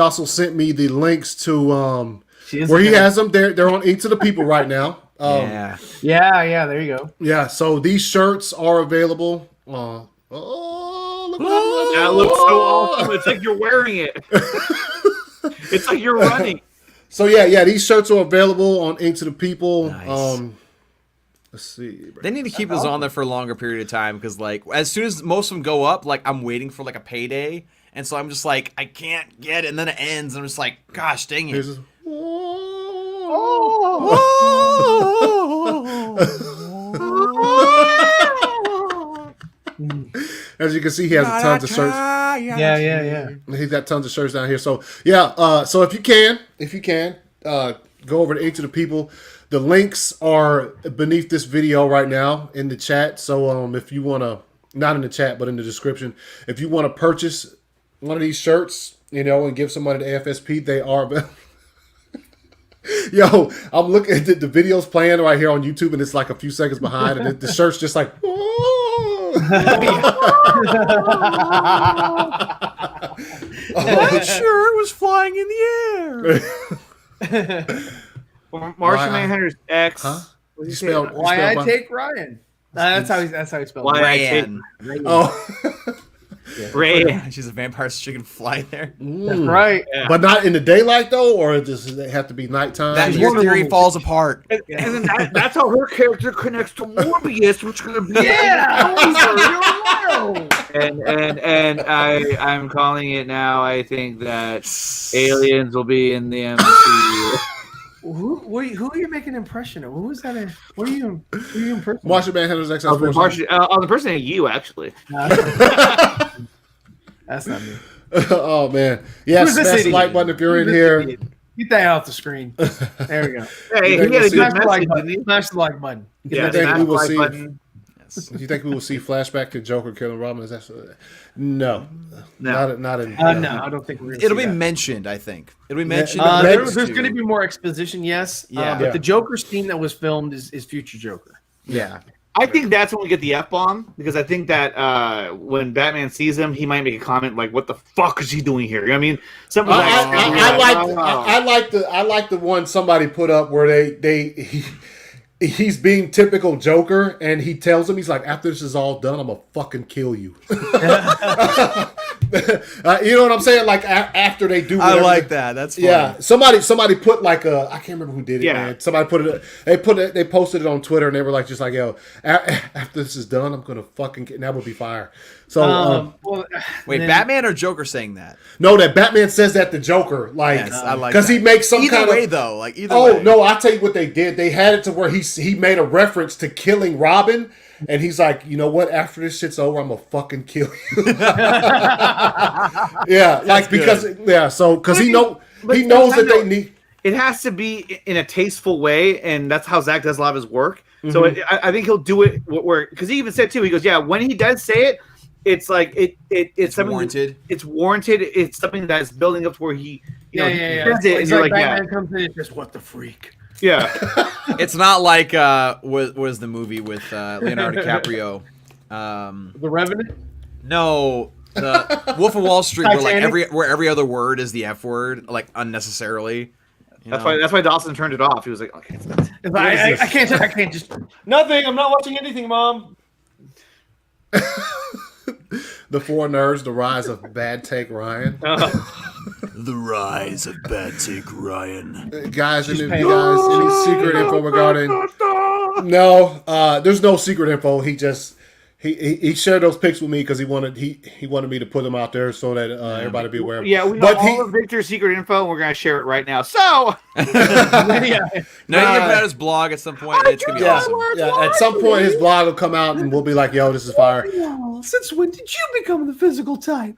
also sent me the links to where he has them. They're on Into the People right now. Yeah. There you go. Yeah. So these shirts are available. That looks so awesome. It's like you're wearing it. It's like you're running. So yeah, these shirts are available on Into the People. Nice. Let's see. They need to keep this on there for a longer period of time because, like, as soon as most of them go up, like, I'm waiting for like a payday, and so I'm just like, I can't get it, and then it ends, and I'm just like, gosh, dang it. As you can see, he has tons of shirts. Yeah. He's got tons of shirts down here. So yeah, so if you can, go over to Into the People. The links are beneath this video right now in the chat. So if you want to, not in the chat, but in the description, if you want to purchase one of these shirts, and give some money to AFSP, they are. Yo, I'm looking at the videos playing right here on YouTube, and it's like a few seconds behind, and the shirt's just like. That shirt was flying in the air. Martian Manhunter's X. Huh? You spelled Why I take Ryan? That's how he spelled it. Why I take Ray. She's a vampire so she can fly there. That's right. Yeah. But not in the daylight though, or does it have to be nighttime? That your theory falls apart. And then that's how her character connects to Morbius, which is going to be and I'm calling it now. I think that aliens will be in the MCU. Who are you making an impression of? Who is that? Who are you impersonating? Martian Manhunter's X. I'm impersonating you, actually. That's not me. Oh man, yeah. Who's this Smash the idiot? like button if you're in here. Get that off the screen. There we go. Hey, he had a good message. Smash the like button. Yeah, Yeah, think we will see. button. Do you think we will see flashback to Joker killing Robin? Is that no? No. Not in. No, I don't think we're. It'll be mentioned. I think it'll be mentioned. There's going to be more exposition, yes. But the Joker scene that was filmed is future Joker. Yeah. I think that's when we get the F-bomb, because I think that when Batman sees him, he might make a comment like, "What the fuck is he doing here?" You know what I mean? Something I like the one somebody put up where he's being typical Joker, and he tells him, he's like, after this is all done, I'm gonna fucking kill you. You know what I'm saying? Like after they do whatever. I like that. That's funny. Yeah. Somebody put like I can't remember who did it, man. Somebody put it. They posted it on Twitter, and they were like, just like, yo, after this is done, I'm gonna fucking and that would be fire. So wait, Batman or Joker saying that? No, that Batman says that to Joker, like, yes, I like because he makes some either kind way of though, like either way. Oh no, I'll tell you what they did. They had it to where he made a reference to killing Robin. And he's like, you know what? After this shit's over, I'm gonna fucking kill you. Yeah, like because so because he knows that they need. It has to be in a tasteful way, and that's how Zach does a lot of his work. Mm-hmm. So I think he'll do it where because he even said too. He goes, yeah, when he does say it, it's like it's something warranted. It's warranted. It's something that's building up to where he says it, and it's you're like like, Batman comes in and just what the freak. Yeah. It's not like was the movie with Leonardo DiCaprio, The Revenant? No, the Wolf of Wall Street, where every other word is the F word, like unnecessarily. That's why Dawson turned it off. He was like, okay, I can't just nothing. I'm not watching anything, Mom. The Four Nerds, The Rise of Bad Take Ryan. The Rise of Bad Take Ryan. Guys, any secret info regarding? No, there's no secret info. He just He shared those pics with me because he wanted me to put them out there so that everybody be aware. Yeah, we know all of Victor's secret info, and we're gonna share it right now. So, Now you can put out his blog at some point. It's gonna be awesome. Yeah, at some point his blog will come out, and we'll be like, "Yo, this is fire." Since when did you become the physical type?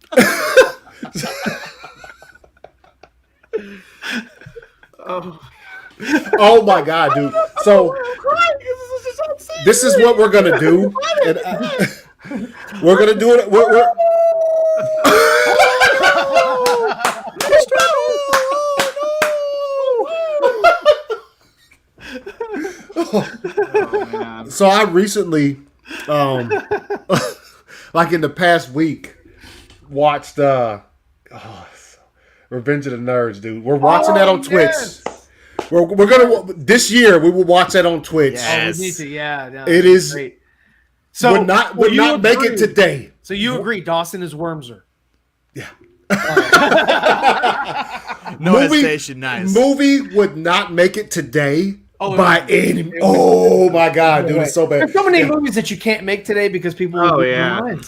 Oh my God, dude! So this is what we're gonna do. And, we're gonna do it. We're So I recently, like in the past week, watched Revenge of the Nerds, dude. We're watching that on Twitch. Yes. We're gonna this year. We will watch that on Twitch. Yes. We need to, yeah. No, it is. Great. So would not make it today. So you agree? Dawson is Wormser. Yeah. No hesitation. Nice. Movie would not make it today. By any, oh my God, dude, it's so bad. There's so many movies that you can't make today because people. Yeah. It's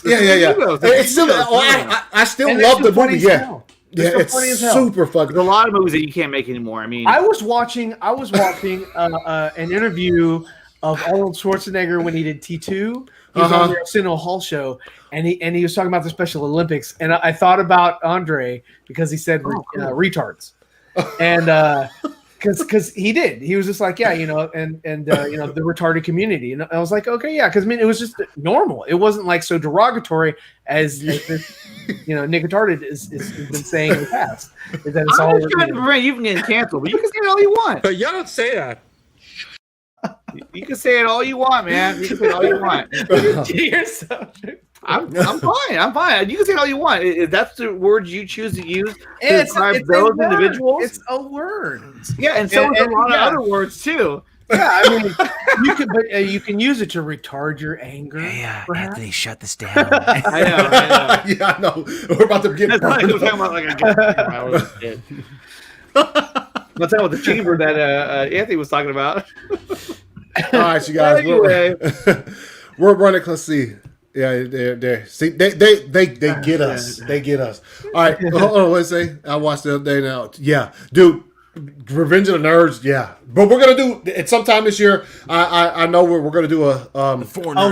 still, I still love the movie. Yeah, it's super fucking. There's a lot of movies that you can't make anymore. I mean, I was watching an interview of Arnold Schwarzenegger when he did T2. He was on the Arsenio Hall show, and he was talking about the Special Olympics, and I thought about Andre because he said retards, and. Because he was just like, yeah, and the retarded community, and I was like, okay, yeah, because I mean it was just normal. It wasn't like so derogatory as this, Nickatina has been saying in the past. Is that it's I'm trying to prevent you from getting canceled, but you can say it all you want. But you don't say that. You can say it all you want, man. You can say it all you want. You're so I'm fine. I'm fine. You can say it all you want. If that's the words you choose to use to describe those individuals. It's a word. Yeah, and so is a lot of other words too. Yeah, I mean, you can use it to retard your anger. Hey, Anthony, shut this down. I know. Yeah, I know. We're about to get. That's why we're talking about like a. That's not what the chamber that Anthony was talking about. All right, you guys. Anyway. We're running. Let's see. Yeah, they're see they get us. They get us. All right, hold on. Let's say I watched the other day now. Yeah, dude, Revenge of the Nerds. Yeah, but we're gonna do it sometime this year. I know we're gonna do a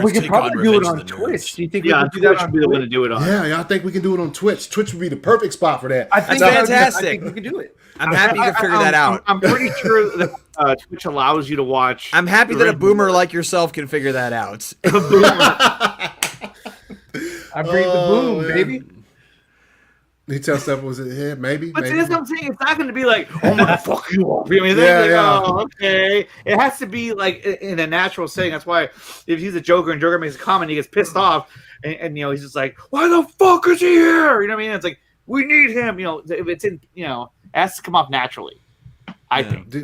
we could probably do it on Twitch. Do you think? Yeah, Twitch should be the one to do it on. Yeah, I think we can do it on Twitch. Twitch would be the perfect spot for that. I think that's fantastic. I think we can do it. I'm happy you can figure that out. I'm pretty sure that Twitch allows you to watch. I'm happy that a boomer like yourself can figure that out. A boomer. I bring the boom, baby. He tells stuff was it? Yeah, maybe. But maybe. that's what I'm saying. It's not going to be like, oh my fuck you up. I mean, oh, okay. It has to be like in a natural setting. That's why if he's a Joker and Joker makes a comment, he gets pissed off, and he's just like, why the fuck is he here? You know what I mean? It's like we need him. If it's in, it has to come off naturally. I think.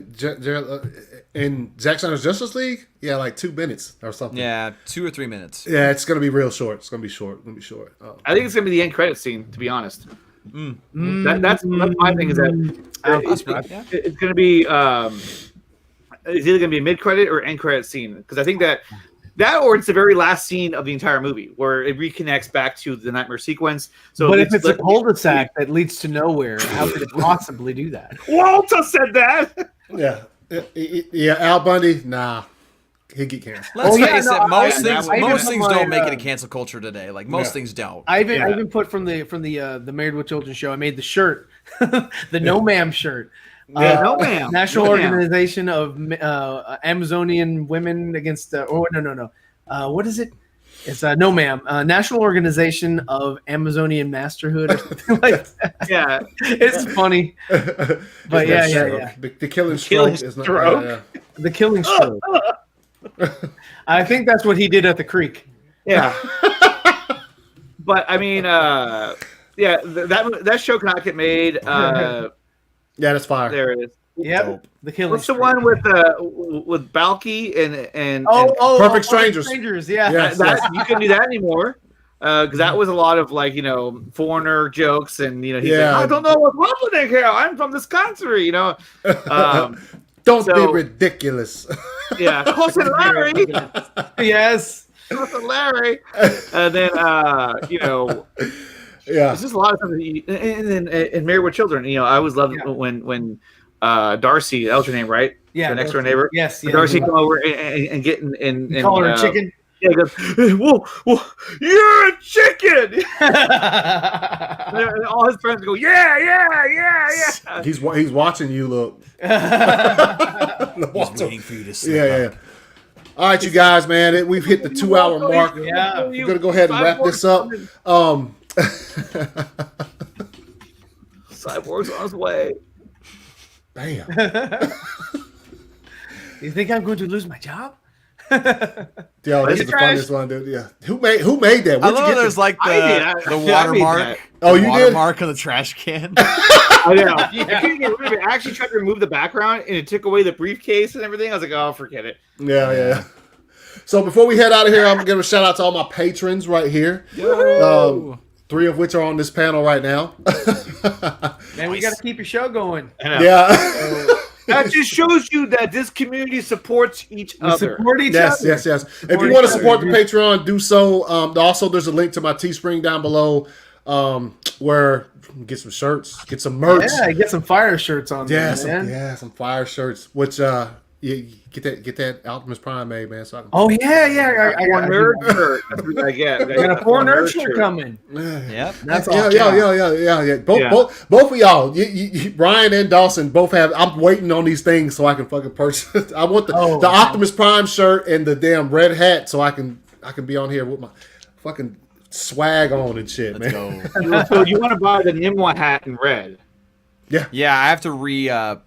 In Zack Snyder's Justice League, like 2 minutes or something. Yeah, 2 or 3 minutes. Yeah, it's gonna be real short. It's gonna be short. Oh. I think it's gonna be the end credit scene. To be honest, that's my thing. Is that it's gonna be it's either gonna be a mid credit or end credit scene, because I think that or it's the very last scene of the entire movie where it reconnects back to the nightmare sequence. So, but if it's a cul-de-sac that leads to nowhere, how could it possibly do that? Walter said that. Yeah. Al Bundy, nah, he'd get canceled. Let's face it, most things don't make it a cancel culture today. Like most things don't. I even put from the Married with Children show. I made the shirt, the No Ma'am shirt. No Ma'am. National Organization of Amazonian Women Against. What is it? It's No Ma'am. National Organization of Amazonian Masterhood or something like that. Yeah, it's funny. But yeah. The killing stroke is not. The killing stroke. I think that's what he did at the creek. Yeah. But I mean, that show cannot get made. Yeah, that's fire. There it is. Yep. The killing. What's the one with Balky and Perfect Strangers? Yeah. Yes. You couldn't do that anymore because that was a lot of foreigner jokes and he's like, I don't know what's happening here. I'm from this country. Don't be ridiculous. Yeah, Larry. Yes. Larry. And then, Yeah, it's just a lot of stuff. And then in Married with Children, I always loved when Darcy, that was her name, right? Yeah, the next door neighbor. Yes, yeah. Darcy come over and get in Call her a chicken. Yeah, he goes, whoa, you're a chicken. And all his friends go, yeah. he's watching you. Look, He's waiting for you to slip yeah. All right, you guys, man, we've hit the 2-hour mark. Yeah, we're gonna go ahead and wrap this up. Cyborg's on his way. Damn. You think I'm going to lose my job? Yo, this is the funniest one, dude. Yeah, who made that? I love there's like the watermark. Oh, you did? Watermark on the trash can. I know. I couldn't get rid of it. I actually tried to remove the background, and it took away the briefcase and everything. I was like, oh, forget it. Yeah. So before we head out of here, I'm gonna give a shout out to all my patrons right here. 3 of which are on this panel right now. Man, we got to keep your show going. Yeah. That just shows you that this community supports each other. Support each other. Yes. If you want to support the Patreon, do so. Also, there's a link to my Teespring down below, where you can get some shirts, get some merch. Yeah, get some fire shirts on there, man. Some fire shirts. Which you get that Optimus Prime made, man. So I can. Oh yeah. I got a nerd shirt. That's what I get. I got a 4 nerd shirt coming. Yep. That's Yeah. Both of y'all, you, Ryan and Dawson, both have. I'm waiting on these things so I can fucking purchase. I want the Optimus Prime shirt and the damn red hat so I can be on here with my fucking swag on and shit, Let's man. go. So you want to buy the Nimwa hat in red? Yeah, I have to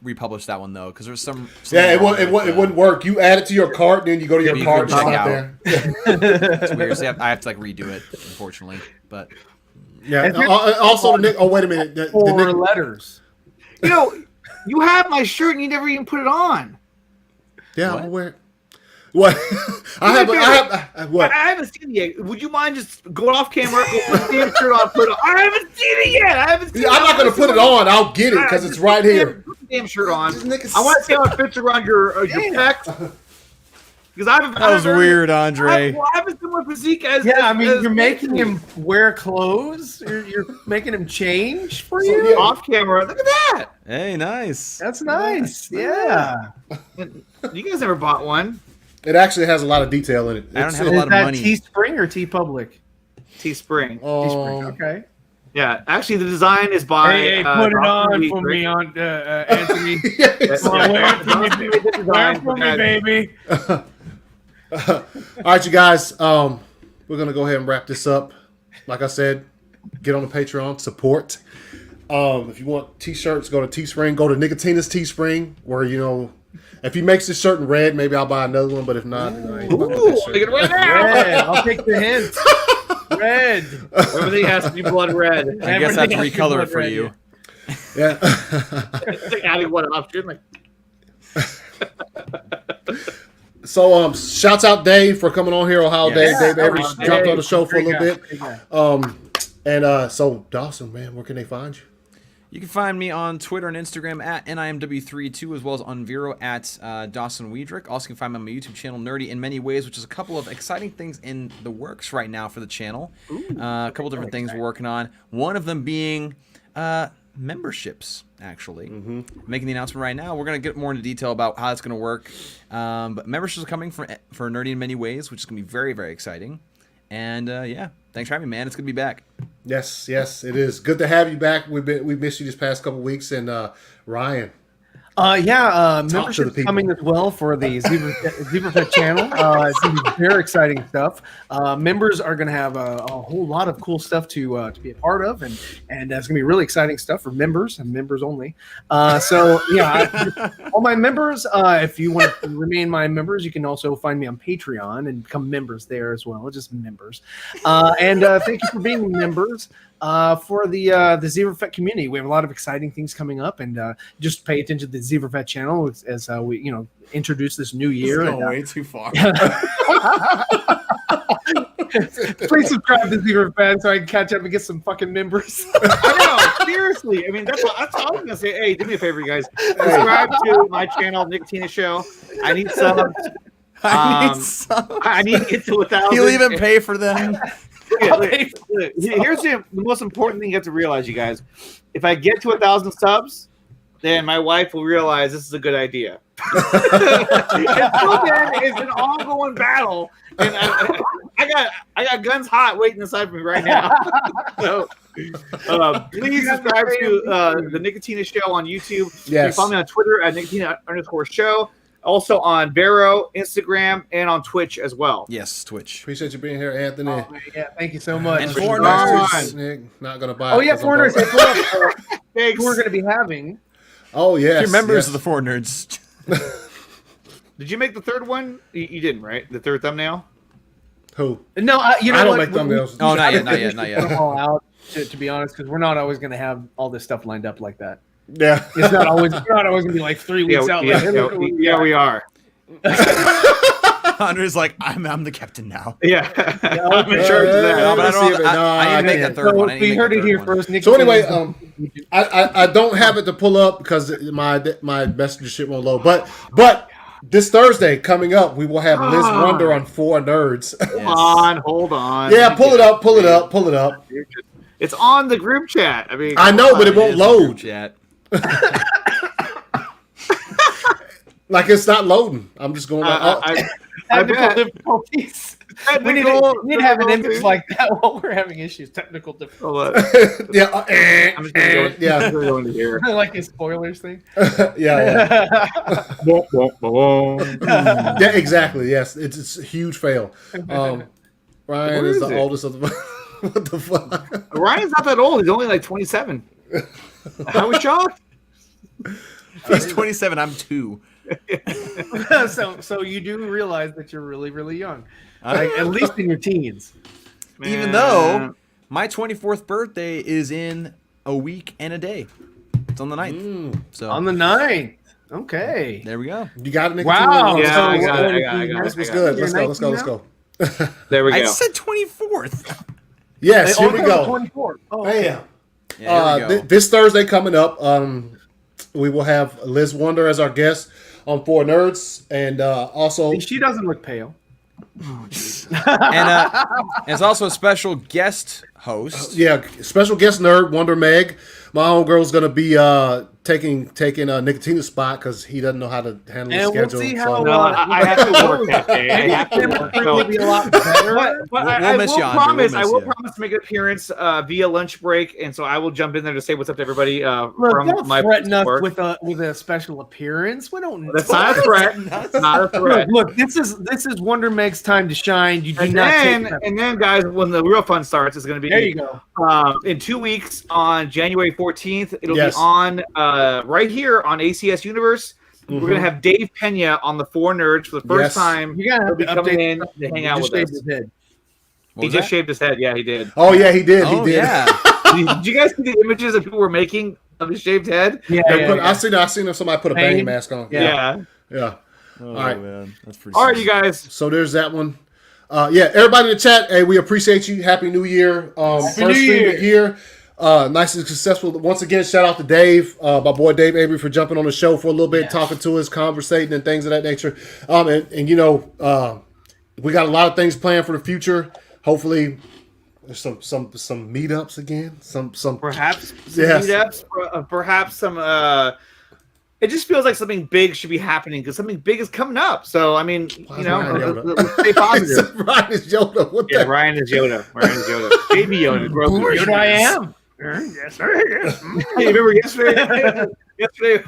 republish that one though because there's some. Yeah, it wouldn't work. You add it to your cart, then you go to your cart. Check and out. there. It's weird. So I have to like redo it, unfortunately. But yeah. Also, wait a minute. The 4 letters. You have my shirt and you never even put it on. Yeah, I'm aware. What? I have what? I haven't seen it yet. Would you mind just going off camera, put the damn shirt on, put it on? I haven't seen it yet. I'm not gonna put it on. I'll get it because it's right here. Put the damn shirt on. I want to see how it fits around your pecs. Because that was weird, Andre. I have a similar physique as. Yeah, I mean, you're making him wear clothes. You're making him change for you off camera. Look at that. Hey, nice. That's nice. Yeah. You guys never bought one. It actually has a lot of detail in it. I don't have a lot of money. Teespring or TeePublic? Teespring. Teespring. Okay. Yeah, actually, the design is by. Hey, put it on for me, Anthony. Wear it for me, baby. All right, you guys. We're gonna go ahead and wrap this up. Like I said, get on the Patreon, support. If you want t-shirts, go to Teespring. Go to Nickatina's Teespring, where if he makes this shirt in red, maybe I'll buy another one. But if not, then I ain't buying that shirt. Red. I'll take the hint. Red. Everything has to be blood red. I guess I have to recolor it for you. Yeah. It's like adding one option. So, shouts out Dave for coming on here. Ohio Dave. Dave Avery jumped on the show for a little bit. So Dawson, man, where can they find you? You can find me on Twitter and Instagram at NIMW32, as well as on Vero at Dawson Weidrich. Also, you can find me on my YouTube channel, Nerdy in Many Ways, which is a couple of exciting things in the works right now for the channel. A couple different things we're working on. One of them being memberships, actually. Making the announcement right now. We're going to get more into detail about how it's going to work. But memberships are coming for Nerdy in Many Ways, which is going to be very, very exciting. And thanks for having me, man. It's good to be back. Yes, it is good to have you back. We missed you this past couple weeks, and Ryan. Membership coming as well for the Zeeverfett channel. It's going to be very exciting stuff. Members are going to have a whole lot of cool stuff to be a part of, and it's going to be really exciting stuff for members and members only. All my members, if you want to remain my members, you can also find me on Patreon and become members there as well, just members. And thank you for being members. For the Zeeverfett community, we have a lot of exciting things coming up, and just pay attention to the Zeeverfett channel as we introduce this new year. This is going way too far. Please subscribe to Zeeverfett so I can catch up and get some fucking members. I know, seriously. I mean, that's all I was gonna say. Hey, do me a favor, you guys. Subscribe to my channel, Nickatina Show. I need subs. I need to get to 1,000. He'll even pay for them. Here's the most important thing you have to realize, you guys. If I get to 1,000 subs, then my wife will realize this is a good idea. Until then, it's an ongoing battle, and I got guns hot waiting inside of me right now. So please subscribe to the Nickatina Show on YouTube. Yes. You can follow me on Twitter at Nickatina_show. Also on Vero, Instagram, and on Twitch as well. Yes, Twitch. Appreciate you being here, Anthony. Oh, yeah, thank you so much. And For foreigners. Nick, not gonna buy. Oh it yeah, 'cause I'm foreigners. broke. Who we're going to be having? Oh yes. If you're members yes. of the Four Nerds. Did you make the third one? You didn't, right? The third thumbnail? Who? No, you know I don't what? make thumbnails. Oh, not yet, I think not yet, we not should yet. put them all out, to be honest, because we're not always going to have all this stuff lined up like that. Yeah. It's not always. We're not always going to be like 3 weeks out. Like, Yeah, we are. Andre's like, I'm the captain now. Yeah, I'm in charge of that. No, but I Let's see don't. if it- I need to make that third one. I need to We make heard that it third here one. first. Nick So anyway, Nickatina- I don't have it to pull up because my messenger shit won't load. But this Thursday coming up, we will have Liz Wonder on Four Nerds. Hold on. Yeah, pull it up. It's on the group chat. I mean, I know, but it won't is a group load. chat. Like it's not loading. I'm just going. technical bet. difficulties. We need to have an image like that while we're having issues. Technical difficulties. Yeah. I'm just gonna Yeah. go into here. Like his spoilers thing. Yeah. Yeah. Exactly. Yes. It's a huge fail. Ryan Where is is the it? oldest of the. What the fuck? Ryan's not that old. He's only like 27. I was shocked. He's 27. I'm 2. So you do realize that you're really, really young, like, at least in your teens. Even though my 24th birthday is in a week and a day. It's on the 9th. So On the 9th. Okay. there we go. You got it, Nick? Wow. Yeah, So I got it. That's what's good. Let's go. There we I go. said 24th. Yes, here we Oh, go. 24. Oh, okay. Bam. Yeah, here we go. This Thursday coming up, we will have Liz Wonder as our guest on Four Nerds, and also She doesn't look pale. And it's also a special guest host. yeah, special guest nerd Wonder Meg. My homegirl's gonna be taking Nickatina's spot because he doesn't know how to handle his And we'll schedule. see so- how. No, I have to work that day. I have to work. Will be a lot better. But We'll I miss will you, Andre. promise. We'll I miss will you. promise to make an appearance via lunch break, and so I will jump in there to say what's up to everybody. Look, From don't my threaten us work. with a special appearance. We don't. That's not a threat. It's not a threat. Look, this is Wonder Meg's time to shine. You do not take that. And then, guys, when the real fun starts, it's going to be There you go. in 2 weeks on January 14th. It'll Yes. be on right here on ACS Universe. We're going to have Dave Pena on the Four Nerds for the first Yes. time. You gotta He'll have be to coming update. in to hang He out just with shaved us. his head. What He was just that? shaved his head. Yeah, he did. Oh yeah, he did. Oh, he did. yeah. Did you guys see the images that people were making of his shaved head? Yeah, They yeah, put- yeah. I seen somebody put a Bang. bang mask on. Yeah. Yeah. Oh, All right. man. That's pretty All right, sweet. you guys. So there's that one. Yeah, everybody in the chat, hey, we appreciate you. Happy New Year. First New stream of the year. Nice and successful. Once again, shout out to Dave, my boy Dave Avery, for jumping on the show for a little bit, talking to us, conversating, and things of that nature. And you know, we got a lot of things planned for the future. Hopefully, there's some meetups again. Some Perhaps some Yes. meetups, perhaps some. It just feels like something big should be happening because something big is coming up. So I mean, Why you is know, Ryan Yoda? let's stay positive. Ryan is Yoda. What Yeah, the? Ryan is Yoda. Ryan is Yoda. Baby Yoda. Grogu. Here I am. Yes, sir. Yes. Hey, remember yesterday? Yesterday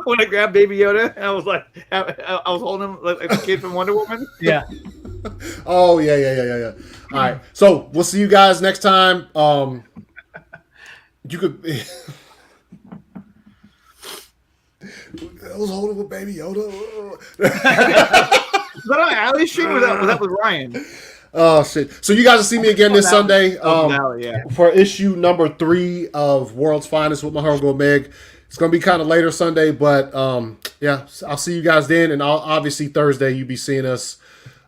when I grabbed Baby Yoda, and I was like, I was holding him like a kid from Wonder Woman. Yeah. Oh yeah. All right. So we'll see you guys next time. You could. I was holding with Baby Yoda. Was that on Allie's stream or was that with Ryan? Oh shit! So you guys will see me again this Sunday Yeah. for issue number 3 of World's Finest with my homegirl Meg. It's gonna be kind of later Sunday, but yeah, I'll see you guys then, and obviously Thursday you'll be seeing us.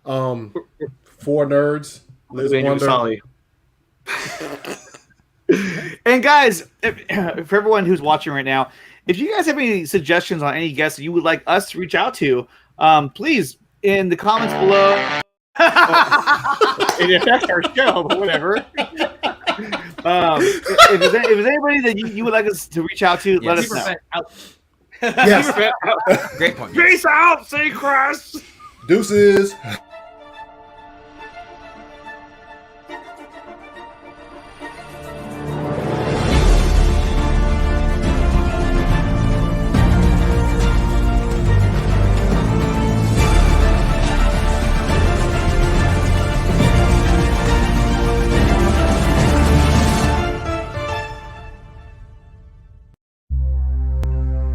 Four Nerds, Liz Wonder. Solly. And guys, for everyone who's watching right now, if you guys have any suggestions on any guests that you would like us to reach out to, please in the comments below. It affects our show, but whatever. If there's anybody that you would like us to reach out to, let us know. Yes. Great point. Peace out, Seacrest. Deuces.